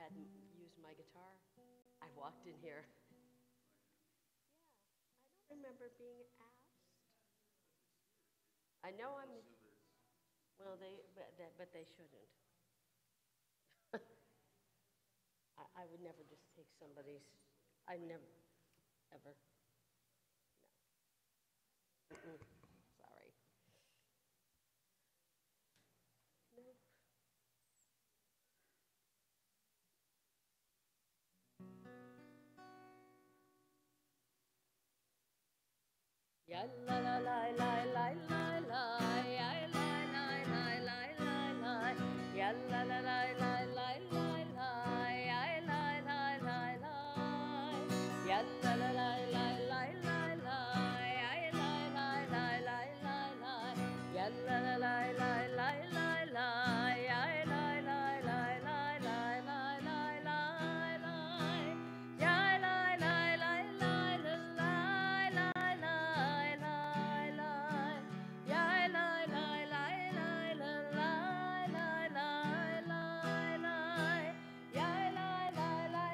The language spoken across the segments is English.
hadn't used my guitar, I walked in here. Yeah, I don't remember being asked. I know I'm. Well, but they shouldn't. I would never just take somebody's. I never, ever. No. Mm-mm. Sorry. Nope. Ya la la la la la la la, ya la la la la la la, ya la la la la la la la, ya la la la la, ya la la la la la la la, ya la la la la la la, ya la la la la la la la, ya la la la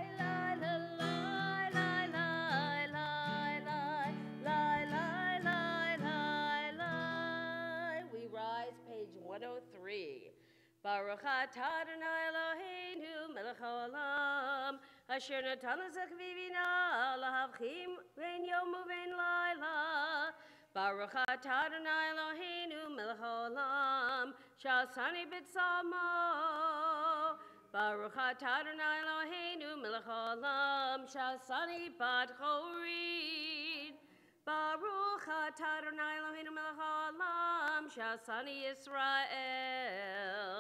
la la la la la, ya la la la la la la. We rise, page 103. Baruch atah Adonai Eloheinu melech haolam asher natan us chvivina lahavchim vein yom uvein laila. Baruch atah Adonai Eloheinu melech haolam sha'asani b'tzalmo. Baruch atah Adonai Eloheinu melech haolam sha'asani bat chorin. Baruch atah Adonai Eloheinu melech haolam sha'asani Yisrael.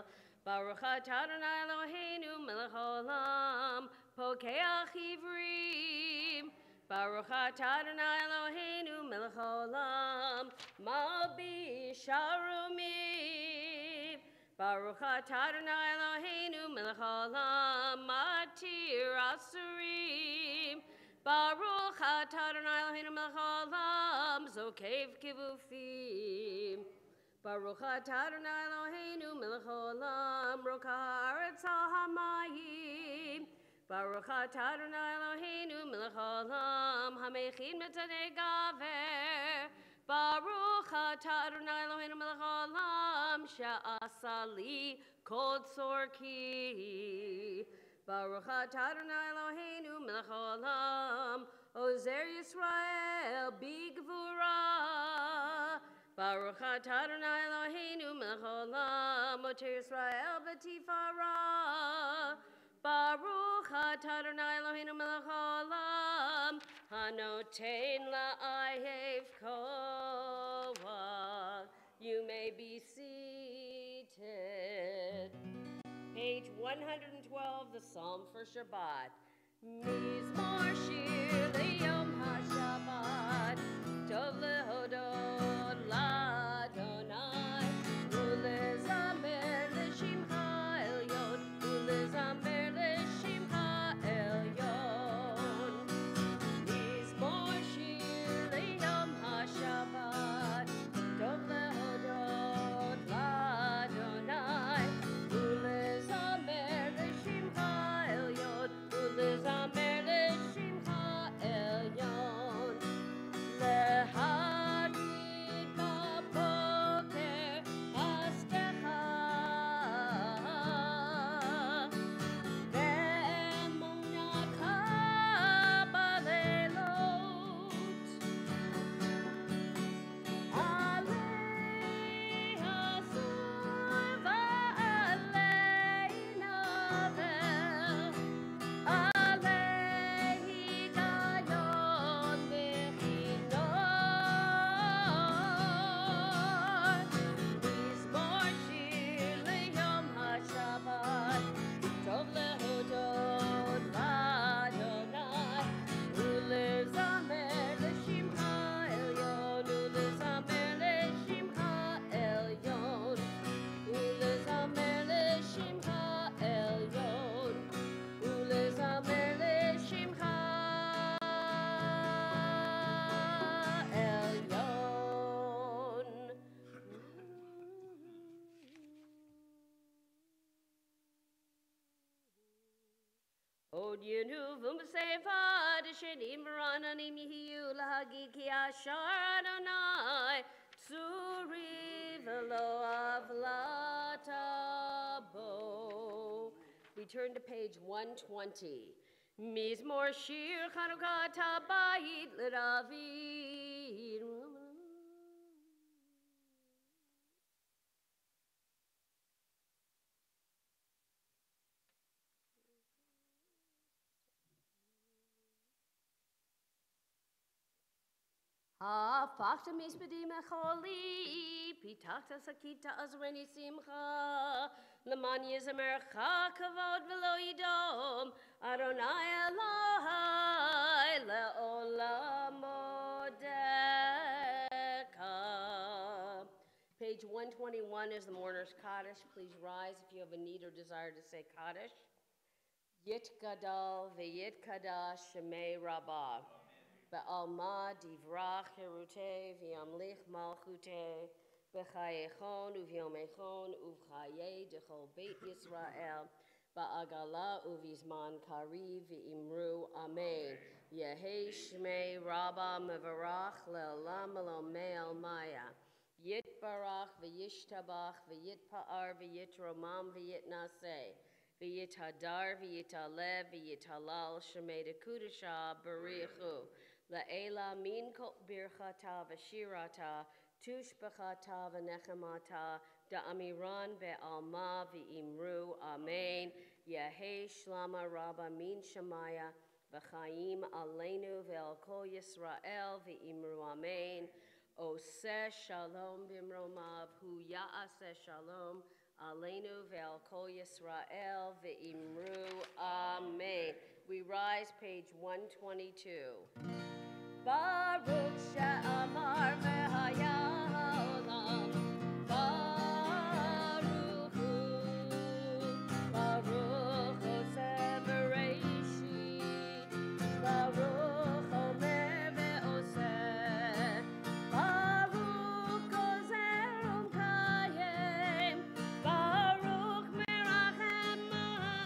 Baruch atah Adonai Eloheinu melech haolam pokeach ivrim. Baruch atah Adonai Eloheinu melech haolam malbish harumim. Baruch atah Adonai Eloheinu melech haolam matir asurim. Baruch atah Adonai Eloheinu melech haolam zokev kivufim. Baruch atah Adonai Eloheinu melech haolam roka haaretz al hamayim. Baruch atah Adonai Eloheinu melech haolam hamechin metanei gaver. Baruch atah Adonai Eloheinu melech haolam she'asa li kol tzorki. Baruch atah Adonai Eloheinu melech haolam ozer Yisrael bigvura. Baruch atah Adonai Eloheinu melech haolam oter Yisrael b'tifara. Baruch atah Adonai Eloheinu melech haolam hanotein la'ayev koach. You may be seated. Page 112, the Psalm for Shabbat. Mizmor shir liyom haShabbat, tov lehodot l'Adonai, ulezamer l'shimcha elyon, ulezamer l'shimcha elyon. Mizmor shir liyom haShabbat, tov lehodot l'Adonai, ulezamer l'shimcha elyon, ulezamer l'shimcha elyon. Lehar Yenu vumsefa de shenim rananim yiyu lahagi ki ashar Adonai tsuri velo avlatabo. We turn to page 120. Mizmor shir Chanukah tabayit l'David. Fakta mispedim echoli, pitachta sakita azreni simcha, leman yizamercha kavod velo yidom, Adonai Elohai leolam modeka. Page 121 is the mourner's Kaddish. Please rise if you have a need or desire to say Kaddish. Yit gadal v'yit kadash shemei rabbah. Ba'alma divrach herute v'yamlich malchute b'chayechon uvyomechon uvchaye dechol beit Yisrael ba'agala uvizman kariv v'imru amen. Yehi shmei rabba mevarach le'olam elomei almaya. Yit barach v'yishtabach v'yit pa'ar v'yit romam v'yit naseh. V'yit hadar v'yit alev v'yit halal shemei dekudasha barichu. La'ela min birchata v'shirata tushbachata v'nechemata da'amiran be'alma v'imru amen. Yehei shlama rabba min shemaya v'chaim aleinu ve'al kol Yisrael v'imru amen. Oseh shalom b'imromav hu ya'aseh shalom aleinu ve'al kol Yisrael v'imru amen. We rise, page 122. Baruch she'amar v'haya ha'olam, Baruch hu, Baruch oseh v'reishit, Baruch omer ve'oseh, Baruch gozer u'mkayem, Baruch merachem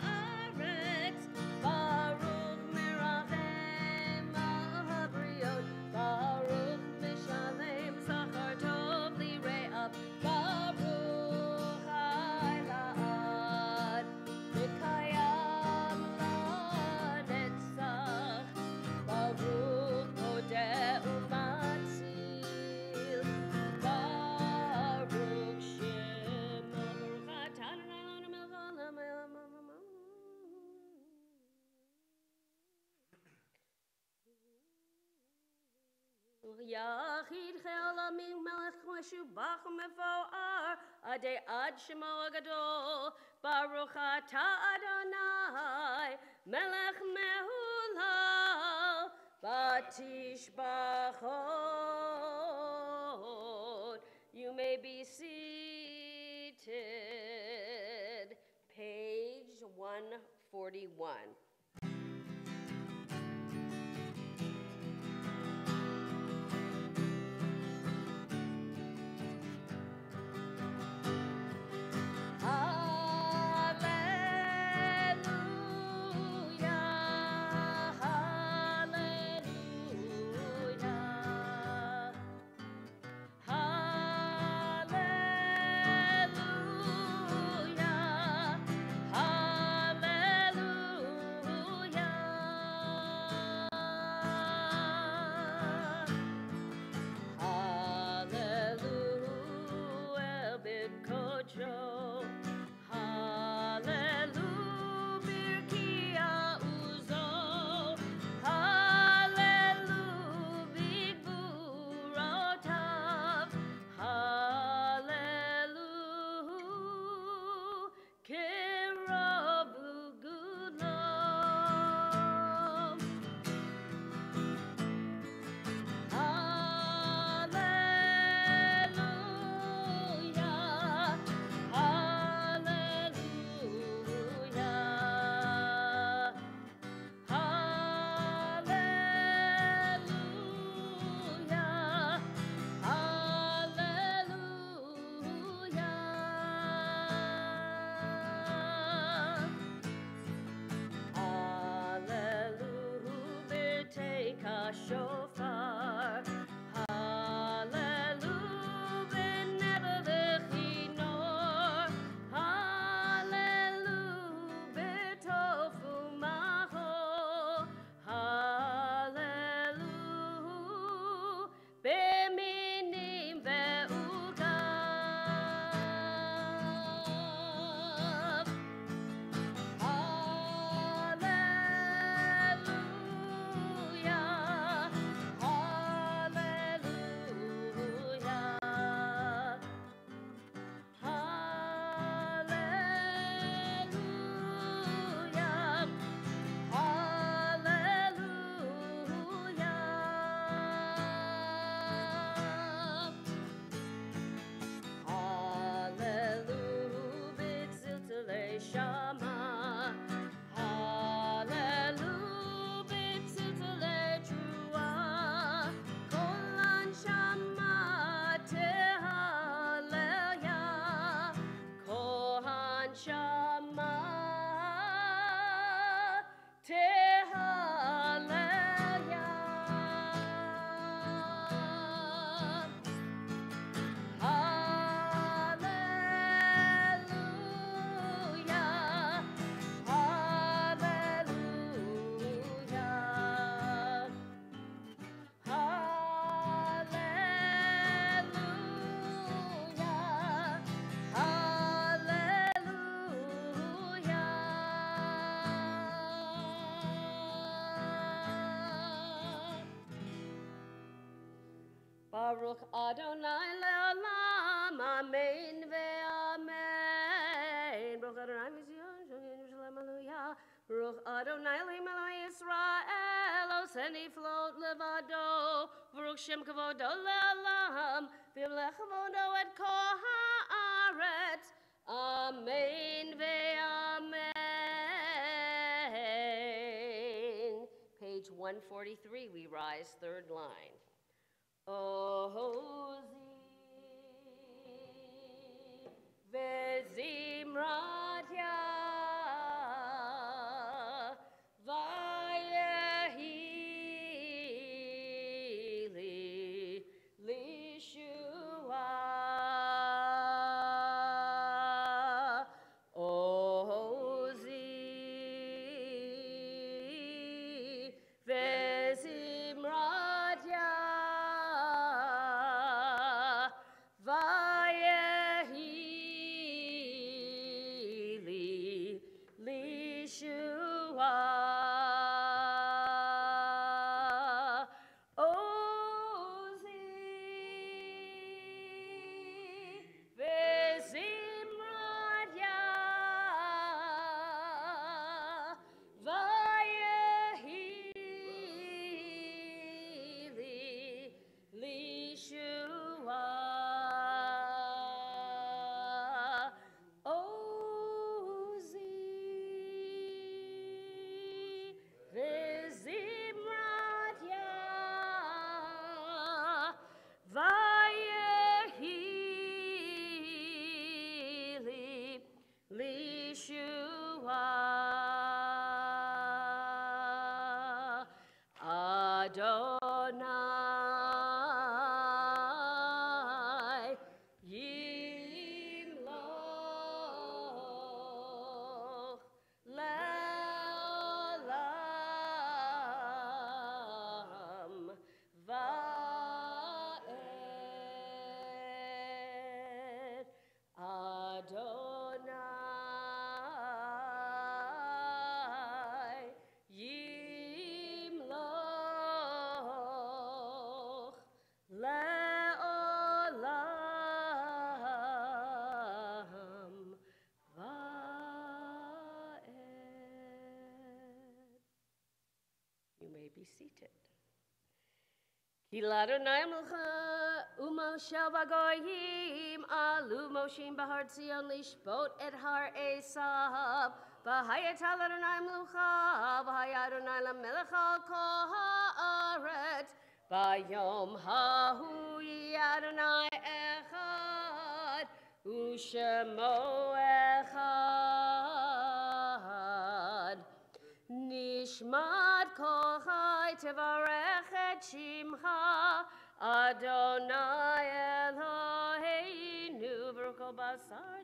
ha'aretz, Baruch merachem ha'abriot, Baruch mishalem zachar tov lire'av, Baruch ha'ila'ad, v'kayam la'netzach, Baruch podeh u'matzil, Baruch Shem, Baruch atah Adonai melech haolam. Yachid che'olamim melech meshubach u'mefo'ar adei ad shemo hagadol. Baruch atah Adonai melech mehulal batishbachot. You may be seated. Page 141. Hallelujah, hallelujah, shofar. Hallelujah, b'neba v'chinor. Hallelujah, b'tov u'macho. Hallelujah, b'minim ve'ugav. Hallelujah, hallelujah, hallelujah, hallelujah, b'tziltelei shama. Hallelujah, b'tziltelei trua. Kol anshama tehallelya. Kol anshama tehallelya. Hallelujah, hallelujah, hallelujah, hallelujah. Baruch Adonai le'olam, amen ve'amen. Baruch Adonai v'zion, shogeg Yerushalayim, hallelujah. Baruch Adonai Elohim Eloi Yisrael, oseni float levado. Baruch Shem kavodo le'olam, v'yamlech kavodo et kol ha'aretz. Amen ve'amen. Page 143, we rise, third line. Ozi vezimratya vayehili lishua. Ozi vezimratya vayehili lishua. Ozi vezimratya vayehili lishua. Ozi vezimratya vayehili lishua. Adonai yimloch le'olam va'ed. Adonai yimloch le'olam va'ed. You may be seated. Ki l'Adonai melcha u'moshe v'goyim alu moshim b'har Tzion lishbot et har Esav v'hayet Adonai melcha v'hayet Adonai lamelech al kol haaretz v'yom hahu Adonai echad u'shemo echad. Nishmat kol chai tevarech et Shimcha Adonai Eloheinu Baruch Basar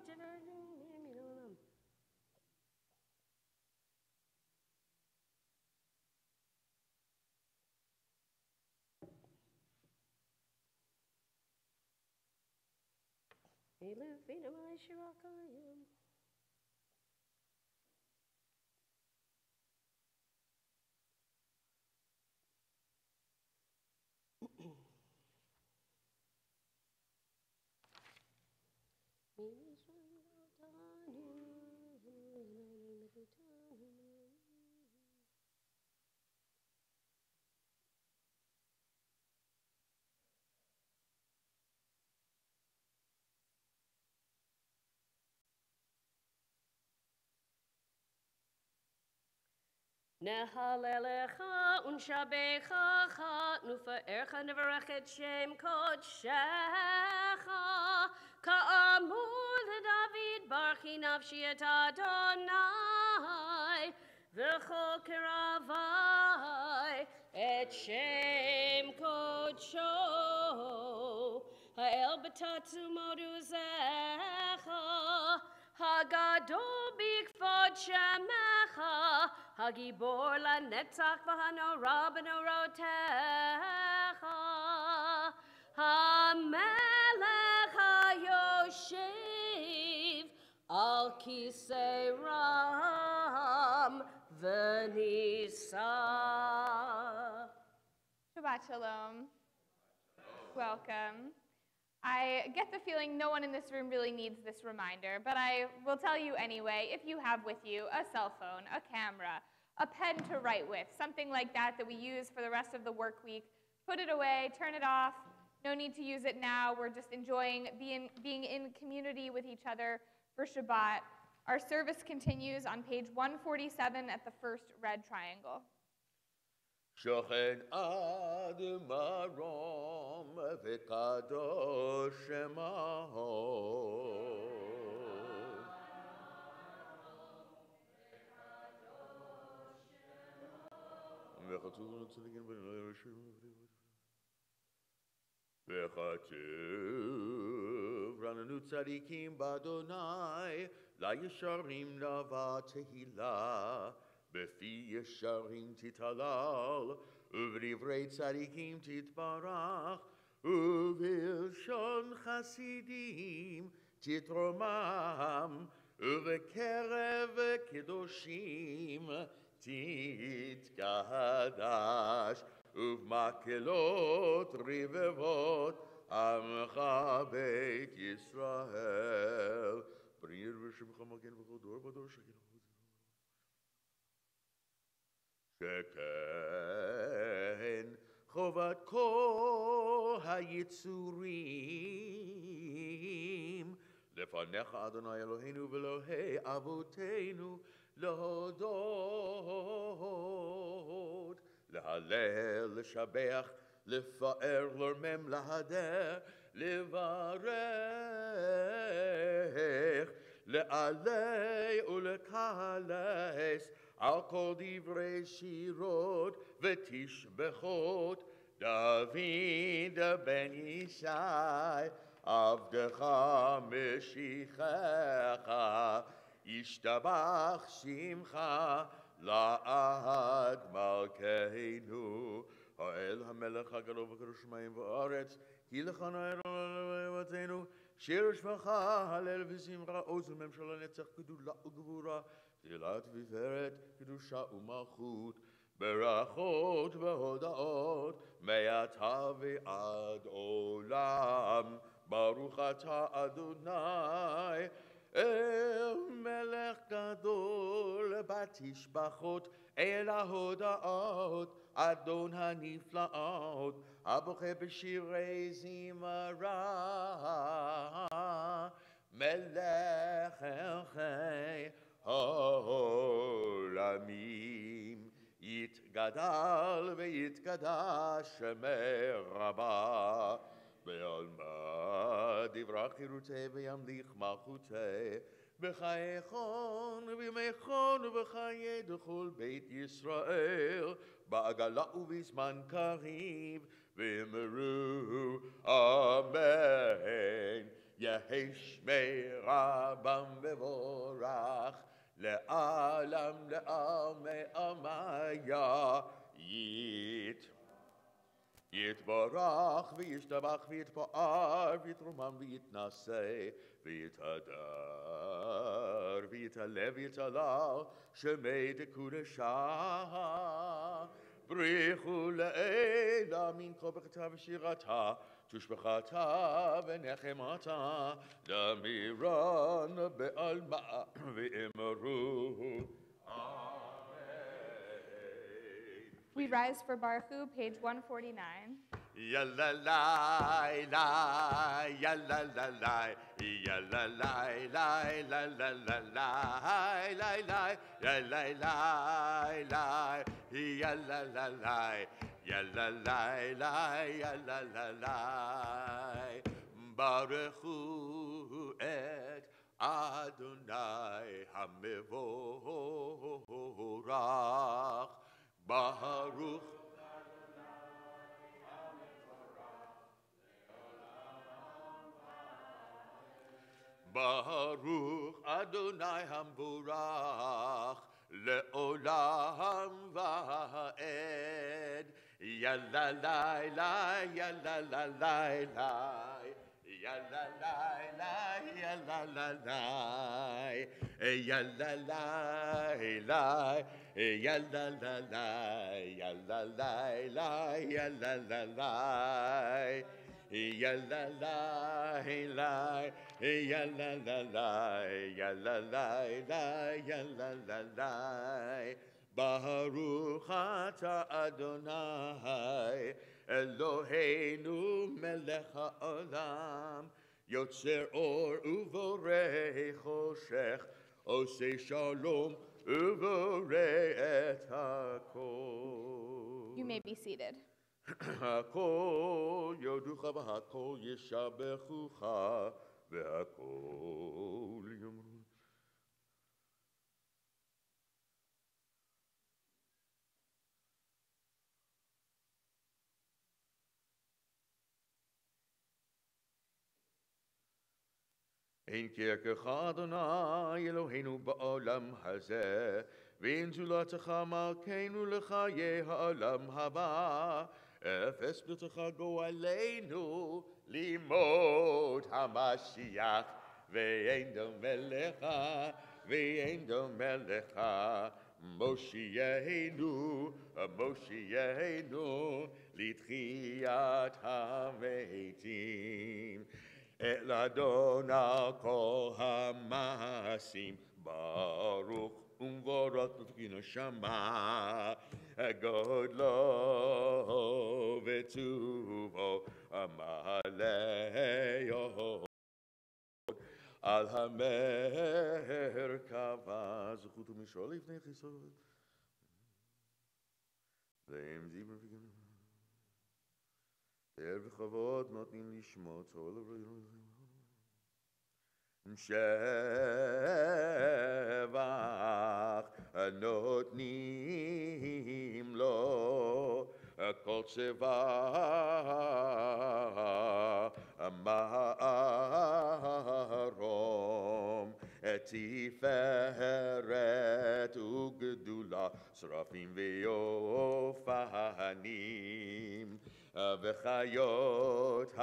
Nehalelecha unshabechacha nufaercha nevarechet shem kodshecha ka'amul David barchi nafshi et Adonai v'chol kiravai et shem kodsho ha'el b'tatzu moduzecha Hagadol b'kvod shemecha Hagibor lanetzach v'hanorah b'norotecha Hamelech hayoshev al kisei ram v'nisa. Shabbat shalom. Welcome. I get the feeling no one in this room really needs this reminder, but I will tell you anyway, if you have with you a cell phone, a camera, a pen to write with, something like that that we use for the rest of the work week, put it away, turn it off. No need to use it now. We're just enjoying being in community with each other for Shabbat. Our service continues on page 147 at the first red triangle. שוכן עד מרום וקדוש שמו וכתוב רננו צדיקים באדוני לישרים נאווה תהילה בפי ישרים תתהלל, ובדברי צדיקים תתברך, ובלשון חסידים תתרומם, ובקרב קדושים תתקדש, ובמקהלות רבבות עמך בית ישראל. בריא בשמך מגן בכל דור ודור שכן. שכן חובת כל היצורים לפניך אדוני אלוהינו ואלוהי אבותינו להודות, להלל, לשבח, לפאר, לרמם, להדר, לברך, לעלי ולקלס על כל דברי שירות ותשבחות דוד בן ישי עבדך משיחך ישתבח שמך לעד מלכנו האל המלך הגדול וקדוש שמיים וארץ כי לך נער אלוהינו שיר ושבחה הלל ושמחה עוז וממשלה נצח גדולה וגבורה תהילה תפארת קדושה ומלכות ברכות והודאות מעתה ועד עולם ברוך אתה אדוני אל מלך גדול בתשבחות אל ההודאות אדון הנפלאות הבוכה בשירי זמרה מלך אלכי העולמים יתגדל ויתקדש מרבה בעלמא דברה חירותי וימליך מלכותי בחייכון ובימיכון ובחיי דכל בית ישראל, בעגלה ובזמן קריב, ואמרו אמן. יהי שמי רבם מבורך, לעלם לעמי עמיה, יתברך וישתבח ויתפאר ויתרומם ויתנשא ויתהדר ויתעלה ויתהלל שמי דקודשה. בריחו לעילה מן כל ברכתה ושירתה, תושבחתה ונחמתה, דמירן בעלמה ואמרו We rise for Baruch, page 149. Yalla lai lai, yalla la lai, yalla lai lai, la la la lai, lai lai, yalla lai lai, yalla la lai, yalla lai lai, yalla la lai. Baruchu et Adonai hamevorach. Baruch Baruch Adonai Hamburach Le'olam Va'ed. Yalla lai lai, yalla la lai lai, yalla lai lai, yalla la lai, yalla lai lai, yalla la lai, yalla lai lai, yalla la lai, yalla lai lai, yalla la lai, yalla lai lai, yalla la lai. Baruch ata Adonai Eloheinu melech haolam, yotzer or uvorei choshech, osei shalom uvorei et hakol. You may be seated. Hakol yoducha v'hakol yishabechucha v'hakol yomru. אין כרכך אדוני אלוהינו בעולם הזה, ואין זולתך מלכנו לחיי העולם הבא. אפס ברצך גואלנו לימוד המשיח, ואין דומה לך, ואין דומה לך. מושיענו, מושיענו לתחיית המתים. אל אדון על כל המעשים, ברוך ומבורך בפי נשמה, גודלו וטובו מלא יהוד. על המרכבה זכות ומשול לפני חיסון, והם זיבר וגם תאר וכבוד נותנים לשמות כל שבח נותנים לו כל צבא מרום תפארת וגדולה שרפים ויופנים וחיות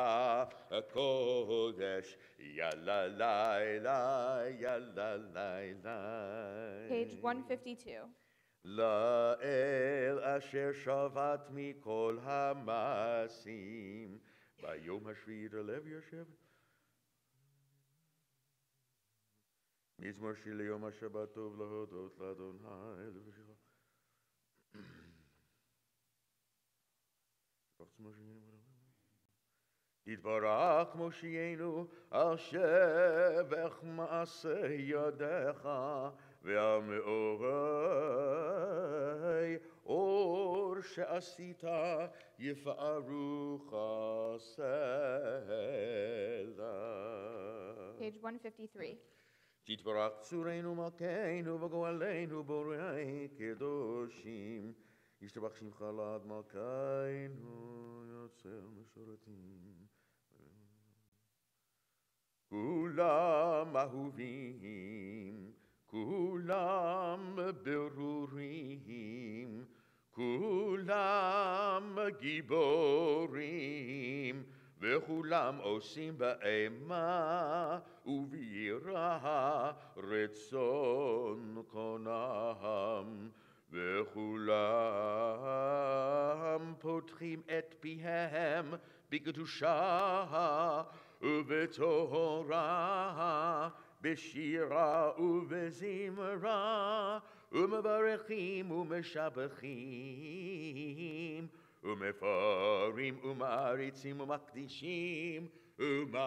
הקודש יאללה לילה יאללה לילה. Page 152. לאל אשר שבת מכל המעשים ביום השביעי לב יושב מזמור שיר ליום השבת טוב להודות לאדוני לבשירה. יתברך מושיענו על שבח מעשה ידיך ועל מאורי אור שעשית יפארו חסדיך. Page 153. תתברך צורנו מלכנו וגואלנו בוראי קדושים. ישתבח שמך לעד מלכנו יוצר משרתים. כולם אהובים, כולם ברורים, כולם גיבורים, וכולם עושים באימה וביראה רצון קונם, וכולם פותחים את פיהם בקדושה ובתורה, בשירה ובזמרה, ומברכים ומשבחים, ומפארים ומעריצים ומקדישים, וממליכים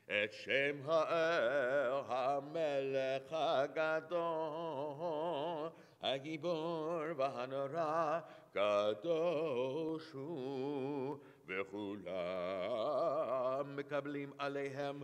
את שם האל המלך הגדול, הגיבור והנורא, קדוש הוא. וכולם מקבלים עליהם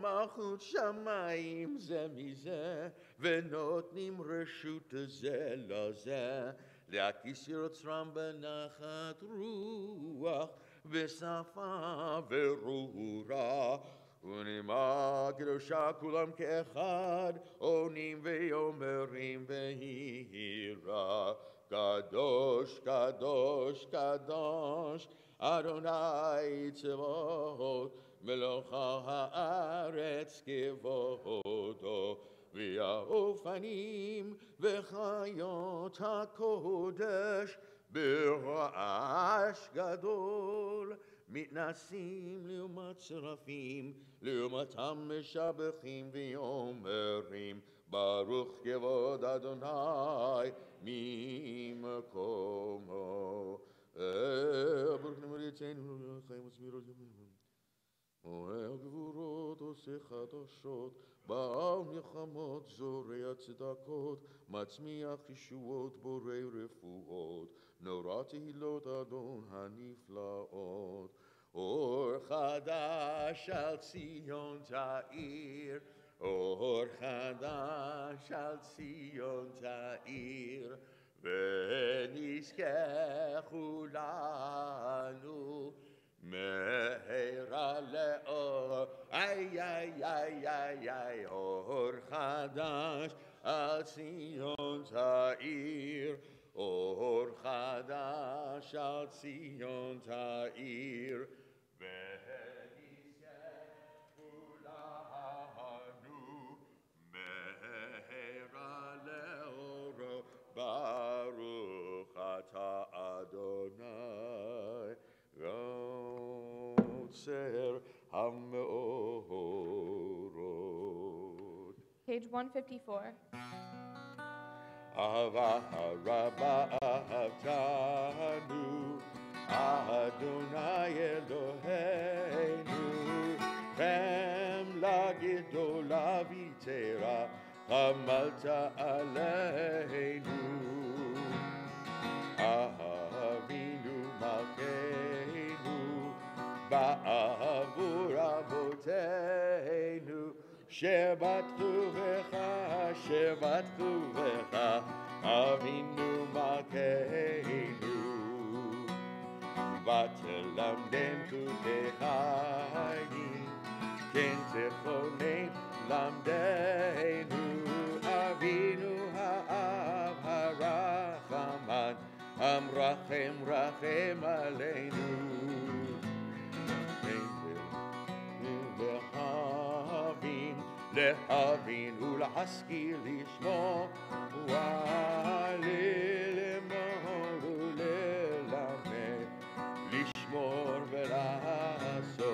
מלכות שמיים זה מזה, ונותנים רשות זה לזה, להקיס יוצרם בנחת רוח, בשפה ברורה, ונעימה קדושה כולם כאחד, עונים ואומרים בהירה, קדוש, קדוש, קדוש, אדוני צבאות, מלוך הארץ כבודו, והאופנים וחיות הקודש ברעש גדול, מתנסים לעומת שרפים, לעומתם משבחים ואומרים, ברוך כבוד אדוני ממקומו. ברוך נמריצנו לחיים וצמירות ימינו. אוהב גבורות עושה חדשות, בעל מלחמות זורע צדקות, מצמיח ישועות בורא רפואות, נורא תהילות אדון הנפלאות. אור חדש על ציון תאיר, אור חדש על ציון תאיר, ונזכה כולנו מהרה לאור, איי איי איי איי איי, אור חדש על ציון תאיר, אור חדש על ציון תאיר, ונזכה כולנו מהרה לאור, ברוך אתה אדוני יוצר המאורות. Page 154. אהבה הרבה אהבתנו, אדוני אלוהינו, חמלה גדולה ויתרה, חמלת עלינו. אהבינו מלכנו, בעבור אבותינו, שבטחו בך, שבטחו בך, אבינו מלכנו. ותלמדם חוקי חיים, כן תכונן למדנו, אבינו האב הרחמן, המרחם רחם עלינו. להבין ולהשכיל לשמוע, וללמוד וללמד, לשמור ולעשות,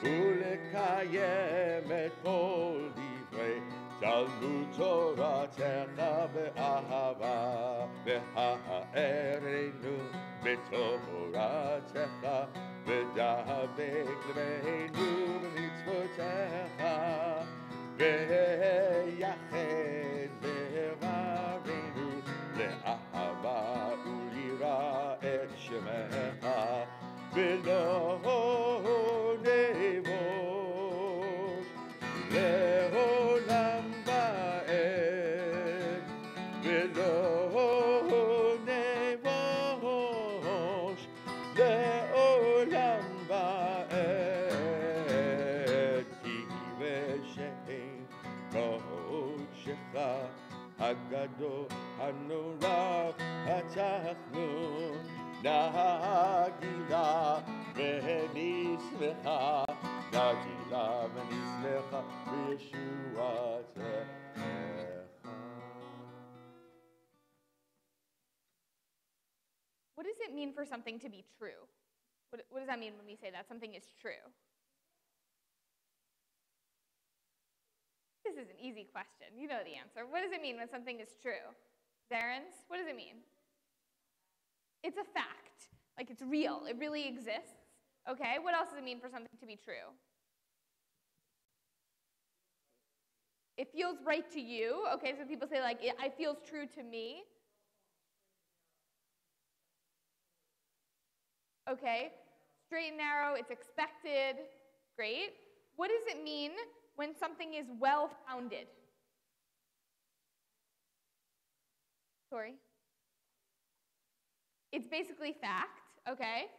ולקיים את כל דברי תלמוד תורתך באהבה, והארנו בתורתך, ודבק לבנו במצוותיך, ויחד לבבנו לאהבה וליראה את שמך, ולא נבוא הגדול הנורא פתחנו נגילה ונשמחה נגילה ונשמחה בישועתך. What does it mean for something to be true? What does that mean when we say that something is true? This is an easy question. You know the answer. What does it mean when something is true? Zarens, what does it mean? It's a fact. Like it's real. It really exists. Okay, what else does it mean for something to be true? It feels right to you. Okay, so people say like, it feels true to me. Okay, straight and narrow, it's expected. Great. What does it mean when something is well-founded? Sorry? It's basically fact, okay?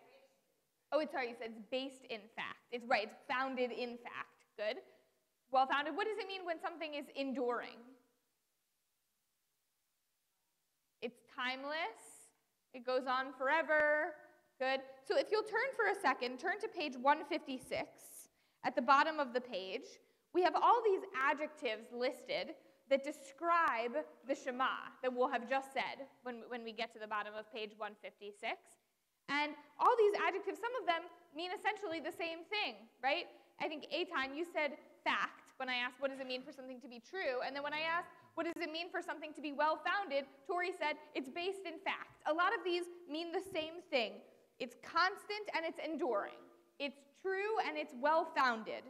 Oh, sorry, you said it's based in fact. It's right, it's founded in fact. Good. Well-founded. What does it mean when something is enduring? It's timeless. It goes on forever. Good. So if you'll turn for a second, turn to page 156. At the bottom of the page, we have all these adjectives listed that describe the Shema that we'll have just said when we get to the bottom of page 156. And all these adjectives, some of them mean essentially the same thing, right? I think Eitan, you said fact when I asked what does it mean for something to be true, and then when I asked what does it mean for something to be well-founded, Tori said it's based in fact. A lot of these mean the same thing. It's constant and it's enduring. It's true and it's well-founded.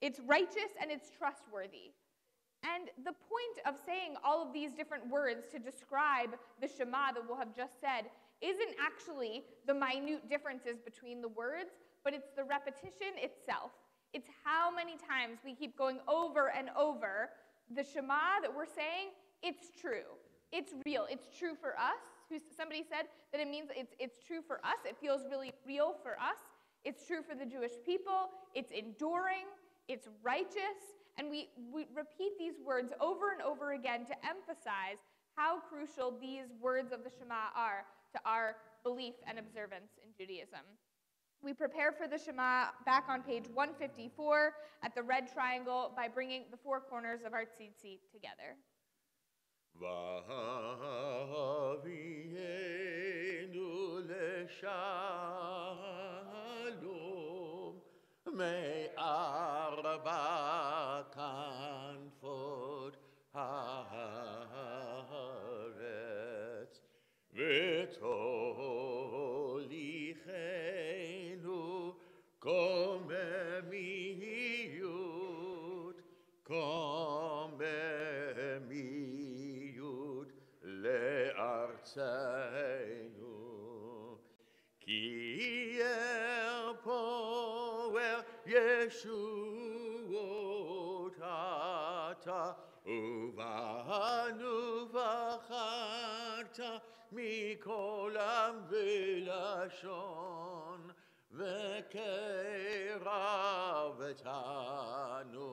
It's righteous and it's trustworthy. And the point of saying all of these different words to describe the Shema that we'll have just said isn't actually the minute differences between the words, but it's the repetition itself. It's how many times we keep going over and over the Shema that we're saying, it's true. It's real. It's true for us. Somebody said that it means it's true for us. It feels really real for us. It's true for the Jewish people. It's enduring. It's righteous. And we repeat these words over and over again to emphasize how crucial these words of the Shema are to our belief and observance in Judaism. We prepare for the Shema back on page 154 at the red triangle by bringing the four corners of our tzitzit together. V'avienu leshalom me'arba kanfot haaretz v'tolichenu komemiyut le'artzenu ki poel Yeshuot ata uvanu v'acharta mikol am v'lashon v'keravetanu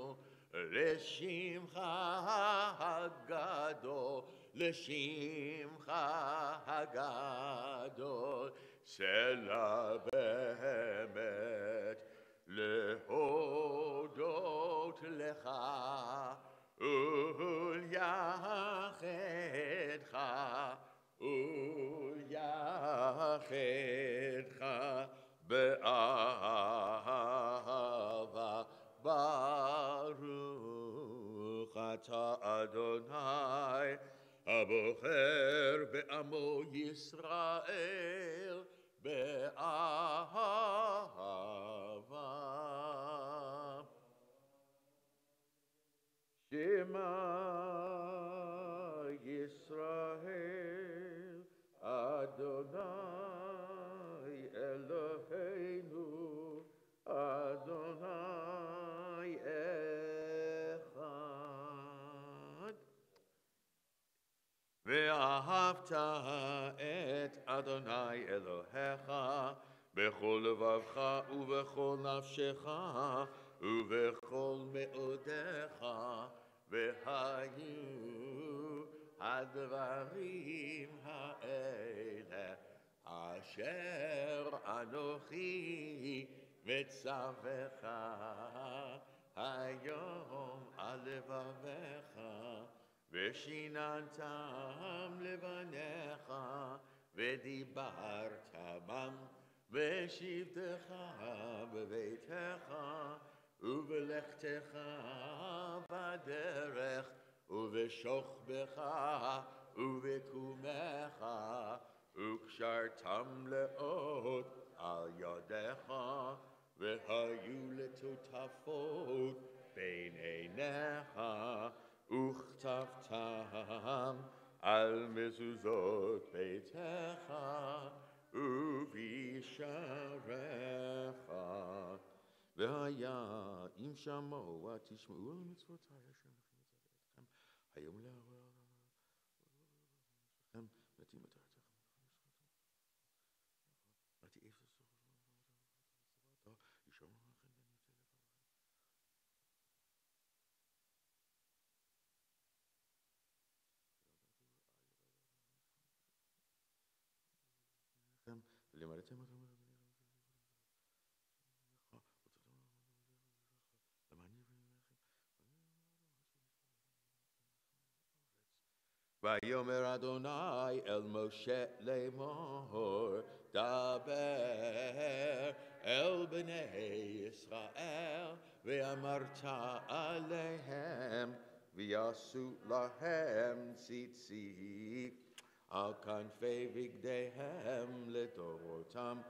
לשמחה הגדול, לשמחה הגדול, סלע באמת להודות לך ולייחדך באהבה ברוך אתה אדוני הבוחר בעמו ישראל באהבה. שמע ישראל אדוני אלוהינו אדוני אחד. ואהבת את אדוני אלוהיך בכל לבבך ובכל נפשך ובכל מאודיך והיו הדברים האלה אשר אנוכי מצווך היום על לבביך ושיננתם לבניך ודיברת בם בשבתך בביתך ובלכתך בדרך ובשוכבך ובקומך וקשרתם לאות על ידיך והיו לטוטפות בין עיניך וכתבתם על מזוזות ביתך ובישעריך. והיה אם שמוע תשמעו על מצוותי אשר אנוכי מצווה אתכם היום לעורר לכם מתים את לימדתם אותם ויאמר אדוני אל משה לאמור דבר אל בני ישראל ואמרת עליהם ויעשו להם ציצית על כנפי בגדיהם לדורותם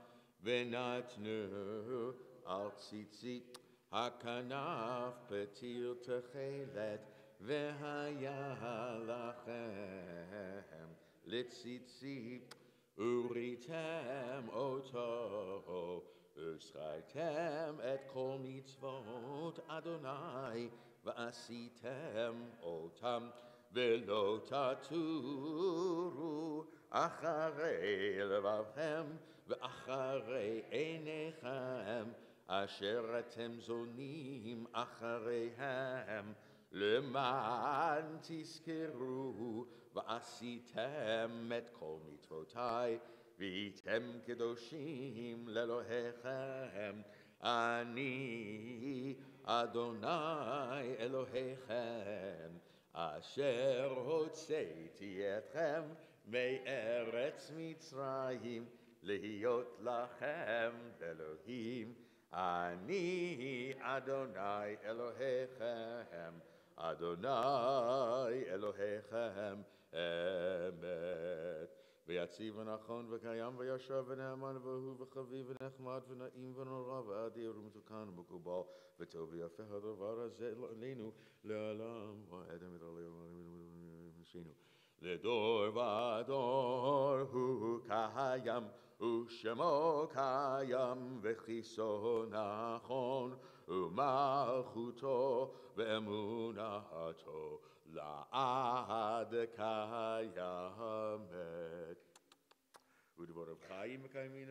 ונתנו על ציצית הכנף פתיל תכלת והיה לכם לציצית וריתם אותו ושכרתם את כל מצוות אדוני ועשיתם אותם ולא תטורו אחרי לבבכם ואחרי עיניכם אשר אתם זונים אחריהם למען תזכרו ועשיתם את כל מצוותי והייתם קדושים לאלוהיכם אני אדוני אלוהיכם אשר הוצאתי אתכם מארץ מצרים להיות לכם אלוהים אני אדוני אלוהיכם אדוני אלוהיכם אמת ויציב ונכון וקיים וישר ונאמן ואהוב וחביב ונחמד ונעים ונורא ואדיר ומתוקן ומקובל וטוב ויפה הדבר הזה עלינו לעולם ועד נשינו לדור ודור הוא קיים ושמו קיים וכיסו נכון ומלכותו ואמונתו לעד קיימת ודבריו חיים מקיימים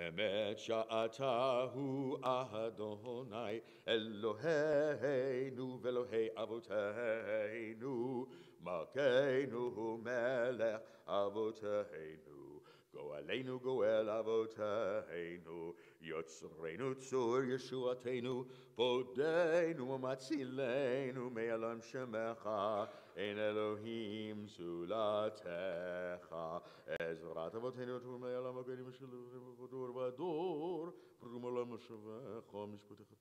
אמת שאתה הוא אדוני אלוהינו ואלוהי אבותינו מלכנו מלך אבותינו גואלנו גואל אבותינו יוצרנו צור ישועתנו פודנו ומצילנו מעלם שמך אין אלוהים זולתך עזרת אבותינו תורמי עולם הגנים שלנו ודור ודור פרום עולם השבח משפטך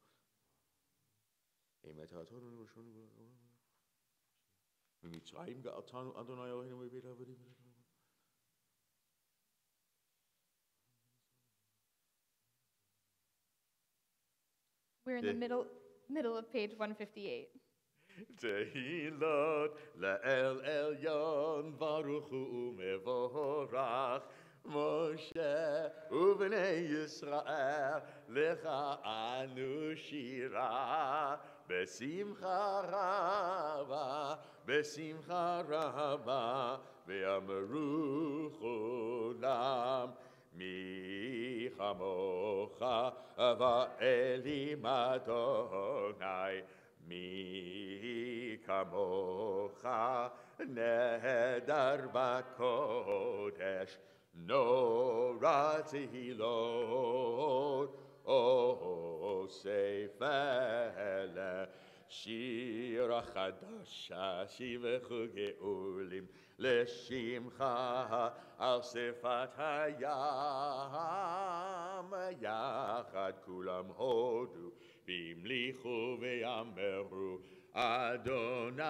אמת האתנו וראשנו ממצרים גאלתנו אדוני אלוהינו מבית עבדים We're in the middle of page 158. תהילות לאל עליון ברוך הוא ומבורך משה ובני ישראל לך אנו שירה בשמחה רבה ואמרו כולם מי כמוך ואלים אדוני מי כמוך נהדר בקודש נורא תהילות אוסף אלה שיר החדשה שיבחו גאולים לשמך על שפת הים יחד כולם הודו והמליכו ויאמרו אדוני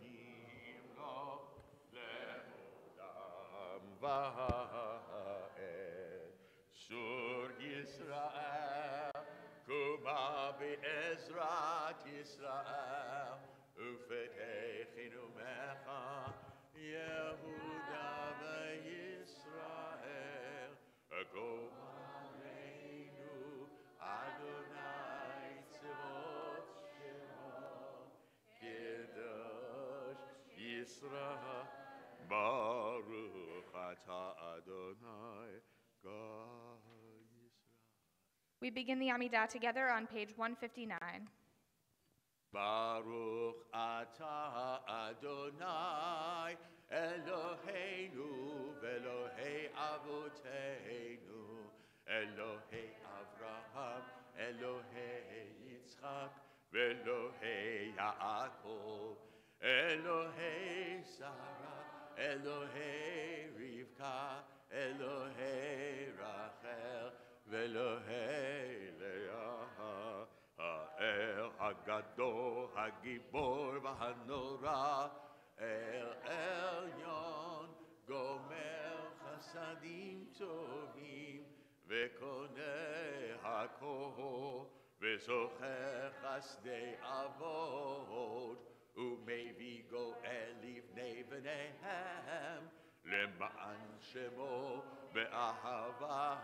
ימלוך לעולם ועד שור ישראל קומה בעזרת ישראל ופתחנו ממך יהודה וישראל קומה עלינו אדוני צבאות שמו קדוש ישראל ברוך אתה אדוני God We begin the Amidah together on page 159. Baruch atah Adonai Eloheinu ve'Elohei avoteinu Elohei Avraham Elohei Yitzchak ve'Elohei Yaakov Elohei Sarah Elohei Rivka Elohei Rachel ואלוהי לאה, האל הגדול, הגיבור והנורא, אל עליון, גומר חסדים טובים, וקונה הכל, וזוכר חסדי אבות, ומביא גואל לבני בניהם, למען שמו באהבה.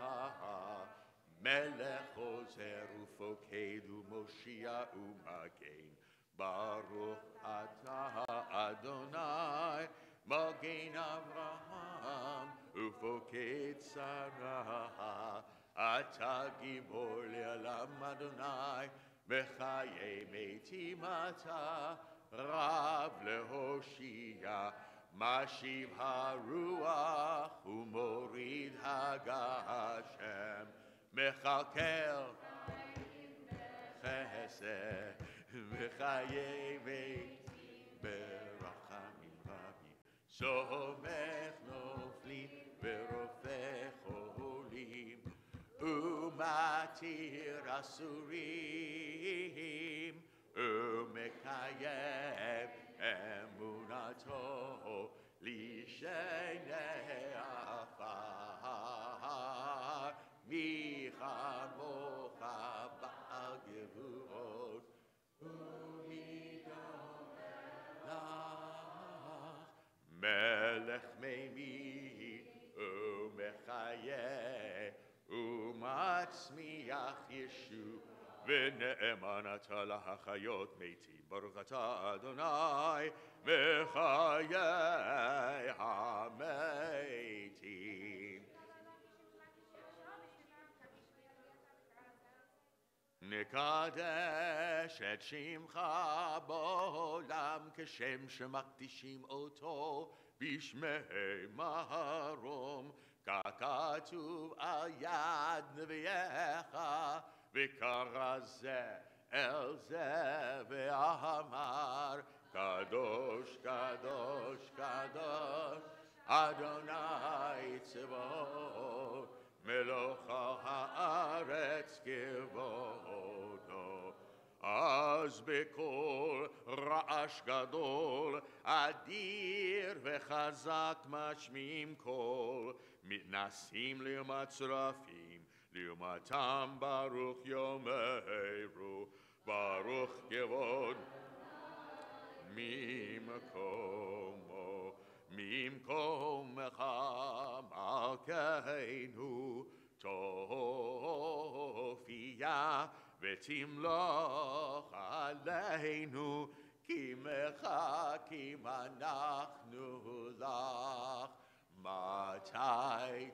מלך עוזר ופוקד ומושיע ומגן. ברוך אתה אדוני מגן אברהם ופוקד שרה. אתה גיבור לעולם אדוני בחיי מתים אתה רב להושיע. משיב הרוח ומוריד הגשם מכלכל חסד וחיי מתים ברחמים רבים סומך נופלים ורופא חולים ומתיר אסורים ומקיים אמונתו לשני עפר מי כמוך בעל גבורות ומי דומה לך מלך מימין ומחיה ומצמיח ישוע ונאמן אתה להחיות מתים ברוך אתה אדוני מחיי המתים. נקדש את שמך בעולם כשם שמקדישים אותו בשמי מרום ככתוב על יד נביאך וקרא זה אל זה ואמר קדוש קדוש קדוש אדוני צבאות מלוך הארץ כבודו. אז בקול רעש גדול אדיר וחזק משמיעים קול מתנסים למצרפים לעומתם ברוך יאמרו ברוך כבוד ממקומך מלכנו תופיע ותמלוך עלינו כי מחכים אנחנו לך מתי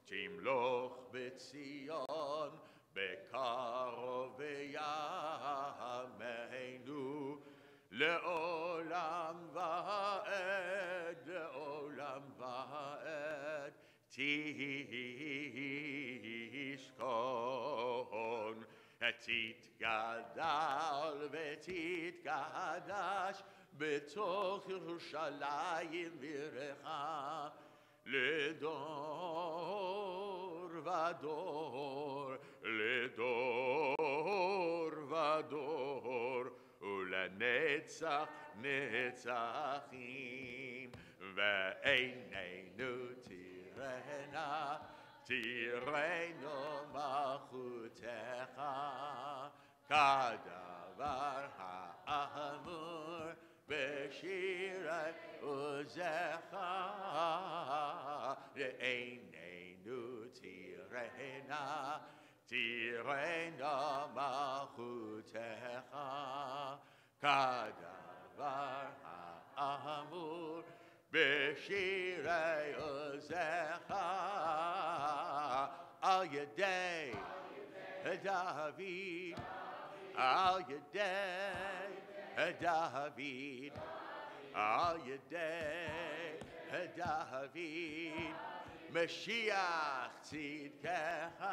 תמלוך בציון, בקרוב בימינו, לעולם ועד, לעולם ועד, תשכון, תתגדל ותתקדש בתוך ירושלים בירך לדור ודור, לדור ודור, ולנצח נצחים, ועינינו תראנה, תראינו מלכותך, כדבר האמור בשירי עוזך, לעינינו תראנה, תראינו מלכותך, כדבר האמור בשירי עוזך, על ידי דוד, על ידי דוד, על ידי דוד, משיח צדקך,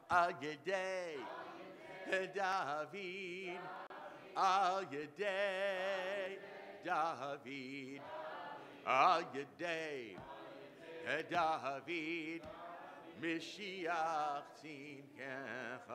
על ידי דוד, על ידי דוד, על ידי דוד, משיח צדקך,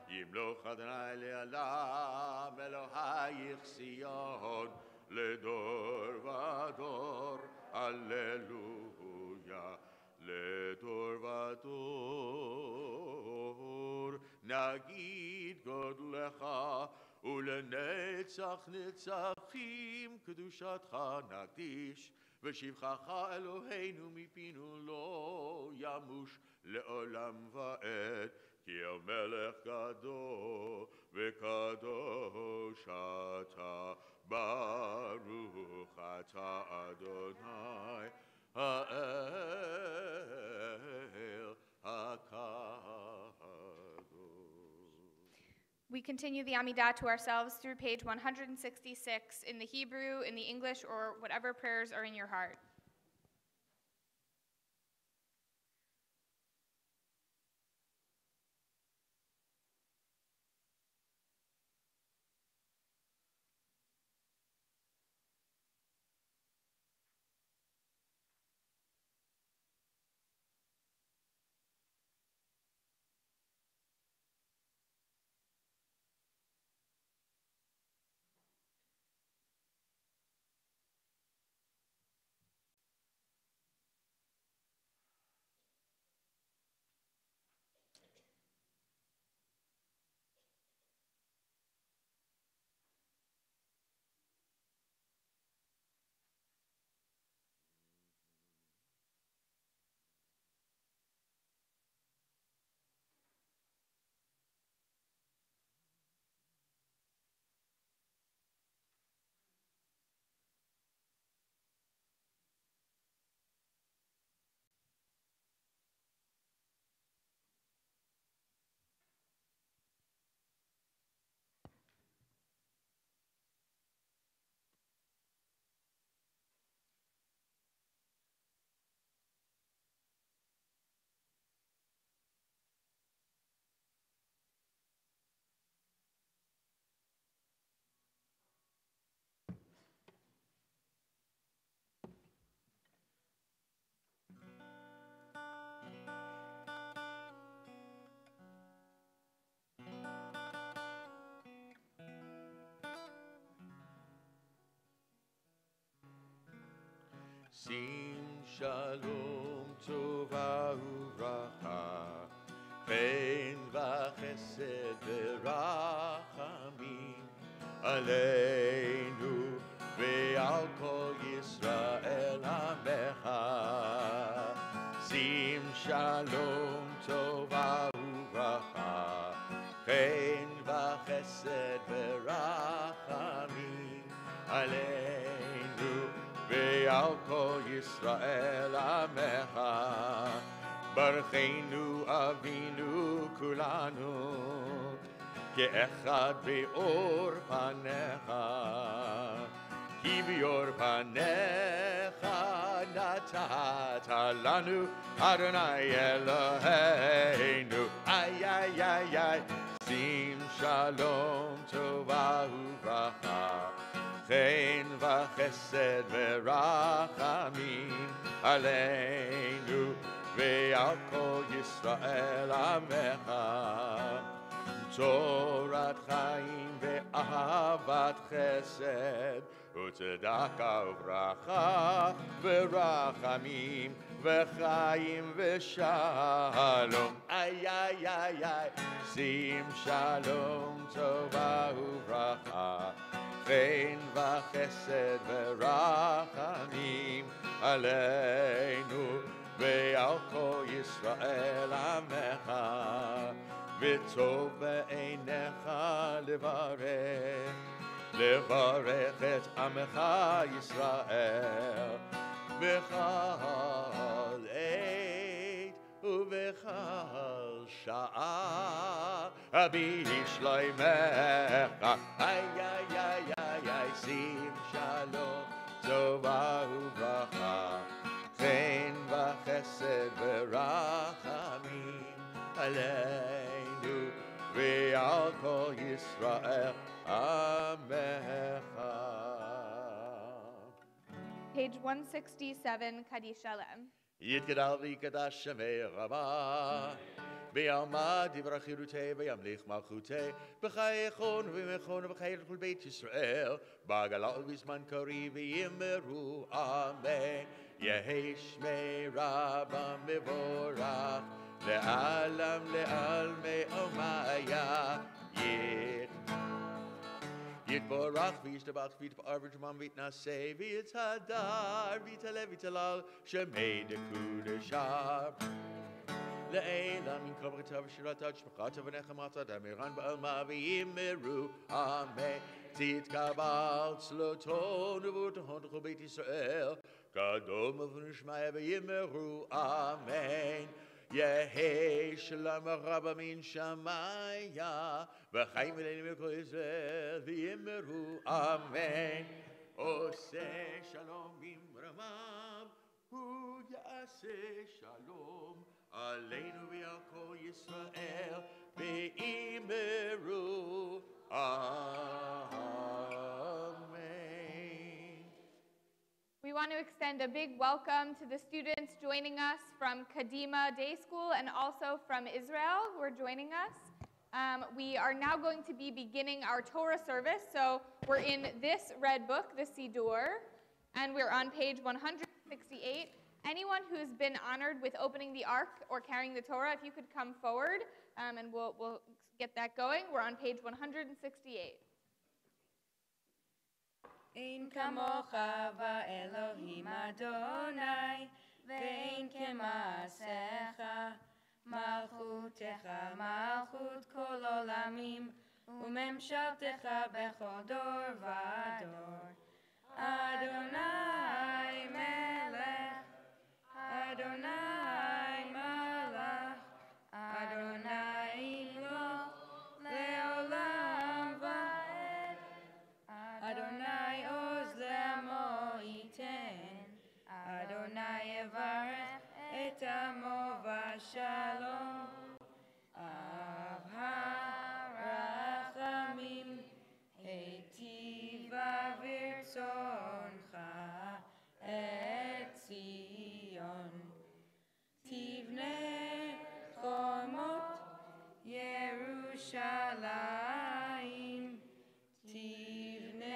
ימלוך אדוני לעולם, אלוהיך ציון, לדור ודור, הללויה, לדור ודור, נגיד גודלך, ולנצח נצחים קדושתך נקדיש, ושבחך אלוהינו מפינו לא ימוש לעולם ועד, כי המלך גדול וקדוש אתה, ברוך אתה אדוני האל הקדוש. We continue the Amidah to ourselves through page 166 in the Hebrew, in the English, or whatever prayers are in your heart. שים שלום טובה וברכה, חן וחסד ורחמים עלינו ועל כל ישראל עמך. שים שלום טובה וברכה, חן וחסד ורחמים עלינו ועל כל ישראל עמך, ברכנו אבינו כולנו, כאחד באור פניך, כי באור פניך נתת לנו, אדוני אלוהינו, איי איי איי איי, שים שלום טובה וברכה, חן וחסד ורחמים עלינו ועל כל ישראל עמך, תורת חיים ואהבת חסד וצדקה וברכה ורחמים וחיים ושלום, איי איי איי איי, שים שלום טובה וברכה, חן וחסד ורחמים עלינו ועל כל ישראל עמך, וטוב בעיניך לברך את עמך ישראל בכל עת ובכל שעה בשלומך, איי איי איי איי איי, שים שלום טובה וברכה, חן וחסד ורחמים עלינו ועל כל ישראל עמך. Page 167, Kaddish Shalem. יתגדל ויקדש שמי רבה, בעלמא דברי חירותי וימליך מלכותי, בחייכון ובמכון ובחיי כל בית ישראל, בגלל ובזמן קריב ויאמרו אמן. יהי שמי רבה מבורך, לעלם לעלמי אומיה. יתבורך וישתבח ויתפאר ותרומם ויתנשא ויתהדר ויתעלה ויתהלל שמי דקודשם לעילם ינקום ברכתה ושירתה ושמחתה ונחמתה דמירן בעלמא ויאמרו אמן. תתקבל צלותו נבואתו לכל בית ישראל, קדום ונשמע ויאמרו אמן. יהי שלום רבה מן שמיה וחיים אלינו מכל ישראל ויאמרו אמן. עושה שלום במרמיו הוא יעשה שלום עלינו ועל כל ישראל ויאמרו אמן. We want to extend a big welcome to the students joining us from Kadima Day School and also from Israel who are joining us. We are now going to be beginning our Torah service. So we're in this red book, the Siddur, and we're on page 168. Anyone who's been honored with opening the Ark or carrying the Torah, if you could come forward, and we'll get that going. We're on page 168. אין כמוך באלוהים אדוני, ואין כמעשיך, מלכותך מלכות כל עולמים, וממשלתך בכל דור ודור. אדוני מלך, אדוני מלך, אדוני ימלוך לעולם ועד. אדוני עוז לעמו ייתן, אדוני יברך את עמו בשלום. אב הרחמים, היטיב ברצונך את ציון. תבנה חומות ירושלים, תבנה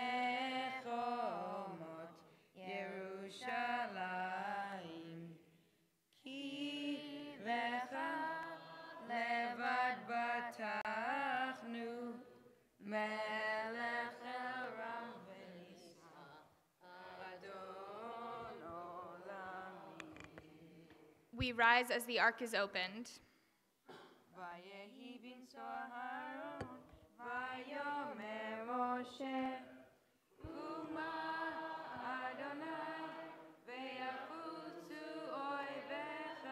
חומות ירושלים. כי לך לבד בטחנו, מלך אל רם ונישא, אדון עולמים. We rise as the ark is opened. ויהי בנשוא אהרון, ויאמר משה, קומה אדוני, ויפוצו אויביך,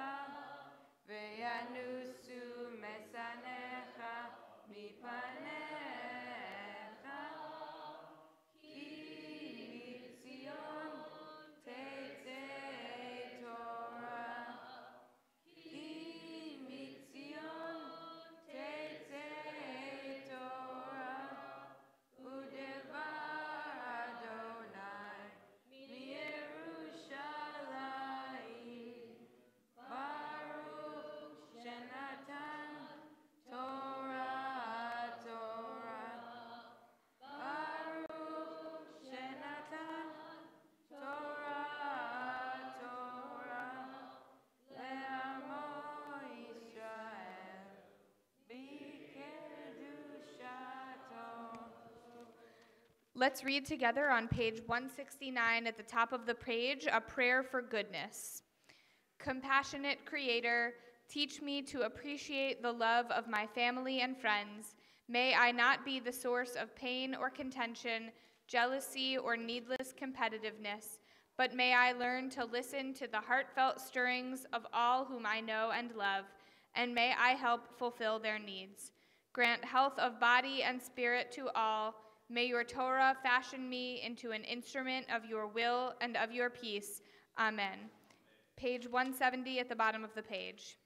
Let's read together on page 169 at the top of the page, a prayer for goodness. Compassionate Creator, teach me to appreciate the love of my family and friends. May I not be the source of pain or contention, jealousy, or needless competitiveness, but may I learn to listen to the heartfelt stirrings of all whom I know and love, and may I help fulfill their needs. Grant health of body and spirit to all. May your Torah fashion me into an instrument of your will and of your peace. Amen. Page 170 at the bottom of the page.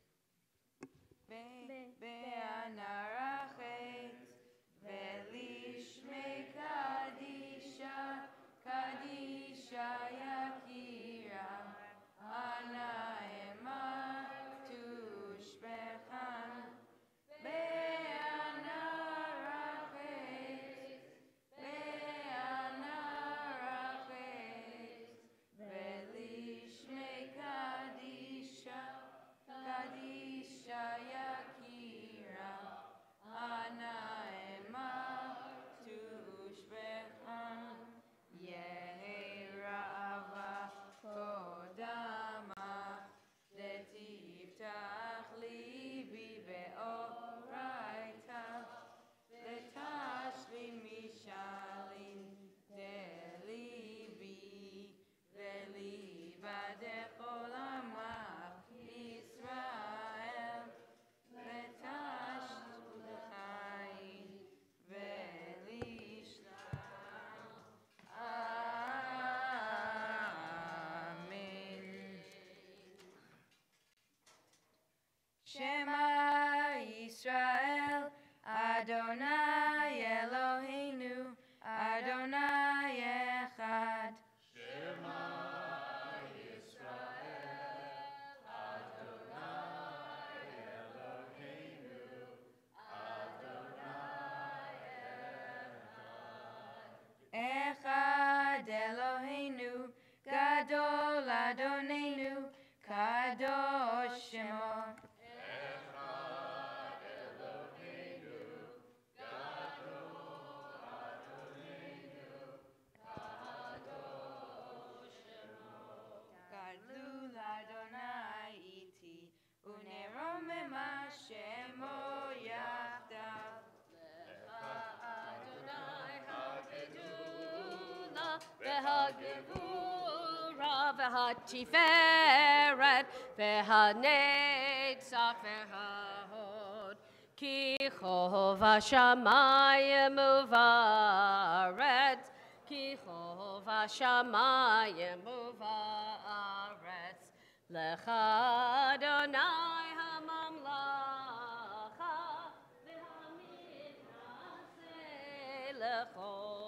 Shema Yisrael, Adonai Eloheinu, Adonai Echad. Echad Eloheinu, Gadol Adonenu, Kadosh Shemo. Gadlul Adonai iti, uneromema Shemo yachdav. והגבורה והתפארת והנצח וההוד כי חוב השמיים ובארץ כי חוב השמיים ובארץ לך אדוני הממלכה והמתנשא לכל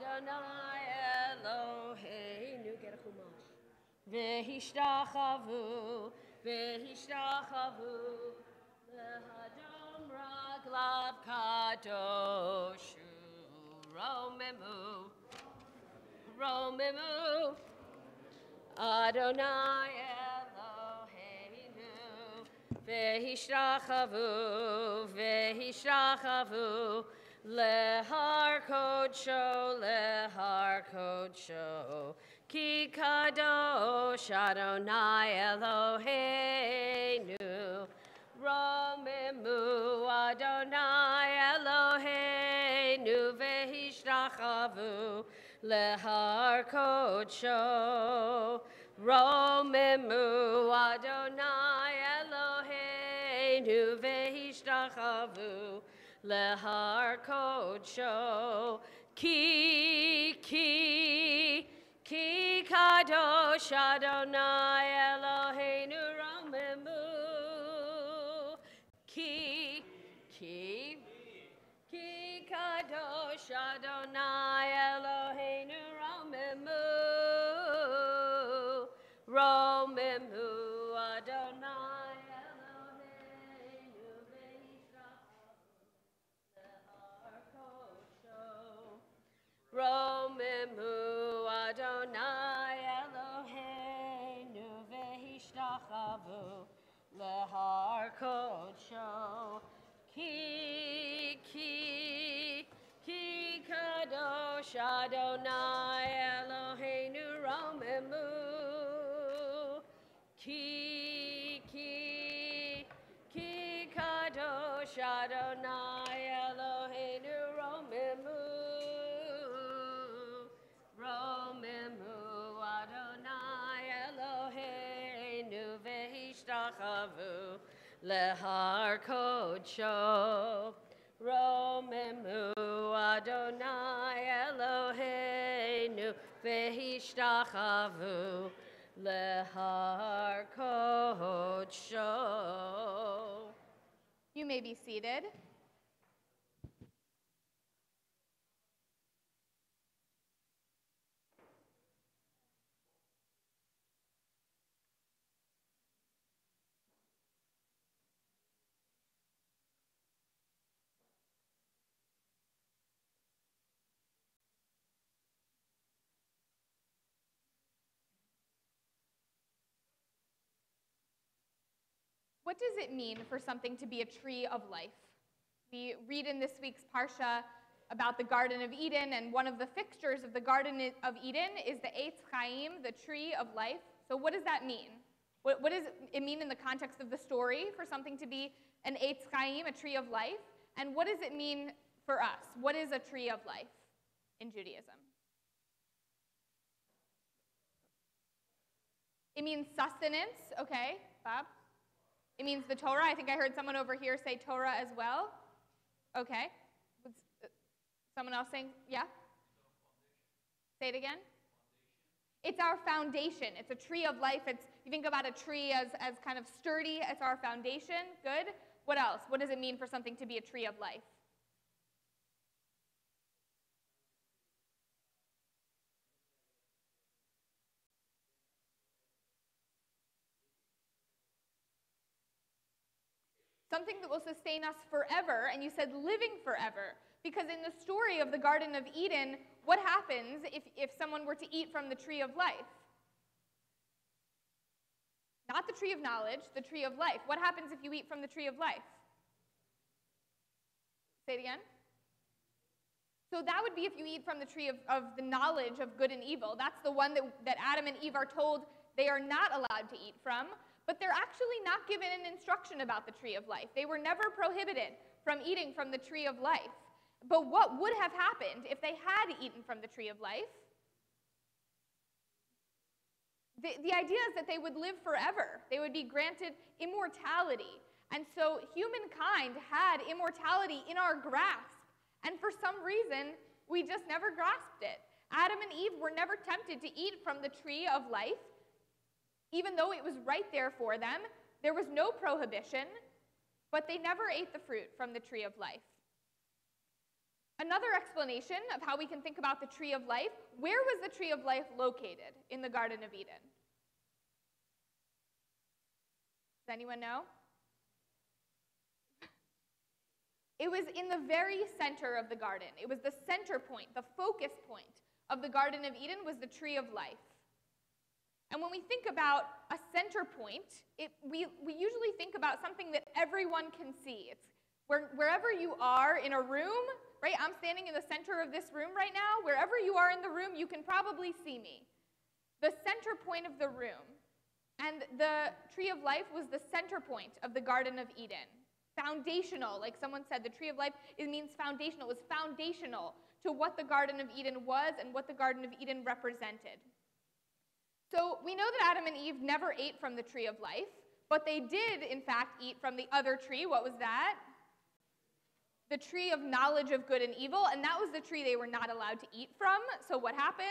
Adonai Eloheinu, get a chumash. Vehishtachavu, vehishtachavu, lehadom raglav kadoshu, romemu, romemu, Adonai Eloheinu, vehishtachavu, vehishtachavu, Lehar kodsho, ki kadosh Adonai Eloheinu, romemu Adonai Eloheinu, vehishtachavu, lehar kodsho, romemu Adonai Eloheinu, vehishtachavu, Lehar kodsho, ki kadosh Adonai Eloheinu romemu, ki kadosh Adonai Eloheinu romemu, romemu Adonai. Romemu Adonai Eloheinu vehishtachavu lehar kodsho. Ki kadosh Adonai Eloheinu romemu. Ki kadosh Adonai Eloheinu romemu. Romemu Adonai Eloheinu vehishtachavu lehar kodsho. Romemu Adonai Eloheinu vehishtachavu lehar kodsho. You may be seated. What does it mean for something to be a tree of life? We read in this week's Parsha about the Garden of Eden, and one of the fixtures of the Garden of Eden is the Eitz Chaim, the tree of life. So what does that mean? What does it mean in the context of the story for something to be an Eitz Chaim, a tree of life? And what does it mean for us? What is a tree of life in Judaism? It means sustenance, okay, Bob? It means the Torah. I think I heard someone over here say Torah as well. Okay. Someone else saying, yeah? Say it again. It's our foundation. It's a tree of life. You think about a tree as kind of sturdy. It's our foundation. Good. What else? What does it mean for something to be a tree of life? Something that will sustain us forever, and you said living forever. Because in the story of the Garden of Eden, what happens if someone were to eat from the tree of life? Not the tree of knowledge, the tree of life. What happens if you eat from the tree of life? Say it again. So that would be if you eat from the tree of the knowledge of good and evil. That's the one that Adam and Eve are told they are not allowed to eat from. But they're actually not given an instruction about the tree of life. They were never prohibited from eating from the tree of life. But what would have happened if they had eaten from the tree of life? The idea is that they would live forever. They would be granted immortality. And so humankind had immortality in our grasp. And for some reason, we just never grasped it. Adam and Eve were never tempted to eat from the tree of life. Even though it was right there for them, there was no prohibition, but they never ate the fruit from the tree of life. Another explanation of how we can think about the tree of life, where was the tree of life located in the Garden of Eden? Does anyone know? It was in the very center of the garden. It was the center point, the focus point of the Garden of Eden was the tree of life. And when we think about a center point, we usually think about something that everyone can see. It's wherever you are in a room, right? I'm standing in the center of this room right now. Wherever you are in the room, you can probably see me. The center point of the room. And the tree of life was the center point of the Garden of Eden. Foundational, like someone said, the tree of life, it means foundational. It was foundational to what the Garden of Eden was and what the Garden of Eden represented. So we know that Adam and Eve never ate from the tree of life, but they did, in fact, eat from the other tree. What was that? The tree of knowledge of good and evil, and that was the tree they were not allowed to eat from. So what happens?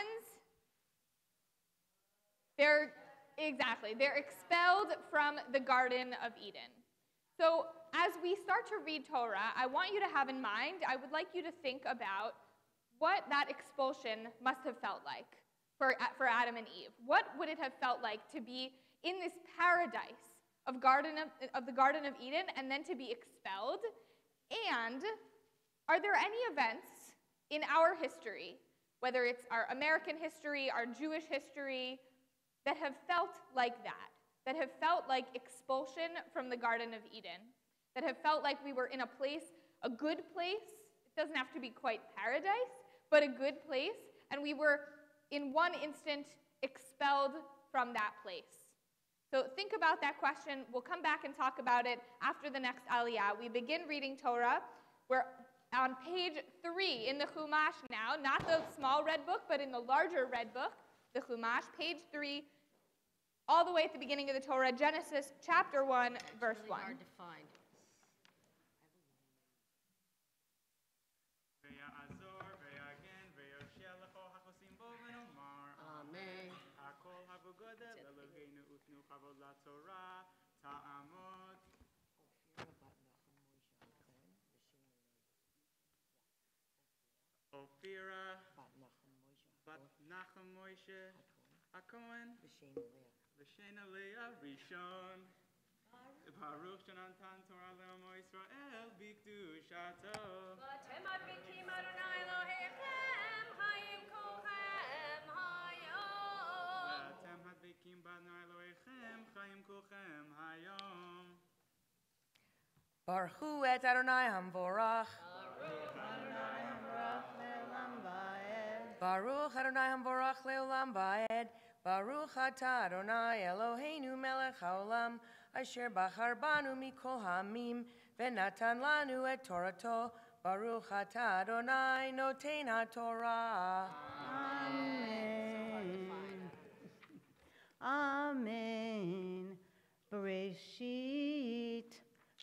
They're expelled from the Garden of Eden. So as we start to read Torah, I want you to have in mind, I would like you to think about what that expulsion must have felt like for Adam and Eve. What would it have felt like to be in this paradise of the Garden of Eden and then to be expelled? And are there any events in our history, whether it's our American history, our Jewish history, that have felt like that that have felt like expulsion from the Garden of Eden, that have felt like we were in a place, a good place. It doesn't have to be quite paradise, but a good place, and we were, in one instant, expelled from that place. So think about that question. We'll come back and talk about it after the next Aliyah. We begin reading Torah. We're on page 3 in the Chumash now, not the small red book, but in the larger red book, the Chumash, page 3, all the way at the beginning of the Torah, Genesis chapter 1, verse 1. Hard to find. Amen. Ophira, Bat Nachum Moshe, Akohen, V'Shein Aliyah Rishon, Baruch Shanatan Torah Le'omo Yisrael B'Kedushato. Vatem advikim Adonai Elohechem Hayim Kolchem Hayom. V'atem hadvikim b'Adonai Elohechem Chayim Kulchem Hayom. Baruch hu et Adonai Hamvorach. Baruch Adonai Hamvorach Leolam Vaed. Baruch Atah Adonai Eloheinu Melech Haolam Asher Bachar Banu Mikol Hamim Venatan Lanu et Torato. Baruch Atah Adonai Noten HaTorah. Amen. Amen. Bereshit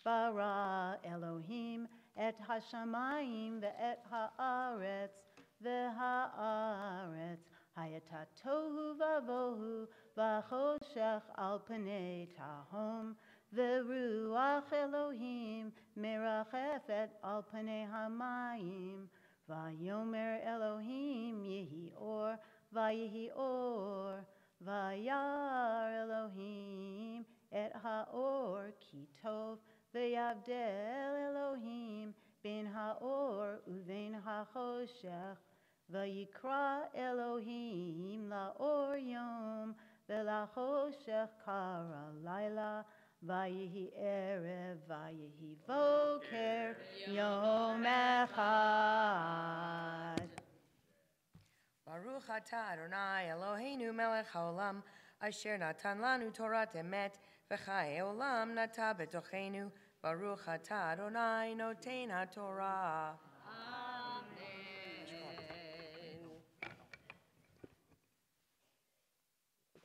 bara Elohim et hashamayim ve'et haaretz ve'haaretz hayata tohu vavohu v'choshech al panei tahom ve'ruach Elohim merachefet al panei hamayim va'yomer Elohim yehi or va'yehi or va'yar Elohim et haor ki tov ve'yavdel Elohim ben haor uven hachoshech vayikra Elohim laor yom ve'lachoshech kara laila vayehi erev vayehi voker yom echad. Baruch atah Adonai Eloheinu melech haolam asher natan lanu Torah emet v'chayei olam nata betochenu. Baruch atah Adonai noten haTorah. Amen.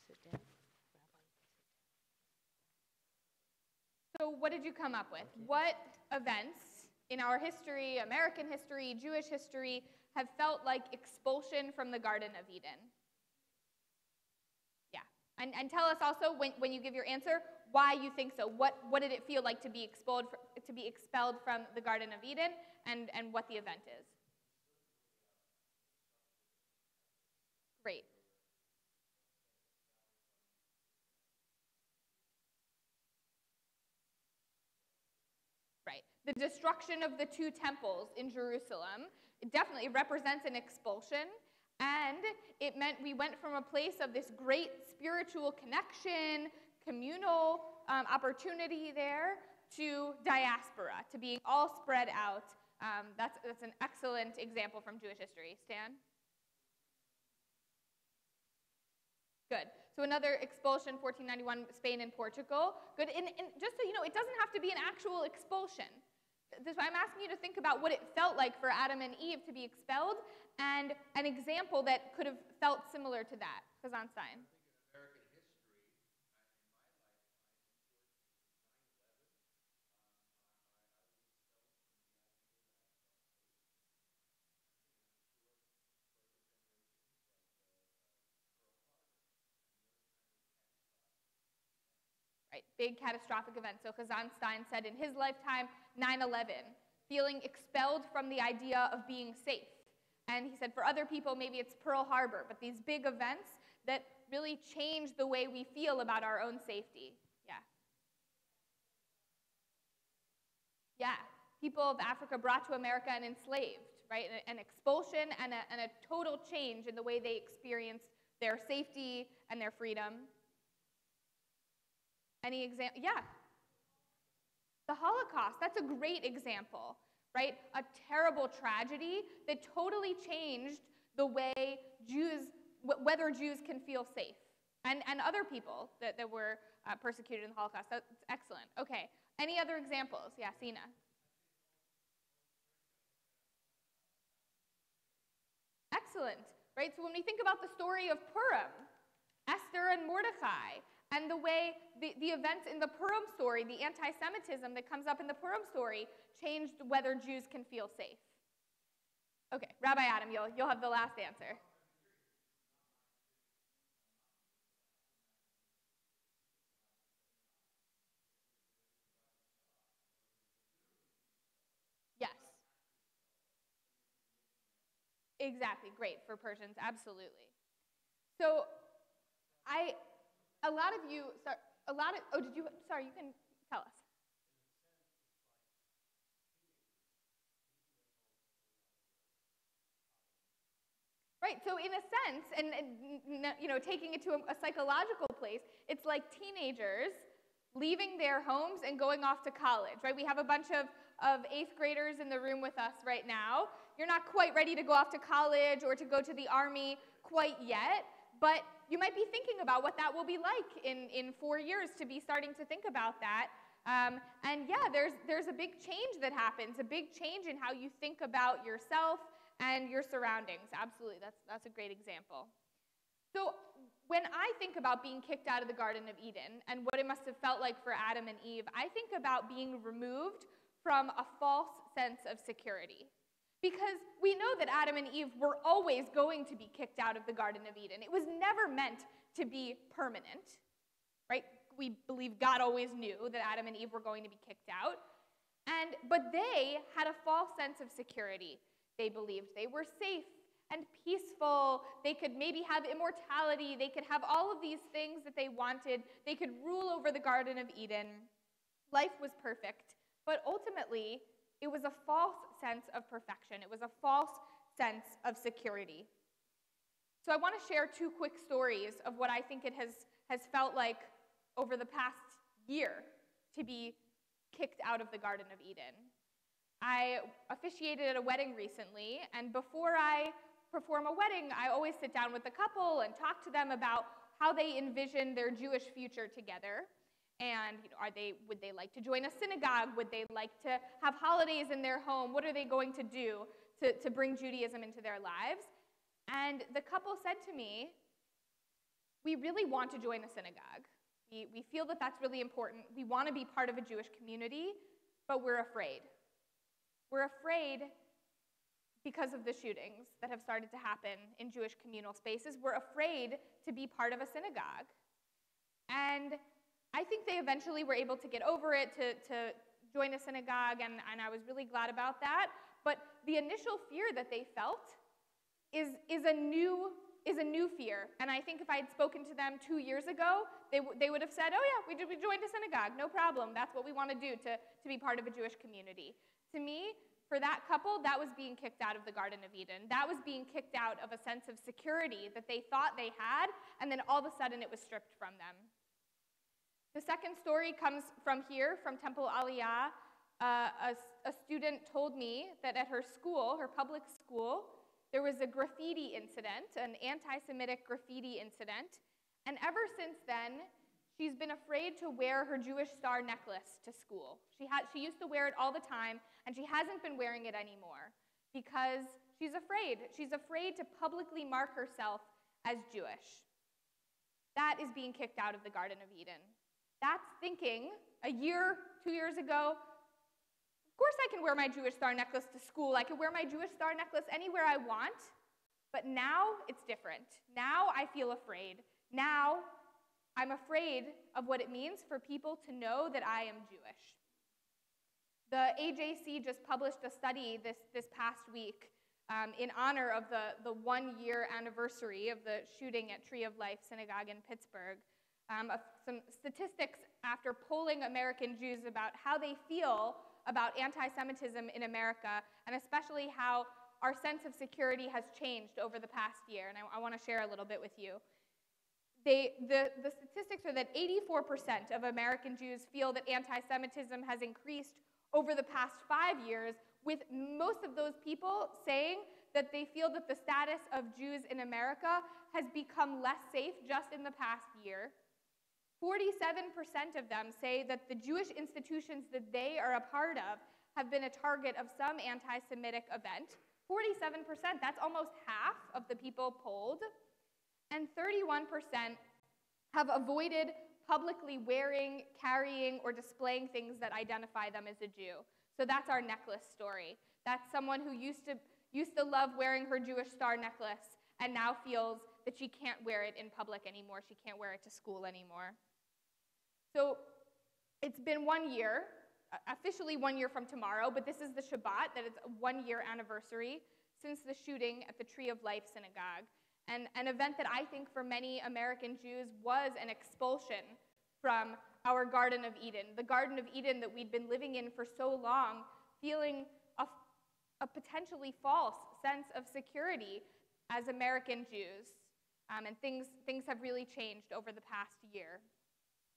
Sit down. So what did you come up with? What events in our history, American history, Jewish history, have felt like expulsion from the Garden of Eden? Yeah. And tell us also, when you give your answer, why you think so. What did it feel like to be expelled from the Garden of Eden, and what the event is? Great. Right. The destruction of the 2 temples in Jerusalem, it definitely represents an expulsion, and it meant we went from a place of this great spiritual connection, communal opportunity there, to diaspora, to being all spread out. That's an excellent example from Jewish history. Stan? Good. So another expulsion, 1491, Spain and Portugal. Good. And just so you know, it doesn't have to be an actual expulsion. This, I'm asking you to think about what it felt like for Adam and Eve to be expelled, and an example that could have felt similar to that. Kazanstein. Right, big catastrophic event. So Kazanstein said in his lifetime, 9/11, feeling expelled from the idea of being safe. And he said for other people, maybe it's Pearl Harbor, but these big events that really change the way we feel about our own safety. Yeah. Yeah, people of Africa brought to America and enslaved, right? An expulsion and a total change in the way they experienced their safety and their freedom. Any example? Yeah. The Holocaust, that's a great example, right? A terrible tragedy that totally changed the way Jews, whether Jews can feel safe, and other people that were persecuted in the Holocaust. That's excellent. Okay, any other examples? Yeah, Sina. Excellent, right? So when we think about the story of Purim, Esther and Mordecai, and the way the events in the Purim story, the anti-Semitism that comes up in the Purim story, changed whether Jews can feel safe. Okay, Rabbi Adam, you'll have the last answer. Yes. Exactly, great for Persians, absolutely. So sorry, you can tell us. Right, so in a sense, and taking it to a psychological place, it's like teenagers leaving their homes and going off to college, right? We have a bunch of 8th graders in the room with us right now. You're not quite ready to go off to college or to go to the army quite yet, but you might be thinking about what that will be like in 4 years, to be starting to think about that. And yeah, there's a big change that happens, a big change in how you think about yourself and your surroundings. Absolutely, that's a great example. So when I think about being kicked out of the Garden of Eden and what it must have felt like for Adam and Eve, I think about being removed from a false sense of security. Because we know that Adam and Eve were always going to be kicked out of the Garden of Eden. It was never meant to be permanent, right? We believe God always knew that Adam and Eve were going to be kicked out. But they had a false sense of security. They believed they were safe and peaceful. They could maybe have immortality. They could have all of these things that they wanted. They could rule over the Garden of Eden. Life was perfect. But ultimately, it was a false sense of perfection. It was a false sense of security. So I want to share 2 quick stories of what I think it has felt like over the past year to be kicked out of the Garden of Eden. I officiated at a wedding recently, and before I perform a wedding, I always sit down with the couple and talk to them about how they envision their Jewish future together. And would they like to join a synagogue? Would they like to have holidays in their home? What are they going to do to bring Judaism into their lives? And the couple said to me, we really want to join a synagogue. We feel that that's really important. We want to be part of a Jewish community, but we're afraid. We're afraid because of the shootings that have started to happen in Jewish communal spaces. We're afraid to be part of a synagogue. And I think they eventually were able to get over it, to join a synagogue, and I was really glad about that. But the initial fear that they felt is a new fear. And I think if I had spoken to them 2 years ago, they would have said, oh yeah, we joined a synagogue, no problem. That's what we want to do to be part of a Jewish community. To me, for that couple, that was being kicked out of the Garden of Eden. That was being kicked out of a sense of security that they thought they had, and then all of a sudden it was stripped from them. The second story comes from here, from Temple Aliyah. A student told me that at her school, her public school, there was a graffiti incident, an anti-Semitic graffiti incident, and ever since then, she's been afraid to wear her Jewish star necklace to school. She used to wear it all the time, and she hasn't been wearing it anymore because she's afraid. She's afraid to publicly mark herself as Jewish. That is being kicked out of the Garden of Eden. That's thinking a year, 2 years ago, of course I can wear my Jewish star necklace to school. I can wear my Jewish star necklace anywhere I want. But now it's different. Now I feel afraid. Now I'm afraid of what it means for people to know that I am Jewish. The AJC just published a study this past week in honor of the 1-year anniversary of the shooting at Tree of Life Synagogue in Pittsburgh. Some statistics after polling American Jews about how they feel about anti-Semitism in America, and especially how our sense of security has changed over the past year, and I want to share a little bit with you. the statistics are that 84% of American Jews feel that anti-Semitism has increased over the past 5 years, with most of those people saying that they feel that the status of Jews in America has become less safe just in the past year. 47% of them say that the Jewish institutions that they are a part of have been a target of some anti-Semitic event. 47%, that's almost half of the people polled. And 31% have avoided publicly wearing, carrying, or displaying things that identify them as a Jew. So that's our necklace story. That's someone who used to love wearing her Jewish star necklace and now feels that she can't wear it in public anymore. She can't wear it to school anymore. So it's been 1 year, officially 1 year from tomorrow, but this is the Shabbat, that it's a 1-year anniversary since the shooting at the Tree of Life Synagogue. And an event that I think for many American Jews was an expulsion from our Garden of Eden, the Garden of Eden that we'd been living in for so long, feeling a potentially false sense of security as American Jews. And things have really changed over the past year.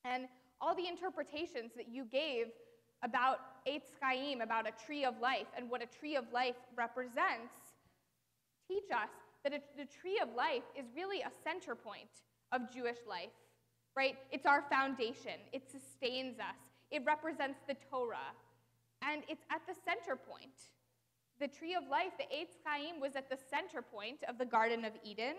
And all the interpretations that you gave about Eitz Chaim, about a tree of life, and what a tree of life represents, teach us that the tree of life is really a center point of Jewish life, right? It's our foundation. It sustains us. It represents the Torah. And it's at the center point. The tree of life, the Eitz Chaim, was at the center point of the Garden of Eden.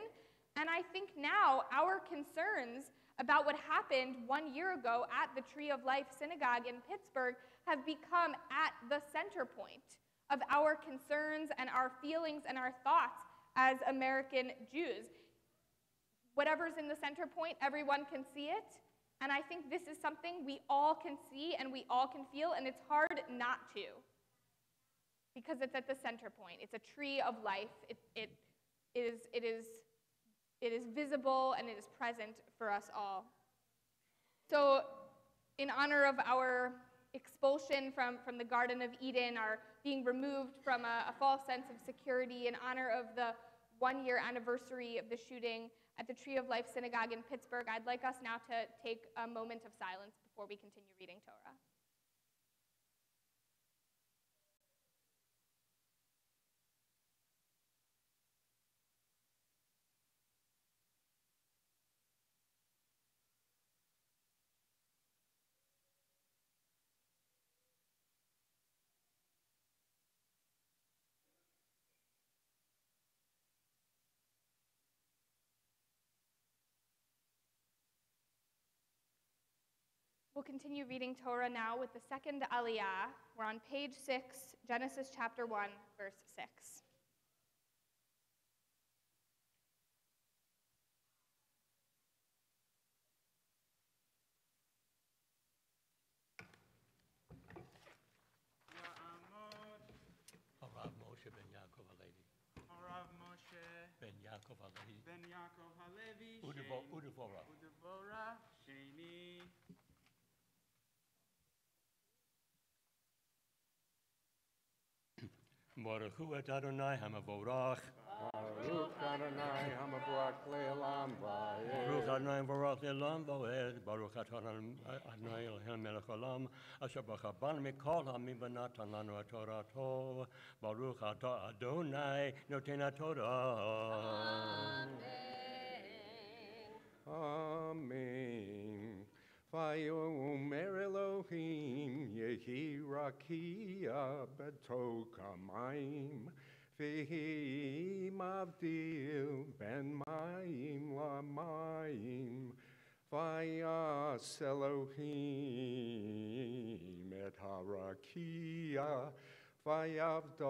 And I think now our concerns about what happened 1 year ago at the Tree of Life Synagogue in Pittsburgh have become at the center point of our concerns and our feelings and our thoughts as American Jews. Whatever's in the center point, everyone can see it. And I think this is something we all can see and we all can feel, and it's hard not to, because it's at the center point. It's a tree of life. It is visible and it is present for us all. So in honor of our expulsion from the Garden of Eden, our being removed from a false sense of security, in honor of the 1-year anniversary of the shooting at the Tree of Life Synagogue in Pittsburgh, I'd like us now to take a moment of silence before we continue reading Torah. We'll continue reading Torah now with the second Aliyah. We're on page 6, Genesis chapter 1, verse 6. Harav Moshe ben Yaakov Halevi. Harav Moshe Ben Yaakov Halevi. ben Yaakov Halevi. Udevora. Udevora. Sheni. Baruch hu et Adonai hamavorach. Baruch Adonai hamavorach le'olam Baruch va'ed. Adonai vorach le'olam va'ed. Baruch Adonai Elohim melech olam. Asher b'chaban mikol ha'amim v'natan lanu ha'torato. Baruch atah Adonai noten ha'torah. Amen. Vayomer Elohim yehi rakia betok hamayim vehi mavdil ben mayim lamayim vayas Elohim et harakia vayavdal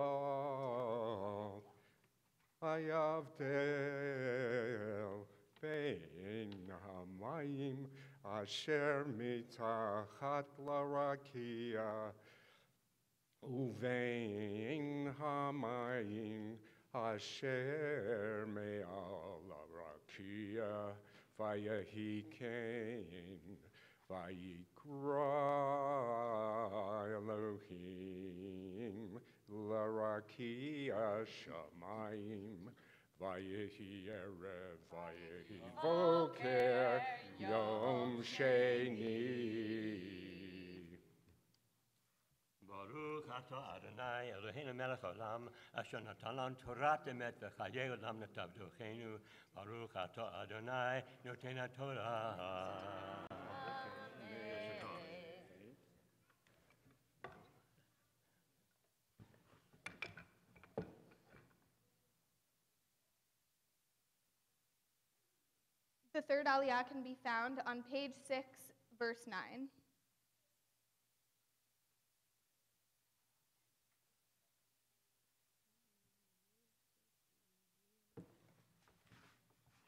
ben hamayim asher mitachat larakia uvein hamayim asher me'al larakia vayehi ken vayikra Elohim larakia shamayim Vayehi erev, vayehi boker, yom sheni. Baruch atah Adonai Eloheinu melech haolam, asher natan לנו תורת אמת וחיי עולם לתבדוכנו. Baruch atah Adonai נותן התורה. The third Aliyah can be found on page 6, verse 9.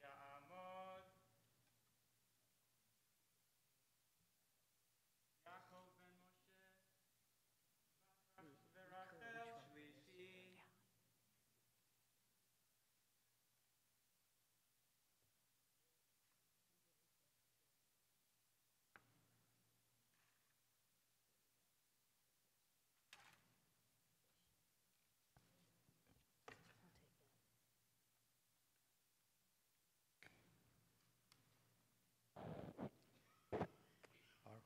יעמוד יעקב בן משה ורחל שלישי.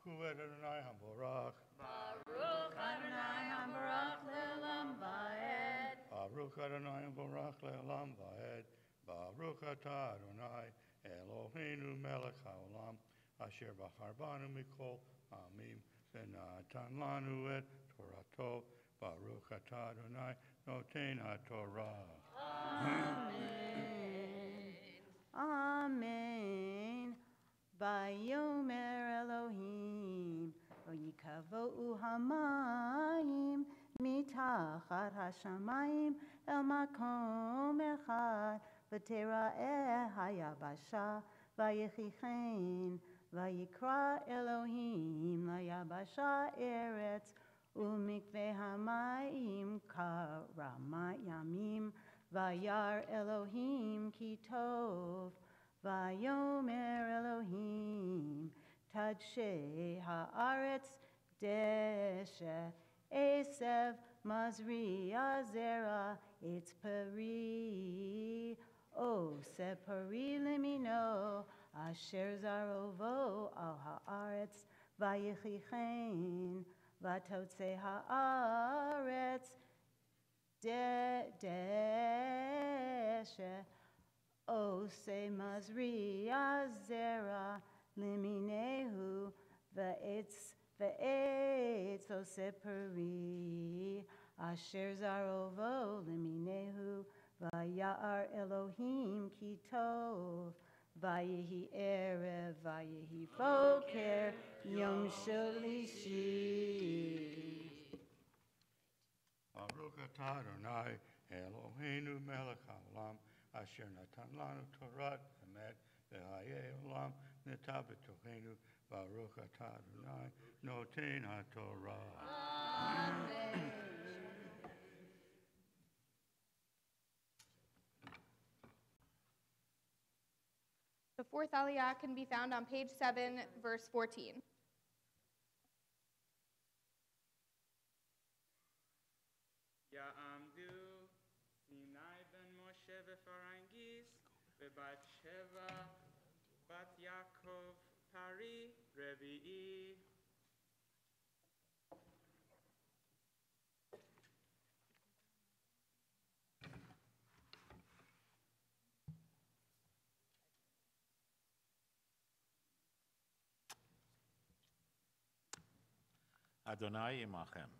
Baruch Adonai HaMorach. Baruch Adonai HaMorach Le'olam Va'ed. Baruch Adonai HaMorach Le'olam Va'ed. Baruch atah Adonai Eloheinu melech haolam, asher bachar banu mikol amim, v'natan lanu et Torato. Baruch atah Adonai noten haTorah. Amen. Vayomer Elohim, vayikavo'u hamayim, mitachat hashamayim, el makom echad, v'tera'eh hayabasha, vayechichen, vayikra Elohim, layabasha eretz, umikveh hamayim karamat yamim, vayar Elohim ki tov. Vayomer Elohim, Tadshe haaretz deshe, Esev mazri azera, it's peri, O se peri limino, asher zarovo al haaretz, vayechichen, vatotze haaretz deshe, O se mazri azera liminehu ve'etz o se peri asher zarovo liminehu vayar Elohim ki tov vayehi erev vayehi boker yom shlishi. Baruch atah Adonai Eloheinu melech haolam, asher natan lanu Torat emet v'chayei olam neta b'tochenu. Baruch atah Adonai noten haTorah. The fourth Aliyah can be found on page 7, verse 14. יעמדו סיני בן משה ופרנגיס ובת שבע בת יעקב פרי רביעי. Adonai imachem.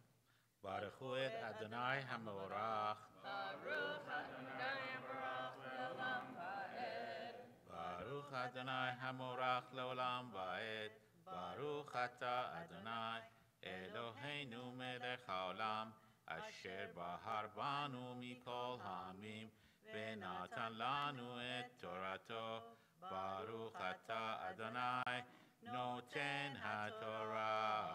Baruchu et Adonai HaMorach. Baruch Adonai HaMorach Le'olam Va'ed. Baruch Adonai HaMorach Le'olam Va'ed. Baruch atah Adonai Eloheinu melech haolam, asher bahar banu mikol ha'amim, v'natan lanu et Torato. Baruch atah Adonai noten haTorah.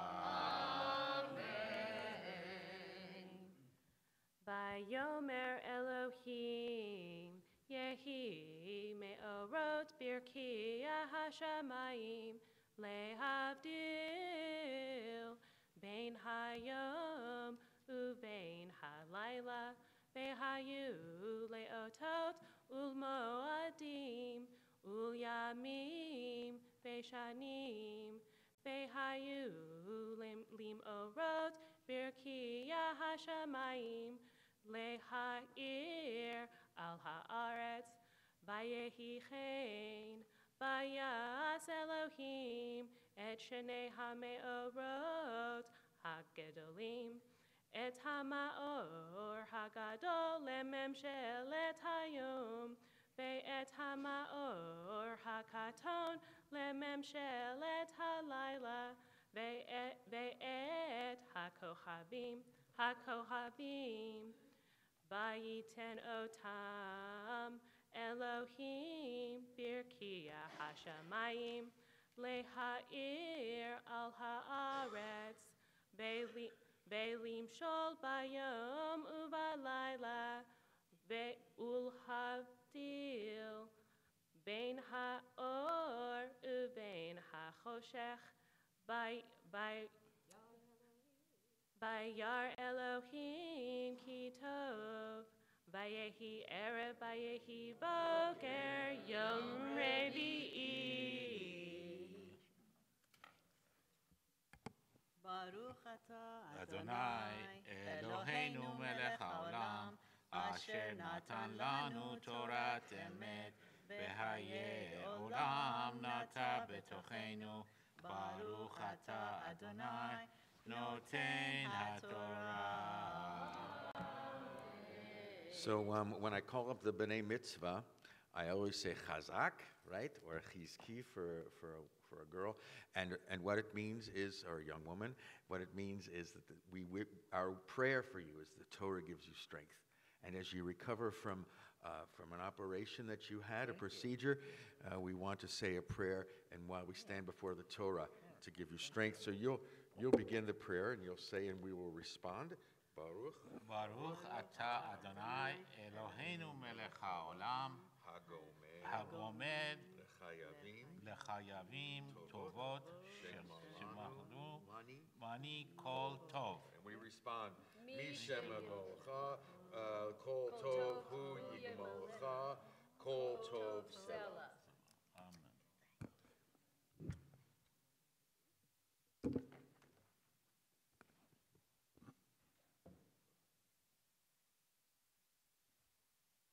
Vayomer Elohim, Yehi me'orot birkiah hashamayim, lehavdil, bein hayom uvein halayla, vehayu leotot Yamim Veshanim Vehayu Lim Orot Birkiya Hashamayim Leha'ir Al Haaretz Vayehi Chen Vayas Elohim Et Shnei HaMe'orot HaGedolim Et HaMa'or HaGadol Lememshelet Hayom Ve'et HaMa'or HaKaton Lememshelet HaLaila Ve'et HaKohavim Vayiten Otam Elohim Birkiya Hashamayim Leha'ir Al Haaretz Ve'lim Shol Bayom Uvalayla Ve'ulhavdil Bein Ha'or Uvein HaChoshech Bayar Elohim Ki Tov Vayehi Erev Vayehi Boker Yom Revi'i. Baruch atah Adonai Eloheinu melech haolam asher natan lanu Torat emet v'hayeh olam nata betochenu Baruch atah Adonai noten haTorah. So when I call up the B'nai Mitzvah, I always say chazak, right, or chizki for a girl, and what it means is, or a young woman, what it means is that our prayer for you is the Torah gives you strength, and as you recover from an operation that you had, a procedure, we want to say a prayer, and while we stand before the Torah to give you strength, so you'll begin the prayer and you'll say, and we will respond. Baruch. Baruch atah Adonai Eloheinu melech haolam hagomed lechayavim tovot shemachnu mani kol tov. And we respond, Mishem Elocha, kol tov hu yigmolcha, kol tov selah.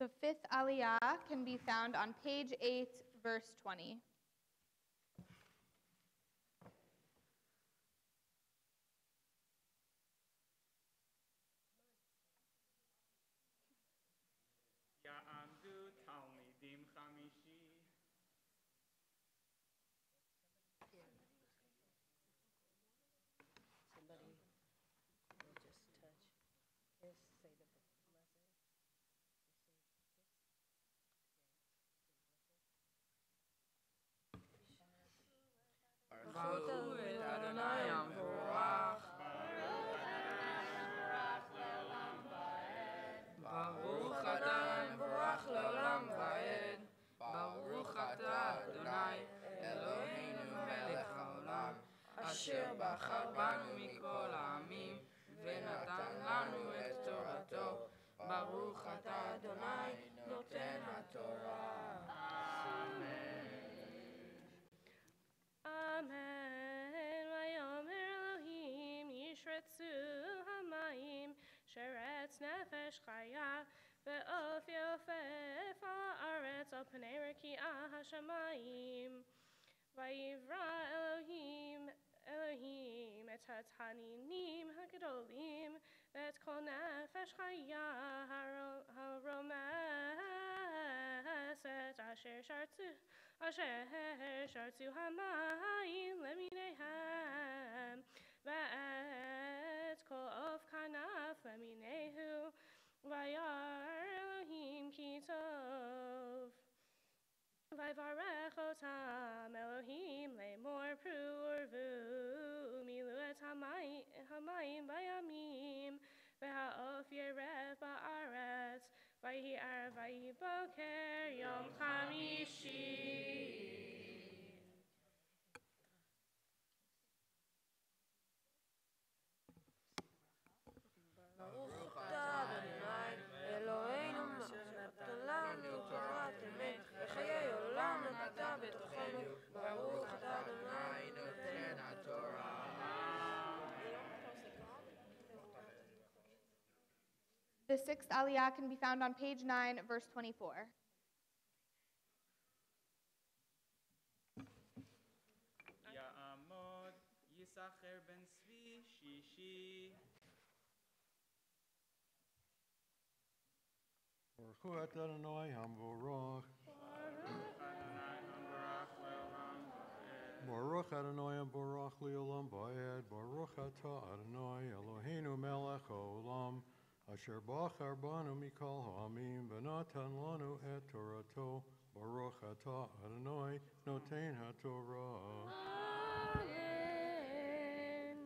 The fifth Aliyah can be found on page 8, verse 20. Ya'amdu Talmidim Chamishi. Somebody will just touch this, say the blessing. Baruch Adonai Amvorach. Baruch Adonai Amvorach Leolam Vaed. Baruch atah Adonai Eloheinu melech haolam asher bachar banu mikol ha'amim ונתן לנו את תורתו. ברוך אתה אדוני נותן התורה. Amen. Vayomer Elohim yishretzu hamayim sheretz nefesh chaya ve'of yofef ha'aretz al pnei reki'ah hashamayim. Vayivra Elohim et hataninim hagedolim ve'et kol nefesh chaya haromeset asher shartzu hamayim lemineihem ve'et kol of kanaf leminehu vayar Elohim ki tov vayvarech otam Elohim lemor pru urvu milu et hamayim vayamim ve'ha'of yerev ba'aretz vayhi arav vayhi boker yom chamishi. ברוך אתה אדוני אלוהינו אשר נתן לנו תורת אמת וחיי עולם נתת בתוכנו The sixth Aliyah can be found on page 9, verse 24. Ya'amod Yisacher ben Tzvi Shishi. Baruch Adonai Hamvorach. Baruch Adonai Hamvorach Le'olam Va'ed. Baruch Atah Adonai Eloheinu Melech HaOlam. Asher bachar banu mikol ha'amim v'natan lanu et Torato. Baruch Atah Adonai Noten HaTorah. Amen.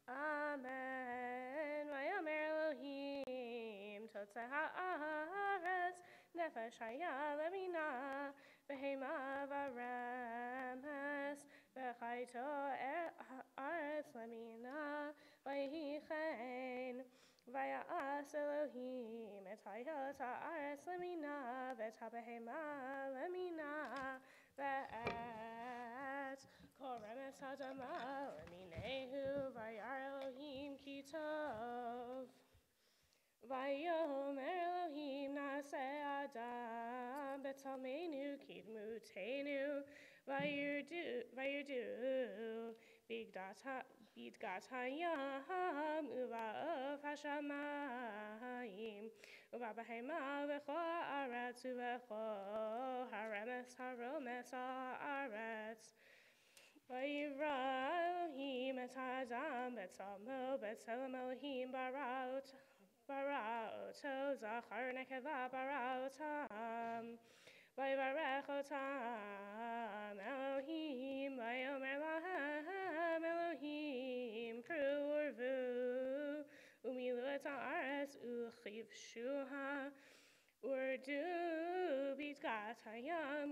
Amen. Vayomer Elohim totzeh ha'aretz nefesh haya lemina v'hema v'remes v'chayto ha'aretz lemina v'yehi chen v'ya'as Elohim et hayot ha'aretz lemina v'et ha'behema lemina v'et kol remes ha'adama leminehu v'yar Elohim ki tov Vayomer Elohim na'aseh adam b'talmeinu kidmutenu vayirdu bidgat hayam uva'ov hashamayim uva'bahema v'chol ha'aretz uv'chol haremes haromes ha'aretz Vayivra Elohim et ha'adam b'tzalmo b'tzelem Elohim bara'oto zachar nekeva bara'otam Vayivarech otam Elohim vayomer lahem Elohim pru urvu umilu et ha'aretz uchivshuha urdu bitgat hayam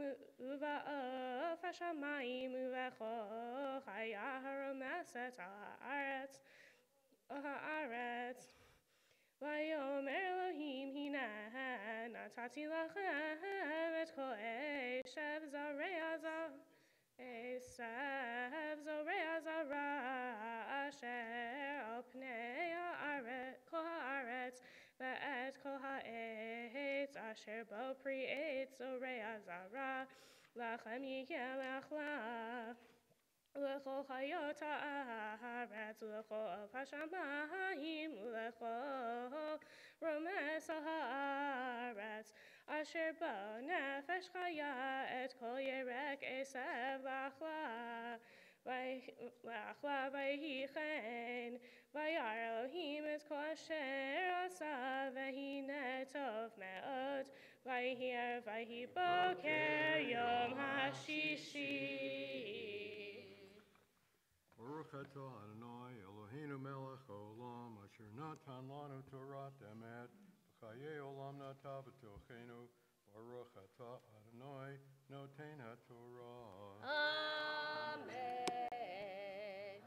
uva'of hashamayim uva'chol chaya haromes et ha'aretz Vayomer Elohim hineh natati lachem et kol eshev zorei azara asher al pnei kol haaretz ve'et kol ha'etz asher bo pri etz zorei azara lachem yihye lachla Ulechol chayot ha'aretz, ulechol hashamayim, ulechol romes ha'aretz, asher bo nefesh chaya et kol yerek esev lachla vayhi chen, vayar Elohim et kol asher asa, v'hineh tov me'od, vayhi boker yom hashishi. Baruch Atah Adonai Eloheinu melech haolam asher natan lanu Torah emet v'chayei olam nata b'tochenu Baruch Atah Adonai noten haTorah. Amen.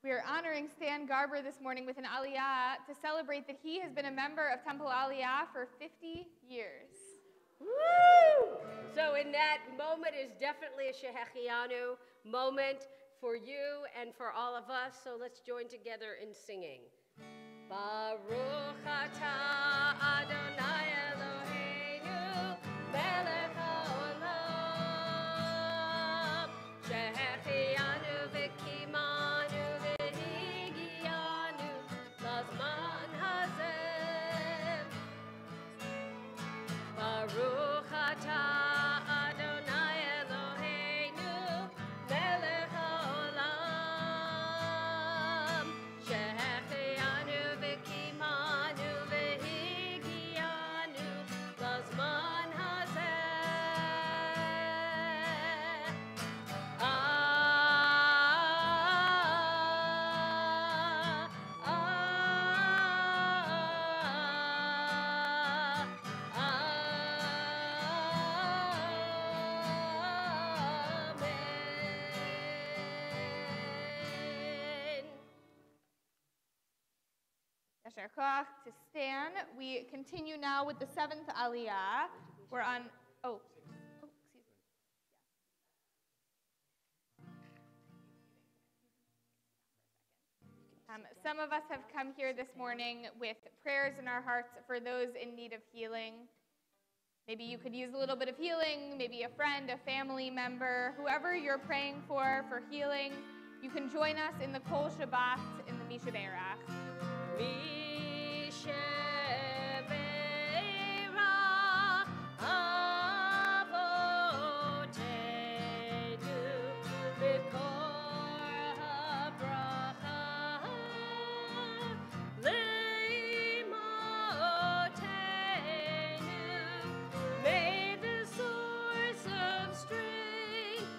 We are honoring Stan Garber this morning with an Aliyah to celebrate that he has been a member of Temple Aliyah for 50 years. Woo! So in that moment is definitely a Shehechianu moment for you and for all of us. So let's join together in singing. Baruch atah Adonai Eloheinu melech haolam shehechianu v'kimanu v'higianu lazman hazeh Baruch atah Adonai Eloheinu melech haolam shehechianu v'kimanu v'higianu lazman hazeh Yasher koach to Stan. We continue now with the seventh Aliyah. We're on, excuse me. Some of us have come here this morning with prayers in our hearts for those in need of healing. Maybe you could use a little bit of healing, maybe a friend, a family member, whoever you're praying for healing. You can join us in the Kol Shabbat in the Misha Beirach. Misha May the source of strength,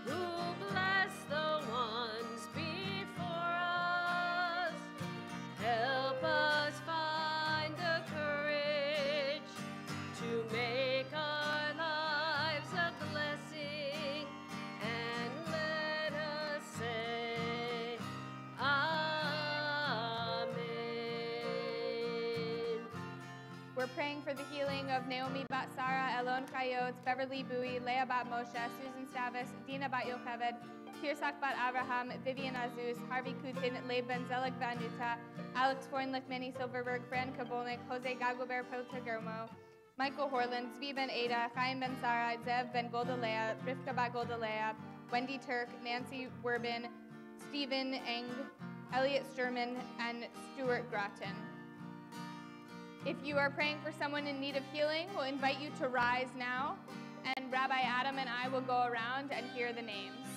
who bless the ones before us, help us find the courage to make our lives a blessing, and let us say, Amen. We're praying for the healing of Naomi Bat Sarah, Elon Chayot, Beverly Bowie, Leah Bat Moshe, Susan Stavis, Dina Bat Yocheved, Tirsak Bat Abraham, Vivian Azus, Harvey Kutin, Leib Ben Zelig Vanuta, Alex Freundlich, Manny Silverberg, Fran Kabolnik, Jose Gagobert Peltagermo, Michael Horland, Zvi Ben Ada, Chaim Ben Sarah, Zev Ben Goldalea, Rivka Bat Goldalea, Wendy Turk, Nancy Werbin, Stephen Eng, Elliot Sturman, and Stuart Gratton. If you are praying for someone in need of healing, we'll invite you to rise now, and Rabbi Adam and I will go around and hear the names.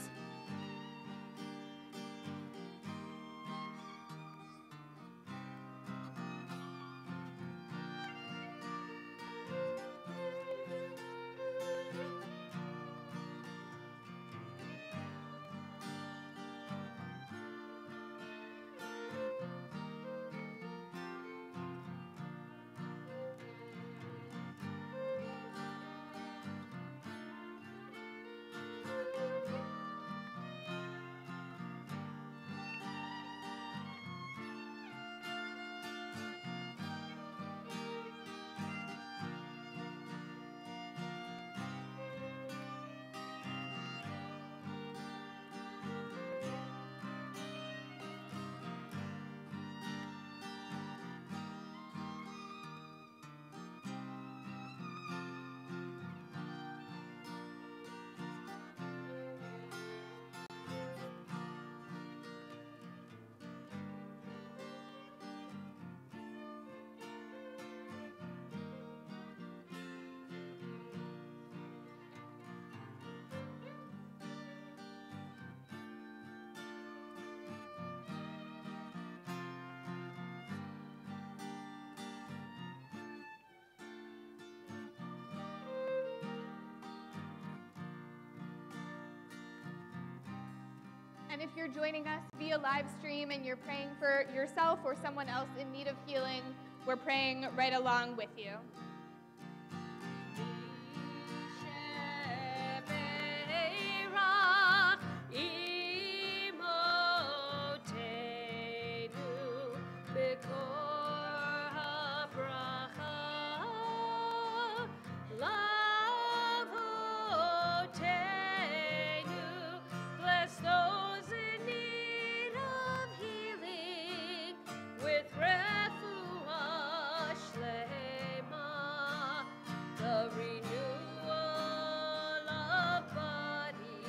And if you're joining us via live stream and you're praying for yourself or someone else in need of healing, we're praying right along with you. Bless those in need of healing with refuah shlema, the renewal of body,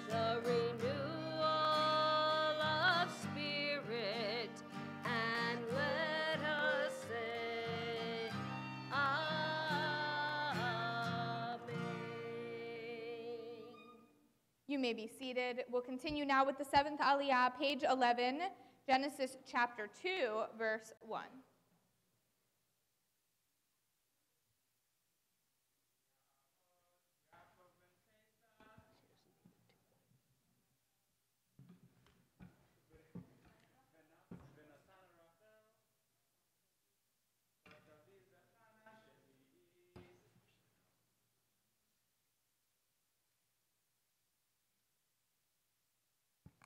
the renewal of spirit, and let us say, Amen. You may be seated. We'll continue now with the 7th Aliyah, page 11, Genesis chapter 2, verse 1.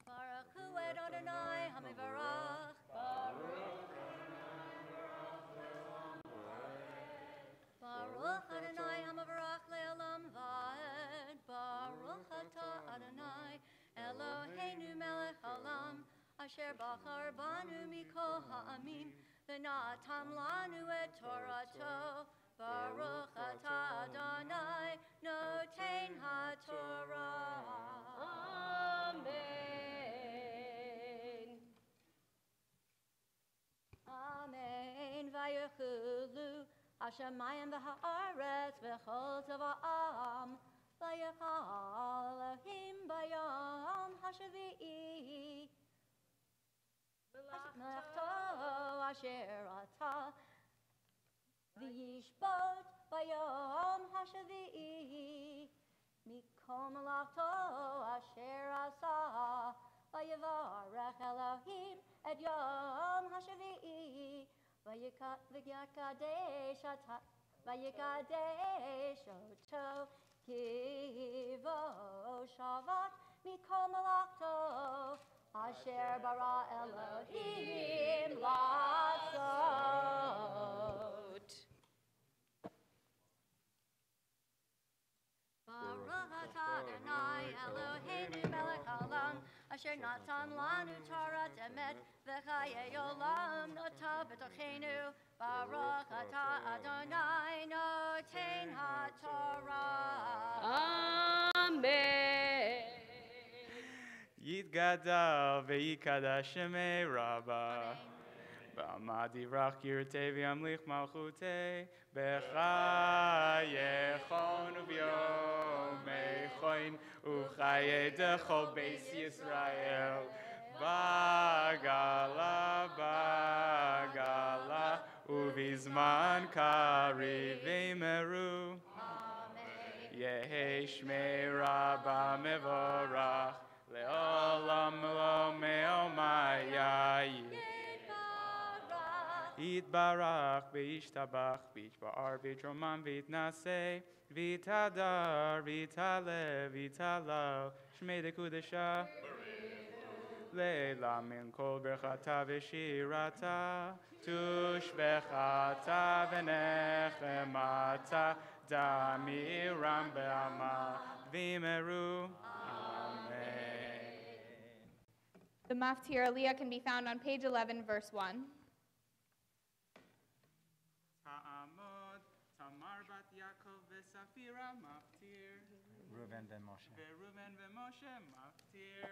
Baruch hu Adonai Hamivarach. Baruch ונתן לנו את תורתו, ברוך אתה אדוני נותן התורה. אמן. אמן. ויחולו השמיים והארץ וכל צבאם, ויחל אלוהים ביום השביעי מלאכתו אשר עשה, וישבות ביום השביעי מכל מלאכתו אשר עשה, ויברך אלוהים את יום השביעי, ויקדש אותו כבושבת מכל מלאכתו אשר ברא אלוהים לעשות. ברוך אתה אדוני אלוהינו מלך העולם, אשר נתן לנו תורת אמת וחיי עולם נטע בתוכנו. ברוך אתה אדוני נותן התורה. אמן. יתגדל ויקדש שמי רבה. בעמד יברח קירתי וימליך מלכותי, בחייכון וביומי חוין וחיי דכל בית ישראל. בגלה בגלה ובזמן קריב אמרו. יהי שמי רבה מבורך לעולם לא מעלמי. יתברך וישתבח ויתפאר ויתרומם ויתנשא ויתהדר ויתעלה ויתהלל שמי דקודשה לילה מן כל ברכתה ושירתה תושבחתה ונחמתה דמירם בעמה ואמרו. The Temple Aliyah can be found on page 11, verse 1. תעמוד תמר בת יעקב וספירה מפטיר. ראובן ומשה מפטיר.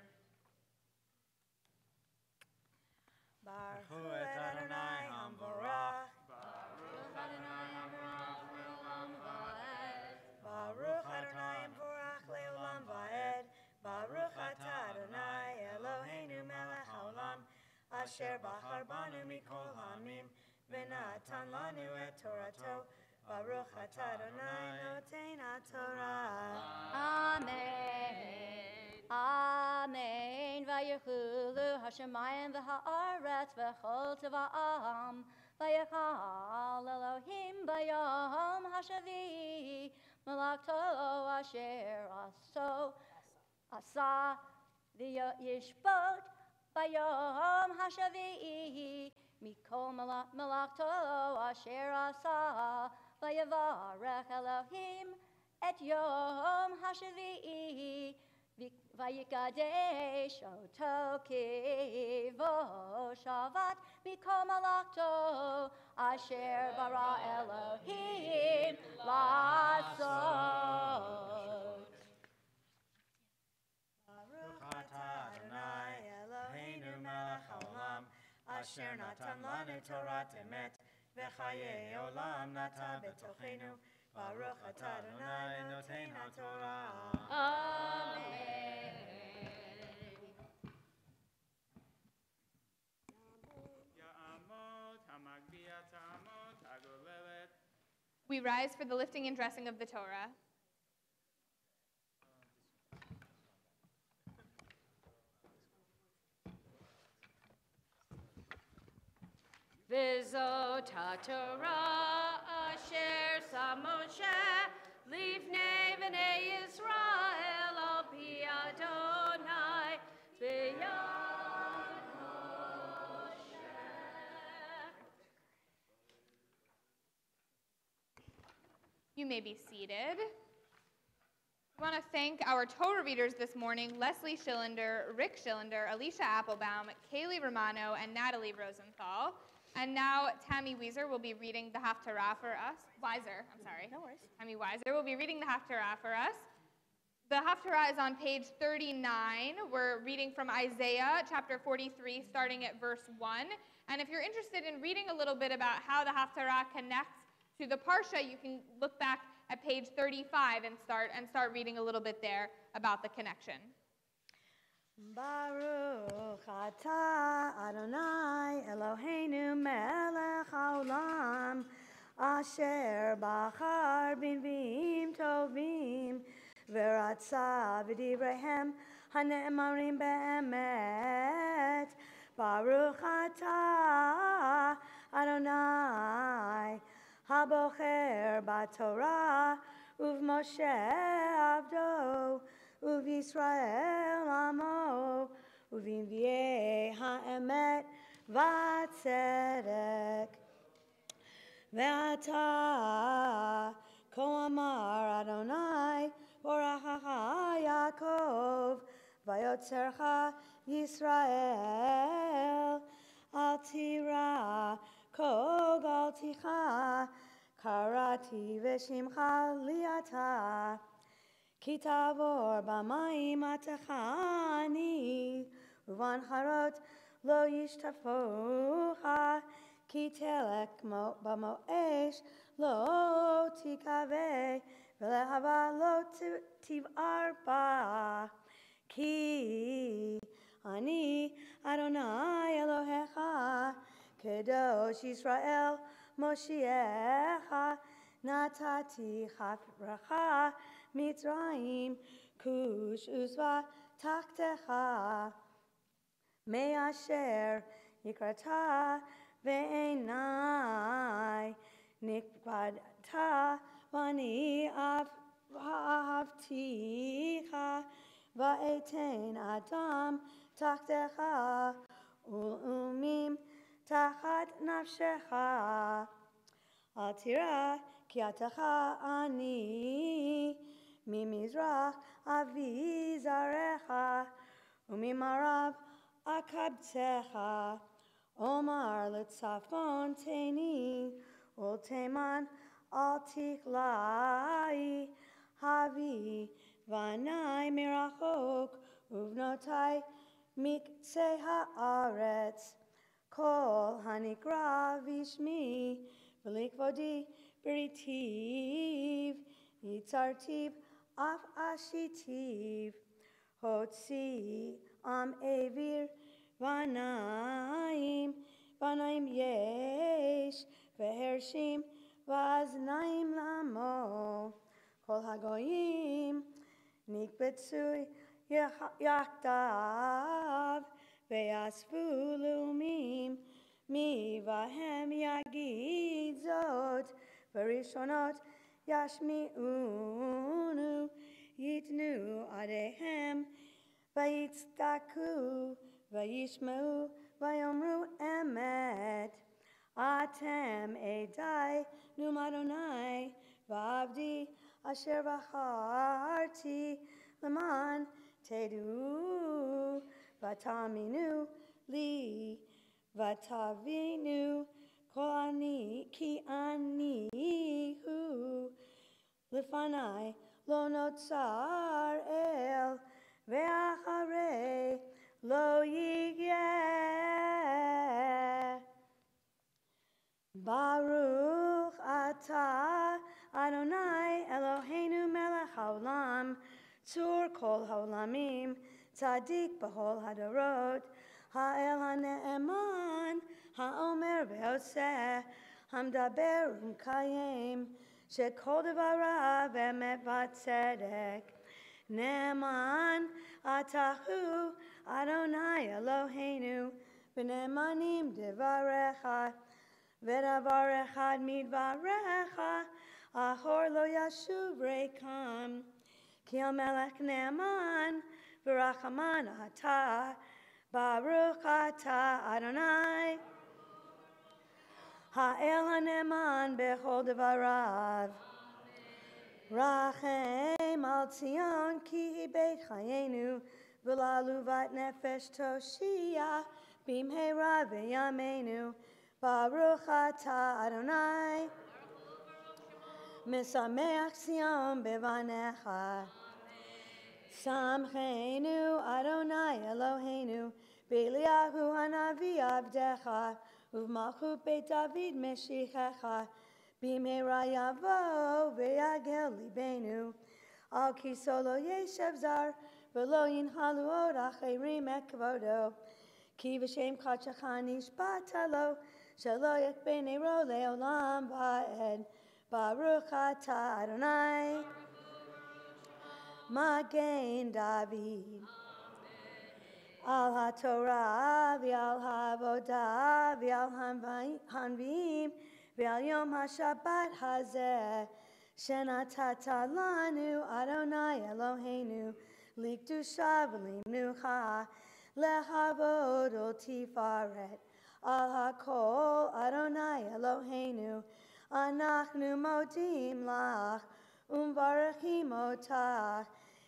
ברכו את אדוני המבורך. ברוך אדוני המבורך לעולם ועד. ברוך אדוני המבורך לעולם ועד. ברוך אתה אדוני אלוהינו מלך העולם, אשר בחר בנו מכל העמים ונתן לנו את תורתו. ברוך אתה אדוני נותן התורה. אמן. אמן. ויחולו השמיים והארץ וכל צבאם, ויחל אלוהים ביום השביעי מלאכתו אשר עשה, וישבות ביום השביעי מכל מלאכתו אשר עשה, ויברך אלוהים את יום השביעי ויקדש אותו כבושבת מכל מלאכתו אשר ברא אלוהים לעשות. ברוך אתה אדוני אלוהינו מלך העולם, אשר נתן לנו תורת אמת וחיי עולם נטע בתוכנו. ברוך אתה אדוני נותן התורה. אמן. יעמוד המגביה תעמוד הגוללת. We rise for the lifting and dressing of the Torah. וזאת התורה אשר שם משה לפני בני ישראל על פי אדוני ביד משה. You may be seated. We want to thank our Torah readers this morning, Leslie Schillender, Rick Schillender, Alicia Applebaum, Kaylee Romano, and Natalie Rosenthal. And now Tammy Weiser will be reading the Haftarah for us. Weiser, I'm sorry. No worries. Tammy Weiser will be reading the Haftarah for us. The Haftarah is on page 39. We're reading from Isaiah chapter 43, starting at verse 1. And if you're interested in reading a little bit about how the Haftarah connects to the Parsha, you can look back at page 35 and start reading a little bit there about the connection. Baruch atah Adonai Eloheinu melech haolam asher bachar b'nviim tovim v'ratza v'divrehem hane'emarim be'emet. Baruch atah Adonai habocher b'Torah uv'Moshe avdo uv-Yisrael amo uv-Nvi'ei ha'emet v'tzedek. Ve'ata ko amar Adonai borachacha Yaakov v'yotzercha Yisrael al tira ko galticha karati v'shimcha liata. Ki tavor b'mayim atachani, u'vancharot lo yishtafocha. Ki telek b'mo'esh lo tikaveh, v'lehava lo tiv'ar ba. Ki ani Adonai Elohecha, Kedosh Yisrael Moshiach, Natati chafrecha Mitzrayim, Kush uzva taktecha, me'asher yikrata ve'enai nikbadta v'ani ahavticha va'eten adam taktecha u'umim tachat nafshecha. Al tira ki atacha ani ממזרח אבי זרעך, וממערב אקבצך. אומר לצפון תני, ולתימן אל תכלאי. הביא בני מרחוק, ובנותי מקצה הארץ. כל הנקרא בשמי, ולכבודי בריתיו. יצרתיו אף עשיתיו, הוציא עם עביר בניים, בניים יש, והרשים ואזניים למו. כל הגויים נקבצו יחדיו, ויאספו לאומים, מי בהם יגיד זאת, בראשונות ישמיעונו, ייתנו עדיהם, ויצדקו, וישמעו, ויאמרו אמת. אתם עדי, נאום אדוני, ועבדי, אשר בחרתי, למען תדעו, ותאמינו לי, ותבינו, כי אני הוא. לפני לא נוצר אל, ואחרי לא יהיה. ברוך אתה אדוני אלוהינו מלך העולם, צור כל העולמים, צדיק בכל הדורות, האל הנאמן, האומר ועושה, המדבר ומקיים, שכל דבריו אמת וצדק. נאמן אתה הוא אדוני אלוהינו, ונאמנים דבריך, ודבר אחד מדבריך, אחור לא ישוב ריקם. כי המלך נאמן ורחמן אתה, ברוך אתה אדוני, האל הנאמן בכל דבריו. רחם על ציון כי היא בית חיינו, ולעלובת נפש תושיע במהרה בימינו. Baruch atah Adonai. Mesameach Sion bevanecha. Samcheinu Adonai Eloheinu Beliahu hanavi avdecha Uvmalchut Beit David meshichecha Bimheira yavo v'yagel libenu Al kisolo yeshev zar V'lo yinhalu od acherim et kvodo Ki v'shem kachacha nishbatalo Shelo yekbene ro leolam va'ed Baruch atah Adonai Magen David. Al HaTorah v'al HaAvodah v'al Hanvim v'al Yom HaShabbat hazeh shenatata lanu Adonai Eloheinu likdusha v'limnucha lehavod ol tifaret al hakol Adonai Eloheinu anachnu modim lach umvarachim otach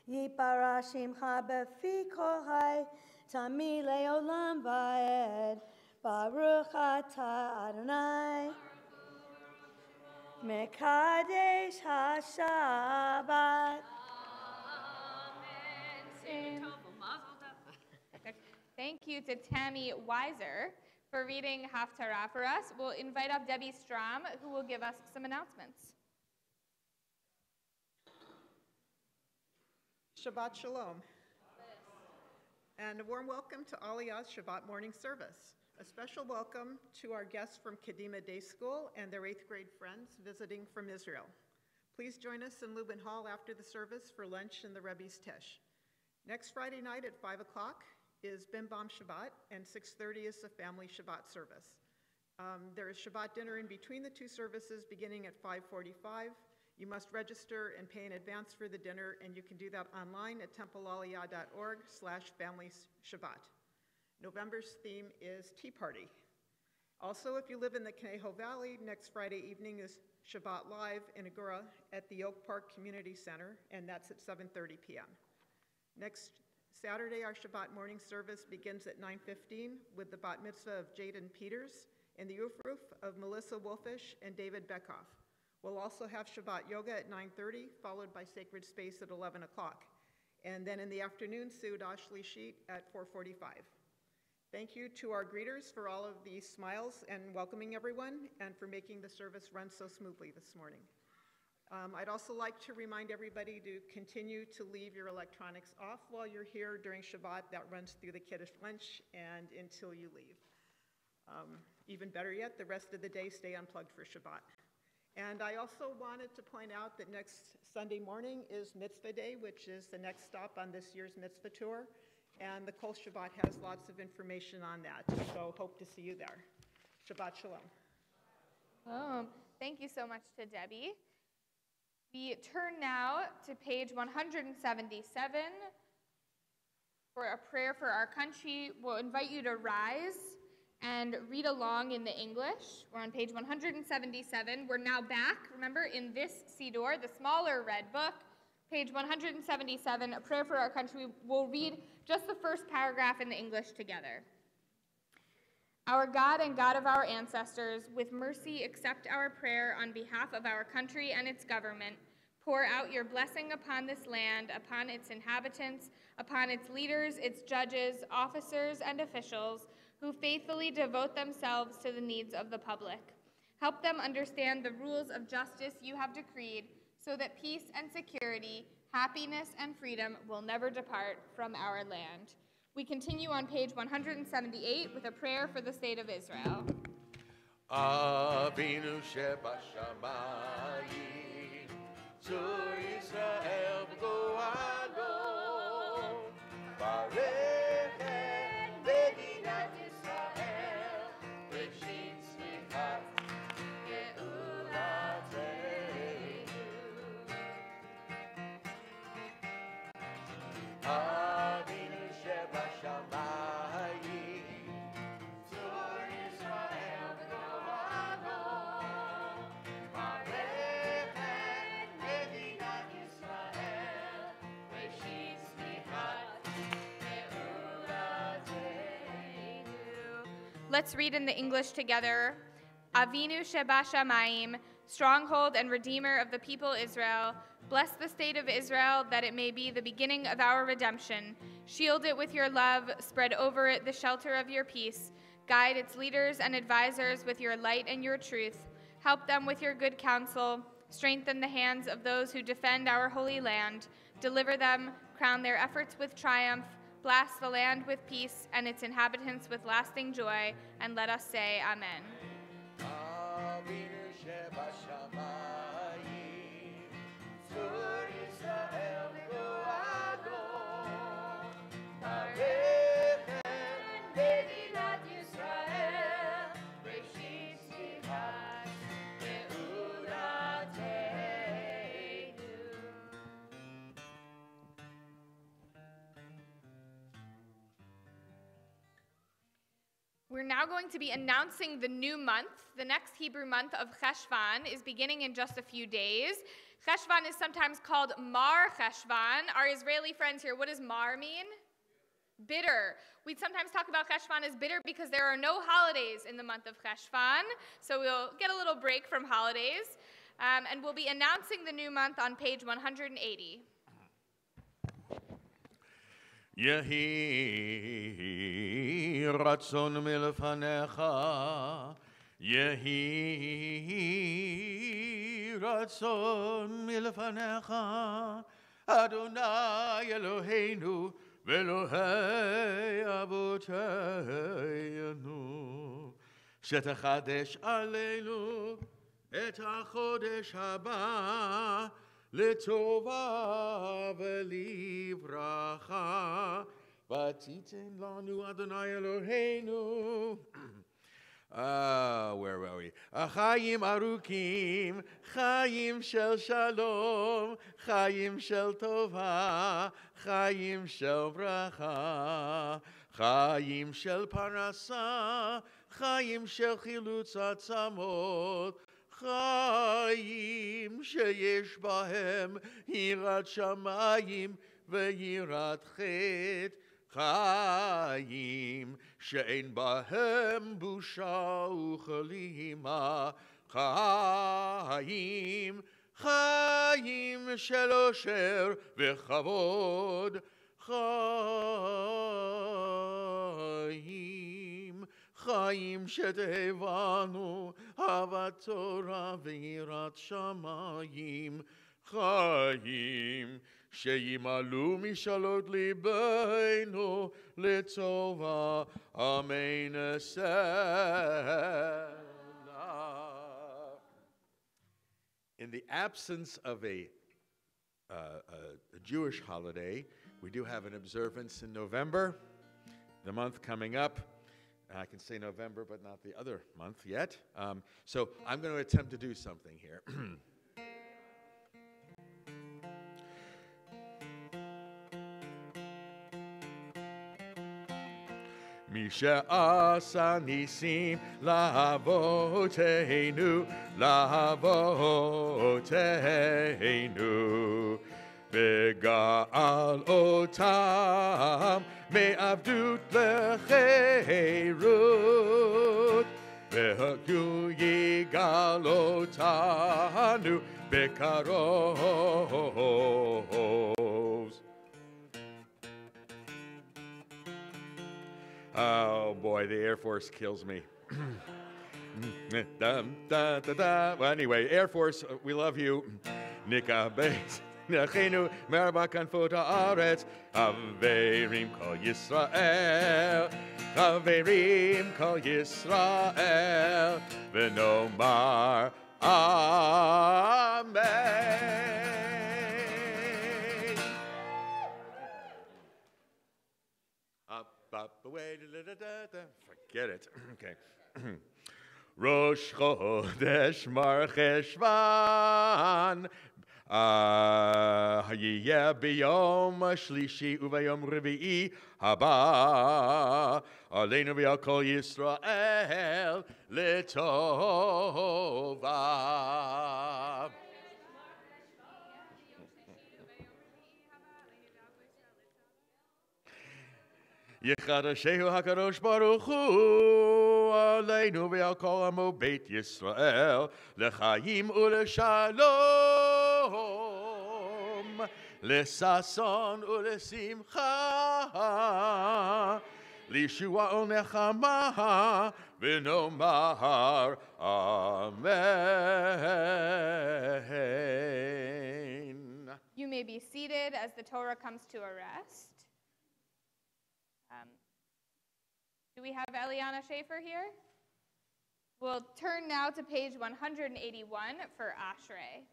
yiparashim befi kol hai tami leolam va'ed baruch atah Adonai mekadesh hashabbat. Thank you to Tammy Weiser for reading Haftarah for us. We'll invite up Debbie Strom, who will give us some announcements. Shabbat Shalom. And a warm welcome to Aliyah's Shabbat morning service. A special welcome to our guests from Kadima Day School and their 8th grade friends visiting from Israel. Please join us in Lubin Hall after the service for lunch in the Rebbe's Tesh. Next Friday night at 5 o'clock is Bim Bam Shabbat, and 6:30 is the family Shabbat service. There is Shabbat dinner in between the two services beginning at 5:45. You must register and pay in advance for the dinner, and you can do that online at templealiyah.org/family-Shabbat. November's theme is Tea Party. Also, if you live in the Conejo Valley, next Friday evening is Shabbat Live in Agora at the Oak Park Community Center, and that's at 7:30 p.m. Next Saturday, our Shabbat morning service begins at 9:15 with the bat mitzvah of Jaden Peters and the roof of Melissa Wolfish and David Beckoff. We'll also have Shabbat yoga at 9:30, followed by sacred space at 11 o'clock. And then in the afternoon, Seudah Shlishit at 4:45. Thank you to our greeters for all of these smiles and welcoming everyone, and for making the service run so smoothly this morning. I'd also like to remind everybody to continue to leave your electronics off while you're here during Shabbat. That runs through the Kiddush lunch and until you leave. Even better yet, the rest of the day stay unplugged for Shabbat. And I also wanted to point out that next Sunday morning is Mitzvah Day, which is the next stop on this year's Mitzvah Tour. And the Kol Shabbat has lots of information on that, so hope to see you there. Shabbat Shalom. Oh, thank you so much to Debbie. We turn now to page 177 for a prayer for our country. We'll invite you to rise and read along in the English. We're on page 177. We're now back, remember, in this Siddur, the smaller red book, page 177, a prayer for our country. We'll read just the first paragraph in the English together. Our God and God of our ancestors, with mercy accept our prayer on behalf of our country and its government. Pour out your blessing upon this land, upon its inhabitants, upon its leaders, its judges, officers, and officials, who faithfully devote themselves to the needs of the public. Help them understand the rules of justice you have decreed, so that peace and security, happiness and freedom will never depart from our land. We continue on page 178 with a prayer for the state of Israel. Avinu shebashamayim, Zur Yisrael b'go'alo, Barech et Medinat Yisrael, Reshit tzmichat ge'ulateinu. Avinu shebashamayim, Zur Yisrael b'go'alo, Barech et Medinat Yisrael, Reshit tzmichat ge'ulateinu. Let's read in the English together. Avinu Sheba Shamayim, stronghold and redeemer of the people Israel, bless the state of Israel that it may be the beginning of our redemption. Shield it with your love, spread over it the shelter of your peace. Guide its leaders and advisors with your light and your truth. Help them with your good counsel. Strengthen the hands of those who defend our holy land. Deliver them, crown their efforts with triumph. Bless the land with peace and its inhabitants with lasting joy. And let us say amen. Avinu Shebashamayim, Tzur Yisrael Go'ado, Arechem Medinat Yisrael, Reshit Tzivak Ge'ulateinu. We're now going to be announcing the new month. The next Hebrew month of Cheshvan is beginning in just a few days. Cheshvan is sometimes called Mar Cheshvan. Our Israeli friends here, what does Mar mean? Bitter. We sometimes talk about Cheshvan as bitter because there are no holidays in the month of Cheshvan, so we'll get a little break from holidays. And we'll be announcing the new month on page 180. Yehi ratzon milfanecha, Yehi ratzon milfanecha, Adonai Eloheinu ve'Elohei avoteinu, shetechadesh aleinu et hachodesh haba, לטובה ולברכה, ותיתן לנו אדוני אלוהינו. Where were we? חיים ארוכים, חיים של שלום, חיים של טובה, חיים של ברכה, חיים של פרנסה, חיים של חילוץ עצמות, חיים שיש בהם יראת שמיים ויראת חטא, חיים שאין בהם בושה וכלימה, חיים, חיים של אושר וכבוד, חיים, חיים שתבנו אהבת תורה ויראת שמיים, חיים שימלאו משאלות ליבנו לטובה, אמן סלע. In the absence of a Jewish holiday, we do have an observance in November, the month coming up. I can say November, but not the other month yet. So I'm going to attempt to do something here. מי שעשה ניסים לאבותינו, לאבותינו, וגאל אותם מעבדות לחירות, והוא יגאל אותנו בקרוב. Oh boy, the Air Force kills me. Well, anyway, Air Force, we love you. Nikabes. Nachenu merba kanfot haaretz, Haverim kol Yisrael, Haverim kol Yisrael, v'nomar Amen. Up, away, forget it. Okay. Rosh Chodesh Mar Cheshvan, יהיה ביום השלישי וביום רביעי הבא עלינו ועל כל ישראל לטובה. יחדשהו הקדוש ברוך הוא עלינו ועל כל עמו בית ישראל, לחיים ולשלום, לששון ולשמחה, לישועה ולנחמה, ונאמר amen. You may be seated as the Torah comes to a rest. Do we have Eliana Schaefer here? We'll turn now to page 181 for Ashrei.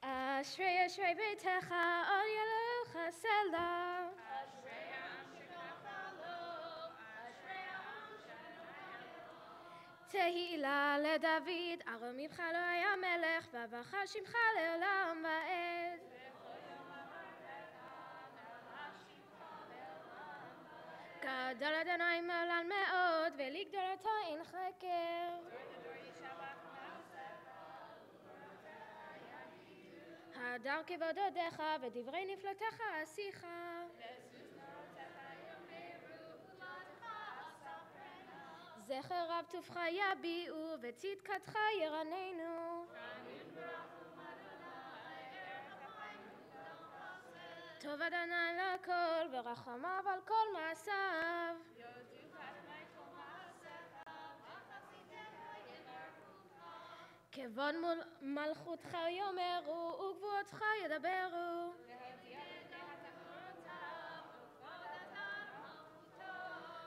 אשרי אשרי ביתך אור ילך סלם. תהילה לדוד, ארום ממך לא היה מלך, ובחר שמך לעולם ועד. גדול אדוני מעולם מאוד, ולגדולתו אין חקר. הדר כבוד הודיך, ודברי נפלותיך עשיך. זכר רב טובך יביעו, וצדקתך ירננו. טוב אדוני לכל, ורחמיו על כל מעשיו. כבוד מלכותך יאמרו, וגבורתך ידברו.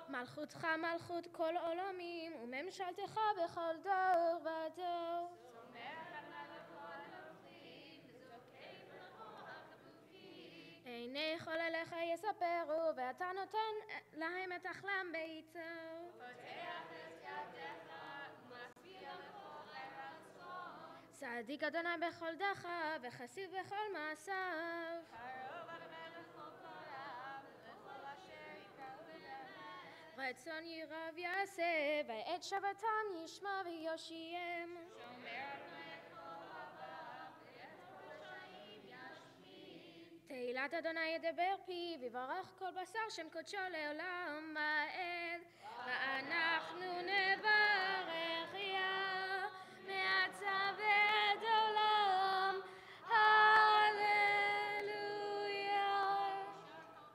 מלכותך מלכות כל עולמים, וממשלתך בכל דור ודור. עיני כל אליך יספרו, ואתה נותן להם את אכלם בעיתו. צדיק אדוני בכל דרכיו, וחסיד בכל מעשיו. רצון ירב יעשה, ואת שבתם ישמע ויושיעם. תהילת אדוני ידבר פי, ויברך כל בשר שם קודשו לעולם ועד. ואנחנו נברך יה מעתה ועד עולם. Hallelujah.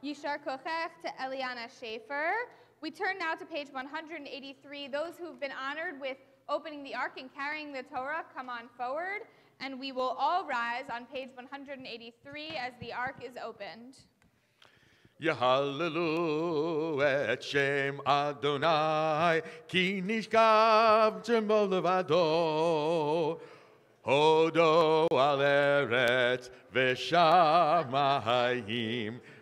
Yishar Kochech to Eliana Schaefer. We turn now to page 183. Those who've been honored with opening the ark and carrying the Torah, come on forward. And we will all rise on page 183 as the ark is opened. יהללו את שם אדוני, כי נשכב שמו לבדו. הודו על ארץ ושמיים,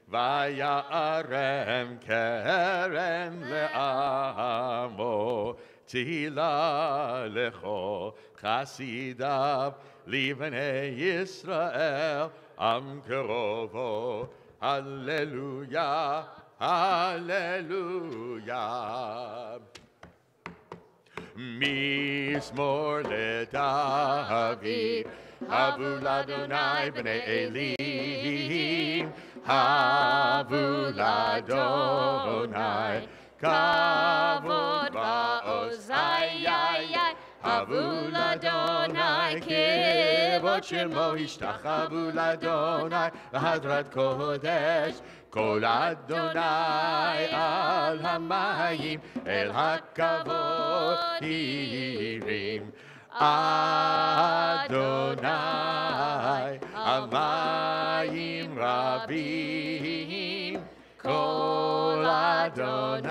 ויערם קרן לעמו. תהילה לכל חסידיו, לבני ישראל, עם קרובו. הללויה, הללויה. מזמור לדוד, הבו לאדוני בני אלים, הבו לאדוני כבוד ועוז, הבו לאדוני כבוד שמו, השתחוו לאדוני בהדרת קודש. כל אדוני על המים, אל הכבוד הרים. אדוני על מים רבים, כל אדוני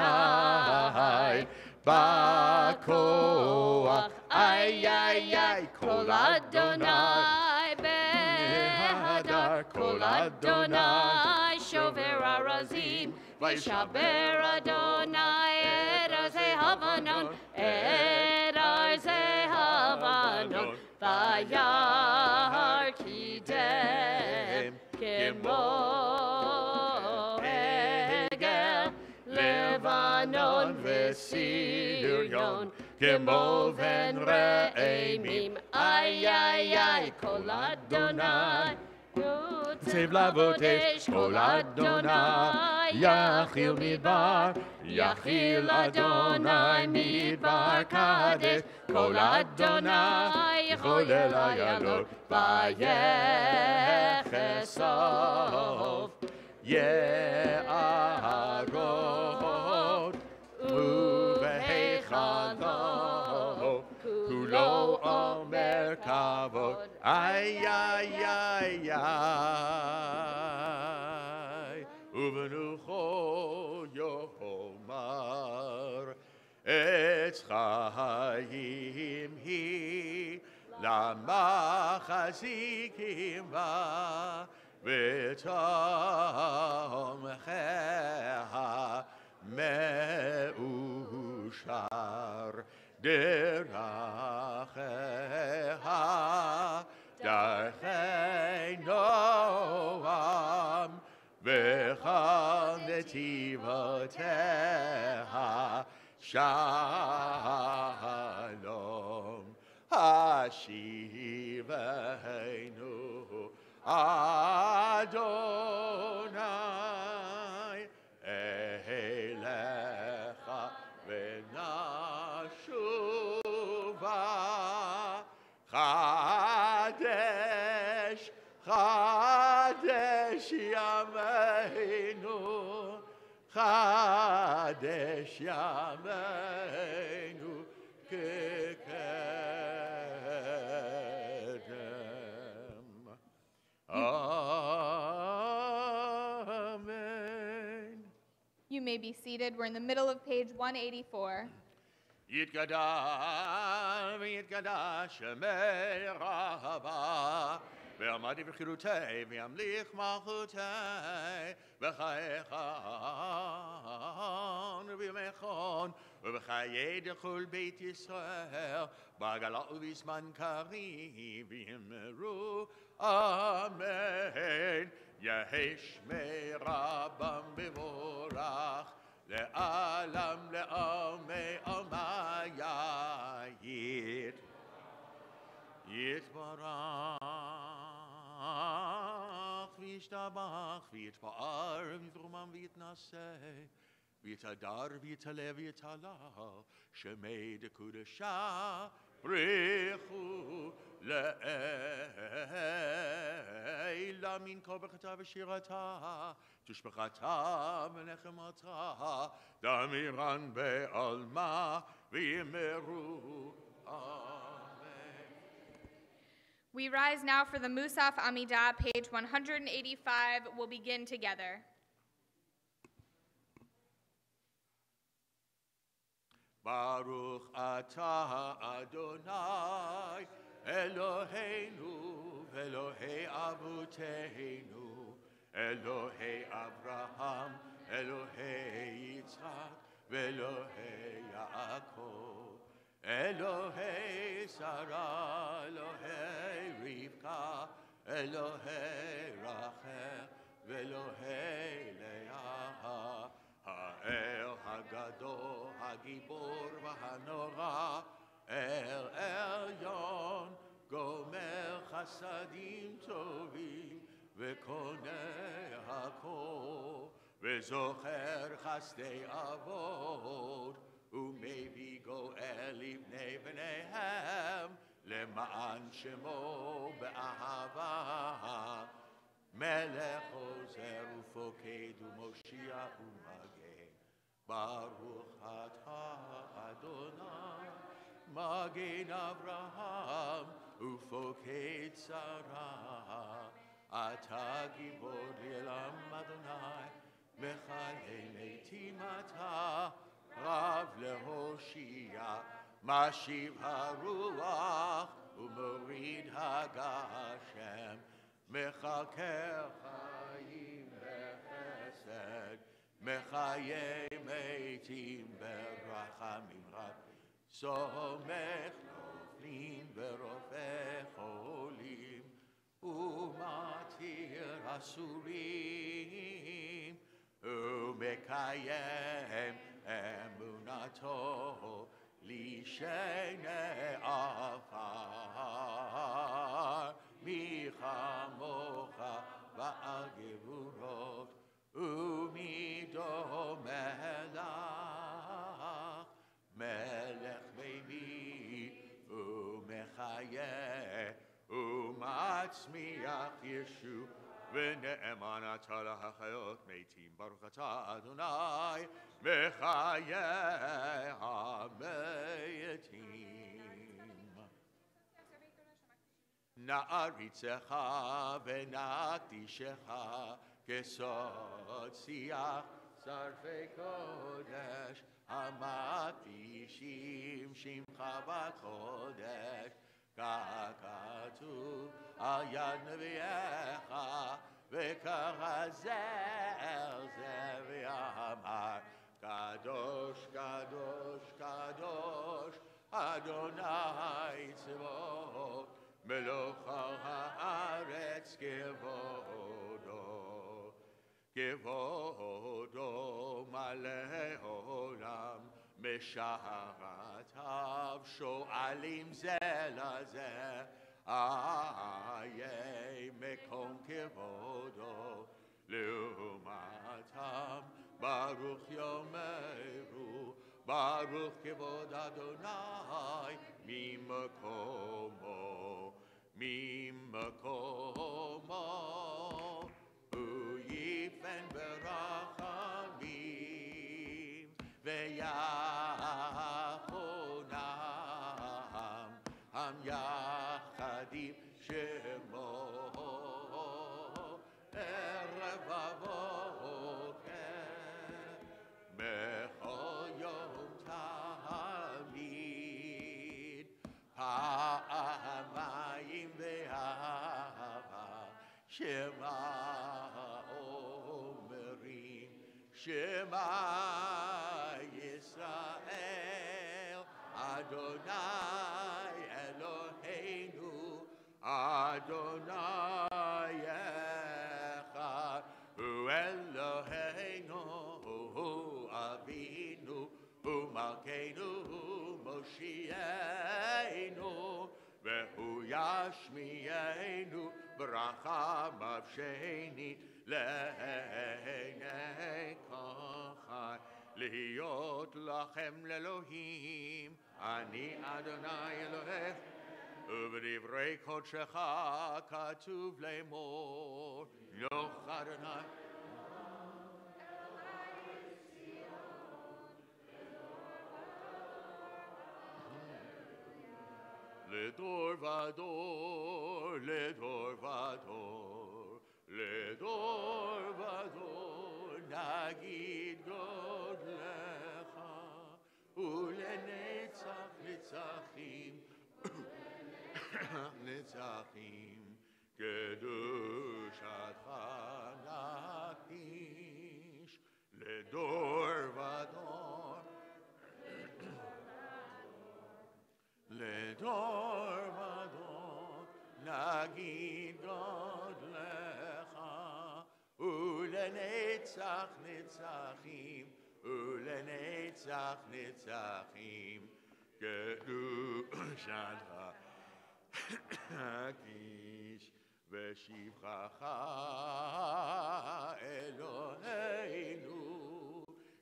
בכוח, איי איי איי, כל אדוני בהדר, כל אדוני שובר ארזים, וישבר אדוני את ארזי הבנון, את ארזי הבנון, וירא קידם כמו עגל, לבנון וסיריון, כמו בן רעמים, איי איי איי, כל אדוני יודו. Tzev lavotesh kol Adonai Yachil midbar Yachil Adonai midbar kadesh Kol Adonai Yicholel ayalot Vayechesov Ye'arot Uvehechalo Kulo Omer Kavod Ay ay ay ay Uvenucho Yomar Etz Chaim Hi Lamachazikim Va V'tomcheha Meushar Deracheha Darchei Noam V'chal Netivoteha Shalom Hashiveinu Adonai Elecha V'nashuva Chadesh Chadesh Yameinu Chadesh Yameinu Kekedem Amen. You may be seated. We're in the middle of page 184. יתגדל ויתגדל שמי רבה ועמדי וחירותי וימליך מלכותי בחייכון ובימייכון ובחיי דכל בית ישראל בעגלה ובזמן קריב ויאמרו אמן יהי שמי רבם מבורך לעלם לעלמי עלמי יתברך וישתבח ויתפאר ויתרומם ויתנשא ויתהדר ויתעלה ויתהלל שמי דקודשה ברכו לעילה מן כל ברכתה ושירתה תשבחתה ונחמתה דמירן בעלמה ויאמרו אמן. We rise now for the Musaf Amidah, page 185. We'll begin together. Baruch atah Adonai Eloheinu Elohei Avuteinu Elohei Abraham Elohei Yitzchak Elohei Yaakov Elohei Sarah Elohei Rivka Elohei Rachel Elohei Leah האל הגדול, הגיבור והנורא, אל עליון, גומר חסדים טובים, וקונה הכל, וזוכר חסדי אבות, ומביא גואל לבני בניהם, למען שמו באהבה. מלך עוזר ופוקד ומושיע ומגן, ברוך אתה אדוני, מגן אברהם ופוקד שרה, אתה גיבור לעולם אדוני, מחיי מתים אתה, רב להושיע, משיב הרוח ומוריד הגשם, מחכה חיים בחסד, מחיי מתים ברחמים רב, סומך נופלים ורופא חולים, ומתיר אסורים, ומקיים אמונתו לשני עפר. מי כמוך בעל גבורות ומידו מלך, מלך ביבי ומחיה ומצמיח ישוע ונאמן אתה להחיות מתים. ברוך אתה אדוני מחיי המתים. נעריצך ונקדישך כסוד שיח שרפי קודש המקדישים שמך בקודש ככתוב על יד נביאך וכחזר זה ואמר קדוש קדוש קדוש אדוני צבאות מלוך הארץ כבודו כבודו מלא עולם משערתיו שואלים זה לזה איי מקום כבודו לעומתם ברוך יאמרו ברוך כבוד אדוני ממקומו הוא יפן ברחמים ויחונם יחדים שמו ערב ובוקר בכל יום תמיד פעמיים באהבה שמע אומרים שמע ישראל אדוני אלוהינו אדוני אחד הוא אלוהינו הוא אבינו הוא מלכנו הוא מושיענו והוא ישמיענו ברכה מבשני לעיני כל חי להיות לכם לאלוהים אני אדוני אלוהיך ובדברי קודשך כתוב לאמור נוח אדוני לדור ודור לדור ודור לדור ודור נגיד גודלך ולנצח נצחים נצחים קדושתך נקדיש לדור ודור לדור ודור נגיד גודלך ולנצח נצחים ולנצח נצחים קדושתך נקדיש ושבחך אלוהינו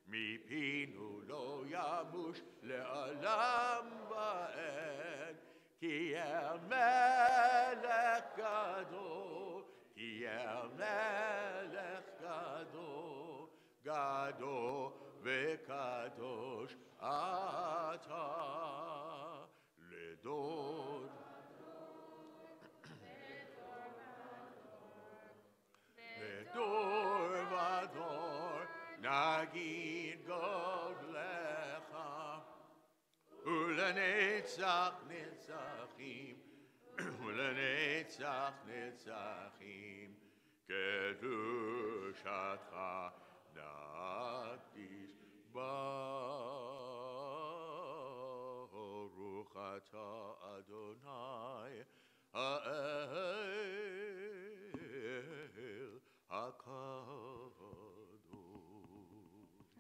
מפינו לא ימוש לעולם ועד כי אל מלך גדול כי אל מלך גדול גדול וקדוש אתה לדור לדור ודור נגיד גודלך ולנצח נצחים ולנצח נצחים קדושתך נקדיש ברוך אתה אדוני האל הקדוש.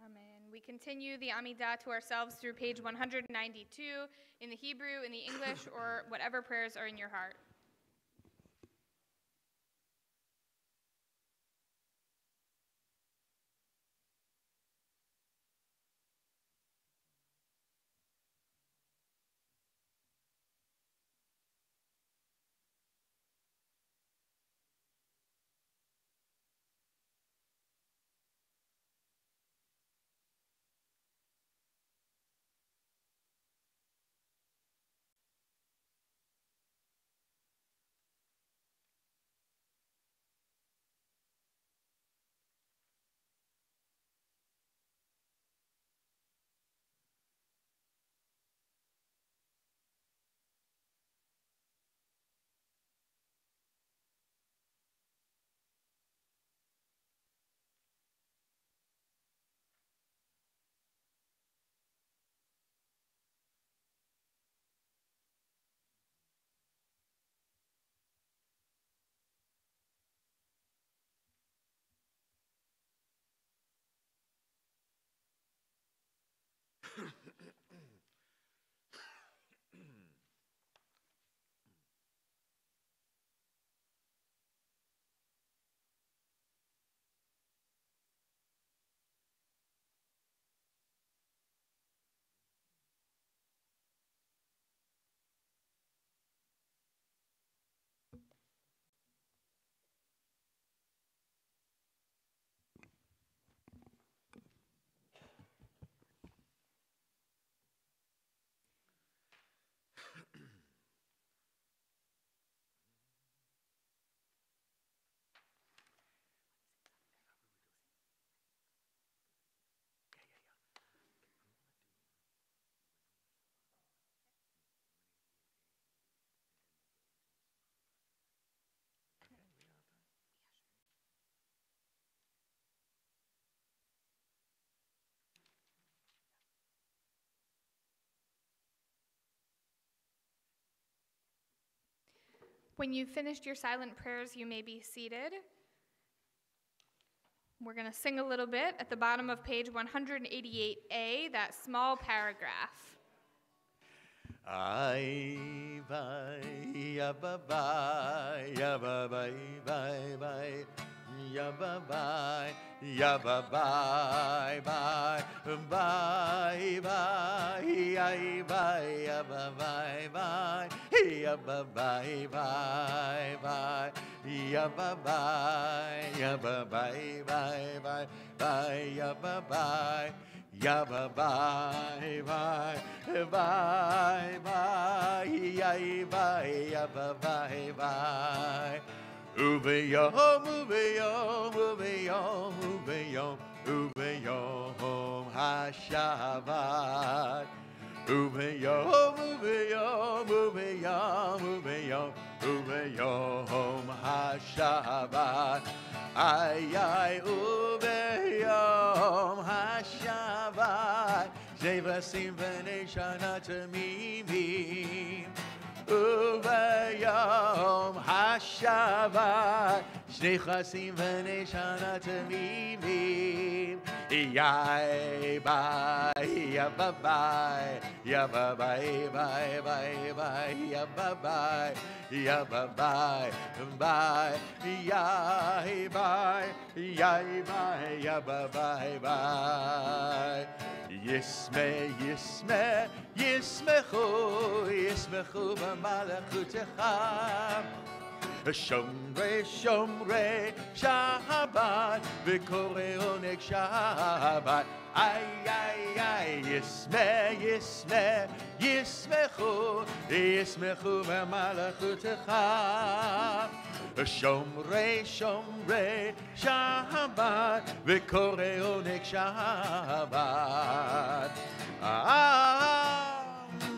Amen. We continue the Amidah to ourselves through page 192 in the Hebrew, in the English, or whatever prayers are in your heart. When you've finished your silent prayers, you may be seated. We're going to sing a little bit at the bottom of page 188A, that small paragraph. Ay, bye, ya bye bye, ya bye bye, bye bye, ya bye bye, ya bye bye, bye bye, bye, ay bye, ya bye bye, bye, ya bye bye, bye bye, ya bye bye, ya bye bye, bye bye, bye, ya bye bye. Ya bye bye bye bye bye ya bye ya bye bye bye Uveyom uveyom uveyom uveyom uveyom hashavat Uveyom uveyom uveyom uveyom uveyom hashavat Ay ay uveyom hashavat Zevasim v'nei shana tamimim Uveyom hashavat Shnei chasim v'nei shana tamimim Yai bye ya bye bye ya bye bye bye bye bye ya bye bye ya bye bye bye yai bye yai bye ya bye bye bye Yisme yisme yismechu yismechu b'malachutecha Shomre, Shomre, Shabbat, V'korei oneg Shabbat. Ay, ay, ay, Yisme, Yisme, Yismechu, Yismechu v'malachutecha. Shomre, Shomre, Shabbat, V'korei oneg Shabbat.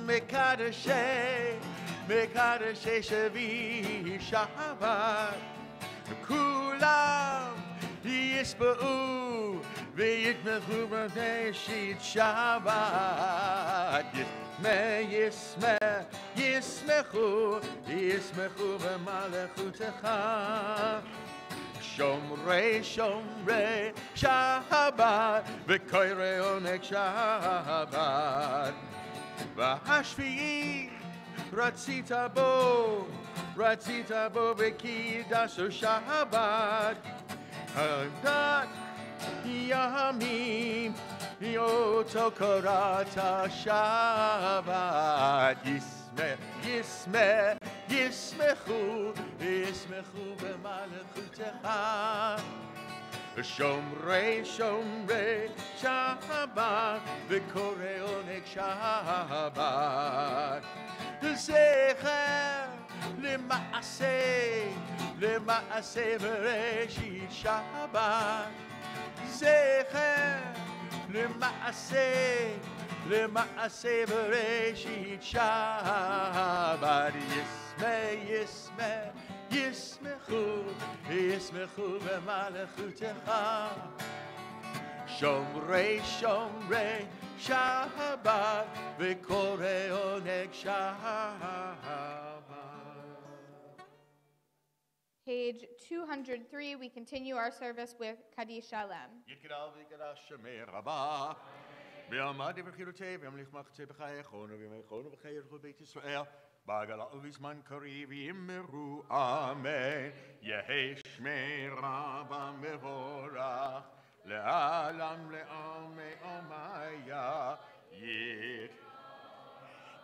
Mekadeshei, Mekadeshei Shevi Shabbat Kulam Yisba'u V'yitmechu b'neshit Shabbat Yisme, Yisme, Yismechu Yismechu v'malachutecha Shomre, Shomre, Shabbat V'koirei oneg Shabbat V'hashvi'i Ratzita bo v'kidash Shabbat Hadat Yamim Yoto Korata Shabbat Yisme, Yisme, Yismechu Yismechu b'malachutecha Shomre, Shomre, Shabbat V'korei oneg Shabbat Zecher L'maaseh V'reshit Shabbat Zecher L'maaseh V'reshit Shabbat Yisme, Yisme, Yismechu Yismechu v'malachutecha Shomre, Shomre, Shabbat V'korei oneg Shabbat. Page 203, we continue our service with Kaddish Shalem. Yikral v'yikadash shemei rabah V'yamadi v'chirutei v'yamlich machtzei b'chayechonu v'yamechonu v'chayechu b'eit Yisrael B'agala u'vizman kari v'yimmeru Amen Yehei shmei rabah mevorach Le'alam le'amei omaya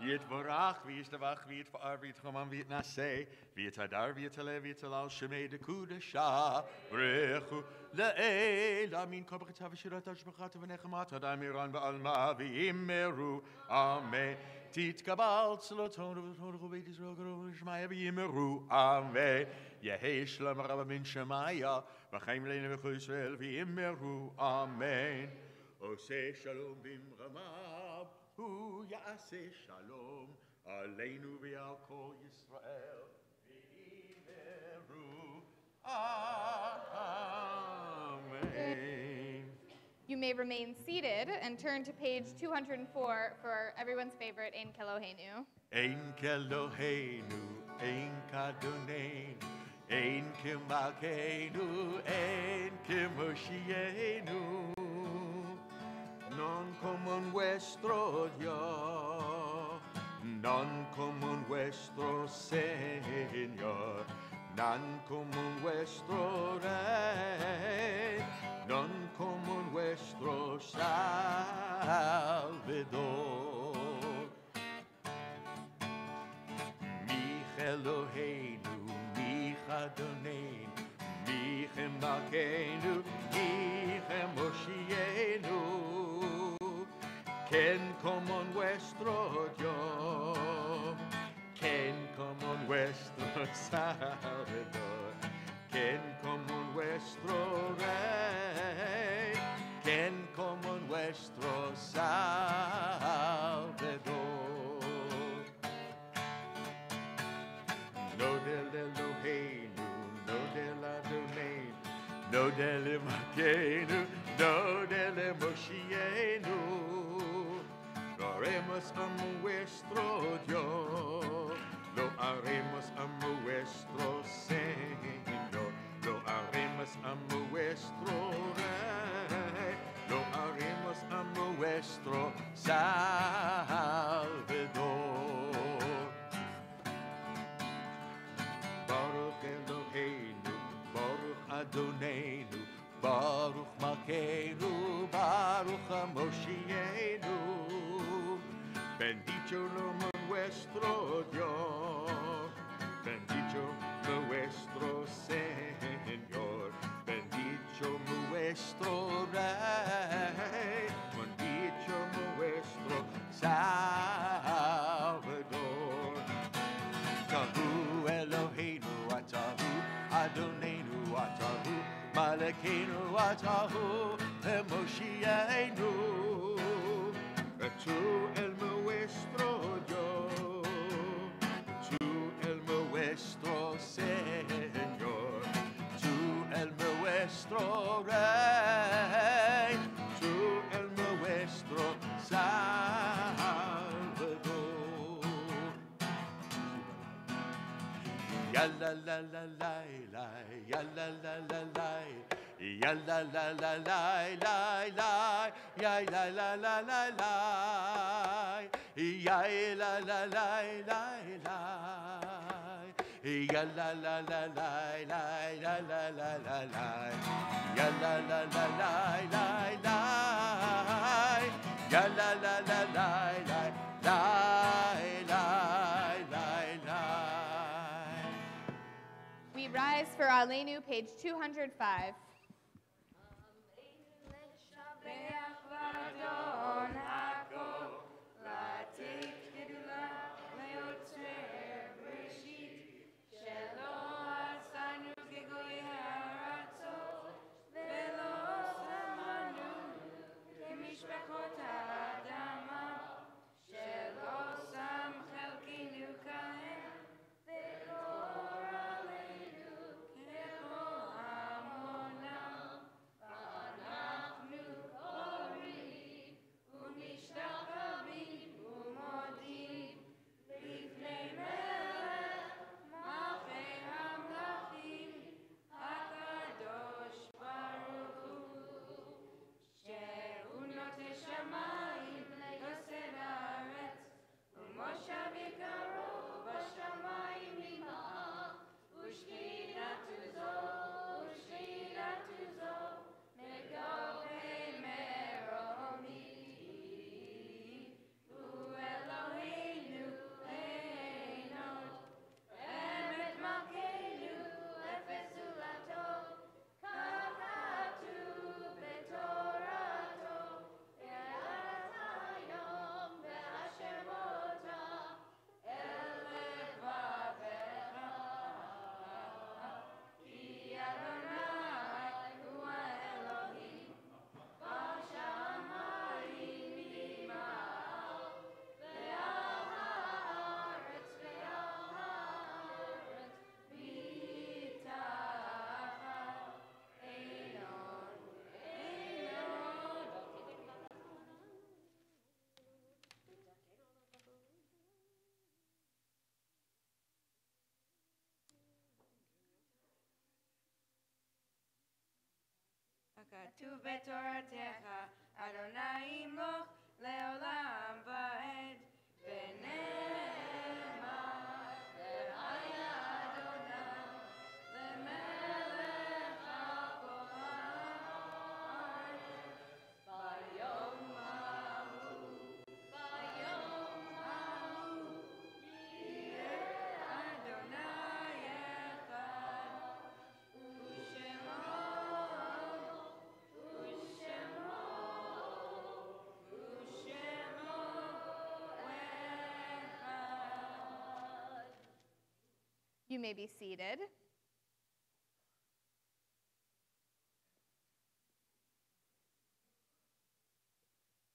Yitvorach v'yishtavach v'yitvar v'yitchomam v'yitnaseh v'yitadar v'yitaleh v'yitalal shemei dekudasha Rechu le'el amin kol b'chitza v'shirat ha'shbachat v'nechamat hadai miran ba'alma v'yimmeru Amen Titkabal tzloton v'tonu b'eit Yisrael g'rov v'shmaya v'yimmeru Amen Yehei shlom rabba min shemaya v'chaim le'inu v'chol Yisrael v'yimmeru Amen Oseh shalom b'mramav Hu ya'aseh shalom aleinu v'al kol Yisrael v'yimeru Amen. You may remain seated and turn to page 204 for everyone's favorite Ein Keloheinu. Ein Keloheinu, אין כדוננו, אין כמלכנו, אין כמושיענו. Non como nuestro Dios, non como nuestro Señor, non como nuestro Rey, non como nuestro Salvador. Mi Eloheinu, mi Adonenu, mi Malkeinu, mi Moshienu. Quien como nuestro Dios, quien como nuestro Salvador, quien como nuestro Rey, quien como nuestro Salvador. No del Eloheinu, no del Adonai, no del Malkeinu, no del Moshienu. Lo haremos a nuestro Dios, lo haremos a nuestro Señor, lo haremos a nuestro Rey, lo haremos a nuestro Salvador. Baruch Eloheinu, Baruch Adonenu, Baruch Malkeinu, Baruch Moshienu. Bendito nuestro Dios, bendito nuestro Señor, bendito nuestro Rey, bendito nuestro Salvador. Atahu Eloheinu, Atahu Adonenu, Atahu Malkeinu, Atahu Moshienu. Tu el nuestro Dios, tu el nuestro Señor, tu el nuestro Rey, tu el nuestro Salvador. Ya la la la la la, ya la la la la. Ya la la la la la la, ya la la la la la, ya la la la la la, ya la la la la la la la la la, ya la la la la la la, ya la la la la la la. We rise for Aleinu, page 205. Amon כתוב בתורתך, אדוני ימלוך לעולם ועד, ונאמר, והיה אדוני למלך על כל הארץ. ביום ההוא יהיה אדוני אחד, ושמו אחד. You may be seated.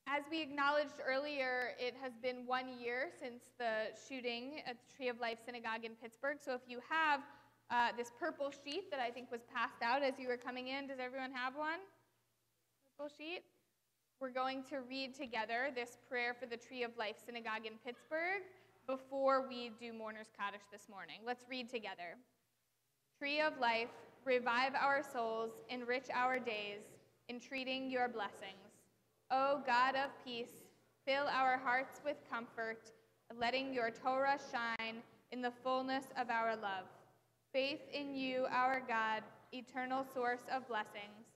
As we acknowledged earlier, it has been 1 year since the shooting at the Tree of Life Synagogue in Pittsburgh. So if you have this purple sheet that I think was passed out as you were coming in, does everyone have one? Purple sheet? We're going to read together this prayer for the Tree of Life Synagogue in Pittsburgh before we do Mourner's Kaddish this morning. Let's read together. Tree of Life, revive our souls, enrich our days, entreating your blessings. O God of peace, fill our hearts with comfort, letting your Torah shine in the fullness of our love. Faith in you, our God, eternal source of blessings.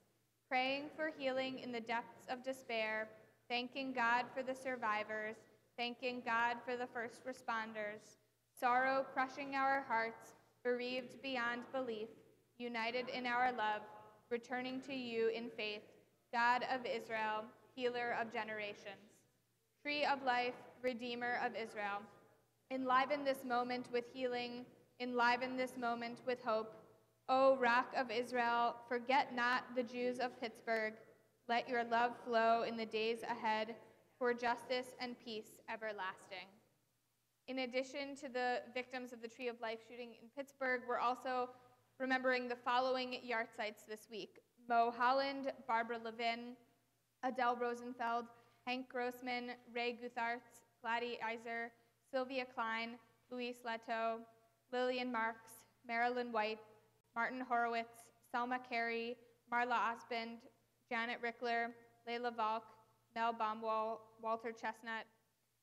Praying for healing in the depths of despair, thanking God for the survivors, thanking God for the first responders. Sorrow crushing our hearts, bereaved beyond belief, united in our love, returning to you in faith, God of Israel, healer of generations. Tree of Life, Redeemer of Israel, enliven this moment with healing, enliven this moment with hope. O Rock of Israel, forget not the Jews of Pittsburgh. Let your love flow in the days ahead for justice and peace everlasting. In addition to the victims of the Tree of Life shooting in Pittsburgh, we're also remembering the following yahrzeits this week. Mo Holland, Barbara Levin, Adele Rosenfeld, Hank Grossman, Ray Guthartz, Gladys Iser, Sylvia Klein, Luis Leto, Lillian Marks, Marilyn White, Martin Horowitz, Selma Carey, Marla Osband, Janet Rickler, Layla Valk, Mel Baumwall, Walter Chestnut,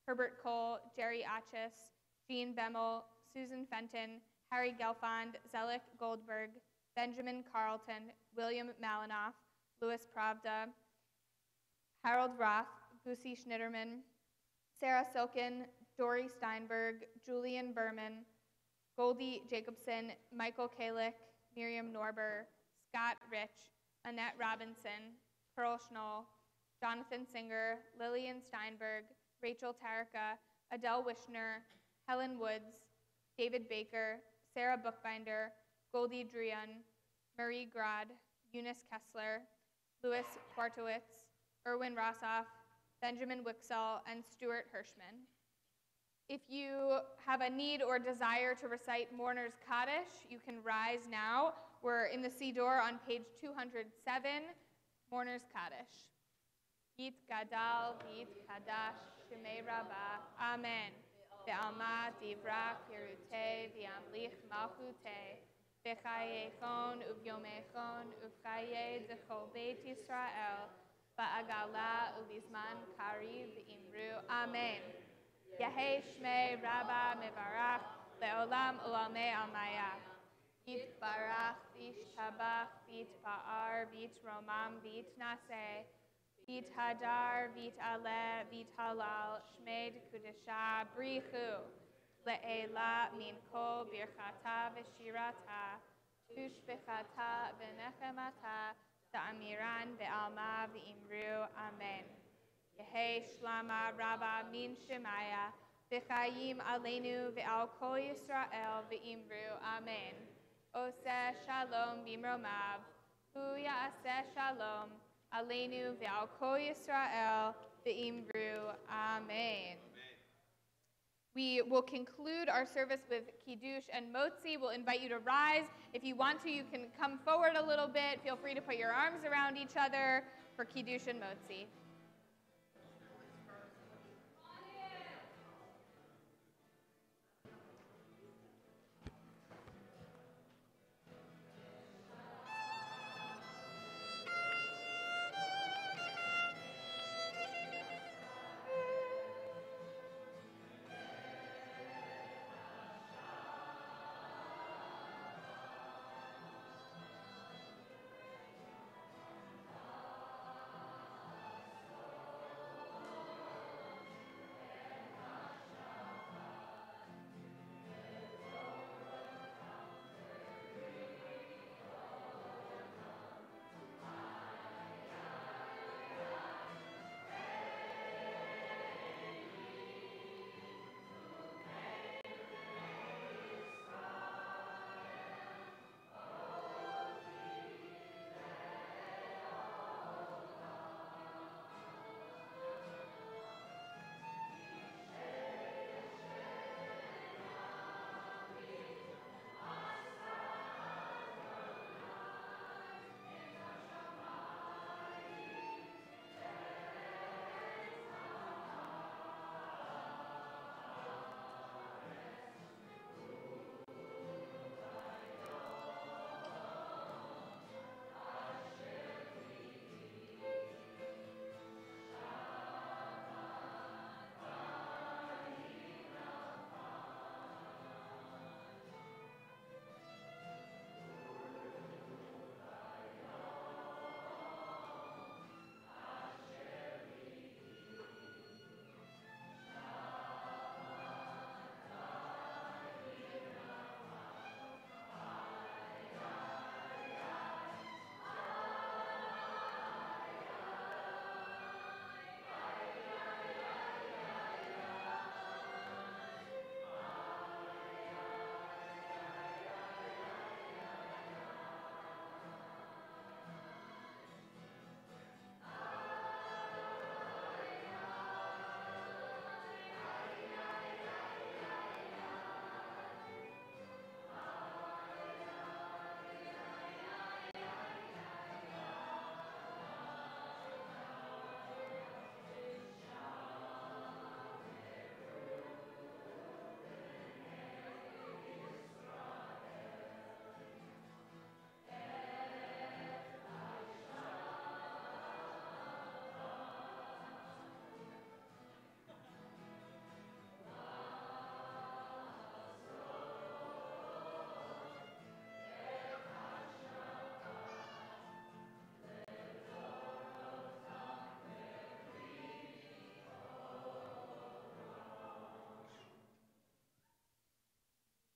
Herbert Cole, Jerry Atchis, Jean Bemmel, Susan Fenton, Harry Gelfond, Zelik Goldberg, Benjamin Carlton, William Malinoff, Louis Pravda, Harold Roth, Busi Schnitterman, Sarah Silken, Dory Steinberg, Julian Berman, Goldie Jacobson, Michael Kalick, Miriam Norber, Scott Rich, Annette Robinson, Pearl Schnoll, Jonathan Singer, Lillian Steinberg, Rachel Tarika, Adele Wishner, Helen Woods, David Baker, Sarah Bookbinder, Goldie Drian, Marie Grad, Eunice Kessler, Louis Quartowitz, Erwin Rossoff, Benjamin Wixell, and Stuart Hirschman. If you have a need or desire to recite Mourner's Kaddish, you can rise now. We're in the Siddur on page 207, Mourner's Kaddish. Yit Gadal, Yit Kadash, Shemei Rabbah, Amen. Ve'alma Divra Pirute, Ve'amlich Malchute, V'chayechon Uvyomechon, Uvchaye Zechol Beit Yisrael, Ba'agala Ulizman Kariv Imru, Amen. Yehei Shmei Rabba Mevarach, Le'olam Ulamei Almaya. Vit Barach, Vit Tabach, Vit Ba'ar, Vit Romam, Vit Naseh, Vit Hadar, Vit Ale, Vit Halal, Shmei Kudesha, Brichu, Le'ela Min Kol Birchata V'Shirata, Tushbechata V'Nechemata, Ta'amiran Ve'alma V'Imru, Amen. Yehei Shlama Rabba Min Shemaya, V'Chayim Aleinu Ve'al Kol Yisrael V'Imru, Amen. Oseh Shalom Bimromav, Hu Ya'aseh Shalom, Aleinu Ve'al Kol Yisrael V'Imru, Amen. We will conclude our service with Kiddush and Motzi. We'll invite you to rise. If you want to, you can come forward a little bit. Feel free to put your arms around each other for Kiddush and Motzi.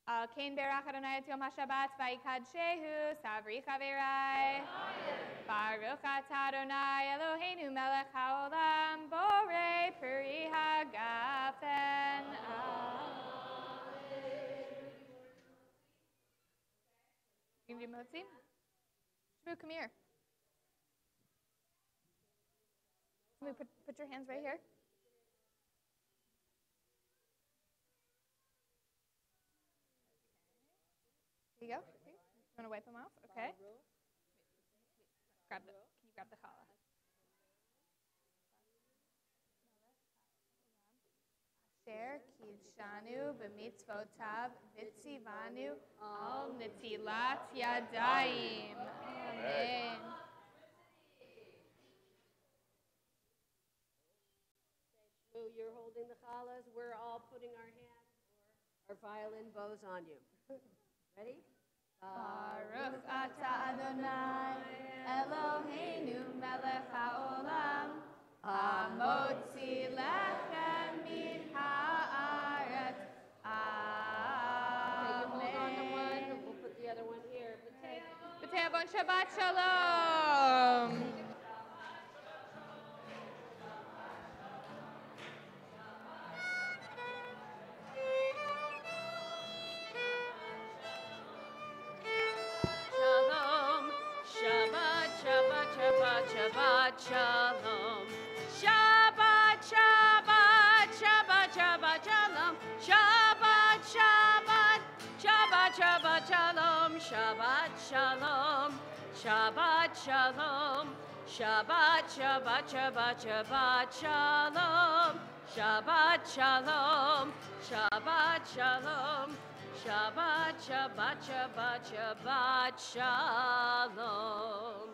Kain berach Adonai et yom HaShabbat vayikadshehu savri chaverai. Baruch atah Adonai Eloheinu melech haolam borei peri hagafen. You can do Motzi? Shmoo, come here. Shmoo, put your hands right here. Here you go. You want to wipe them off? Okay. Can you grab the challah? Asher kidshanu b'mitzvotav v'tzivanu al netilat yadayim. Amen. Shmoo, you're holding the challahs. We're all putting our hands or our violin bows on you. Ready? Baruch atah Adonai Eloheinu melech haolam hamotzi lechem min haaretz. Okay, you hold on to one. We'll put the other one here. B'tei avon Shabbat Shalom. Shabbat shalom. Shabbat, Shabbat, Shabbat, Shabbat shalom. Shabbat, Shabbat, Shabbat, Shabbat shalom. Shabbat shalom. Shabbat shalom. Shabbat, Shabbat, Shabbat, Shabbat shalom. Shabbat shalom. Shabbat shalom. Shabbat, Shabbat, Shabbat, Shabbat shalom.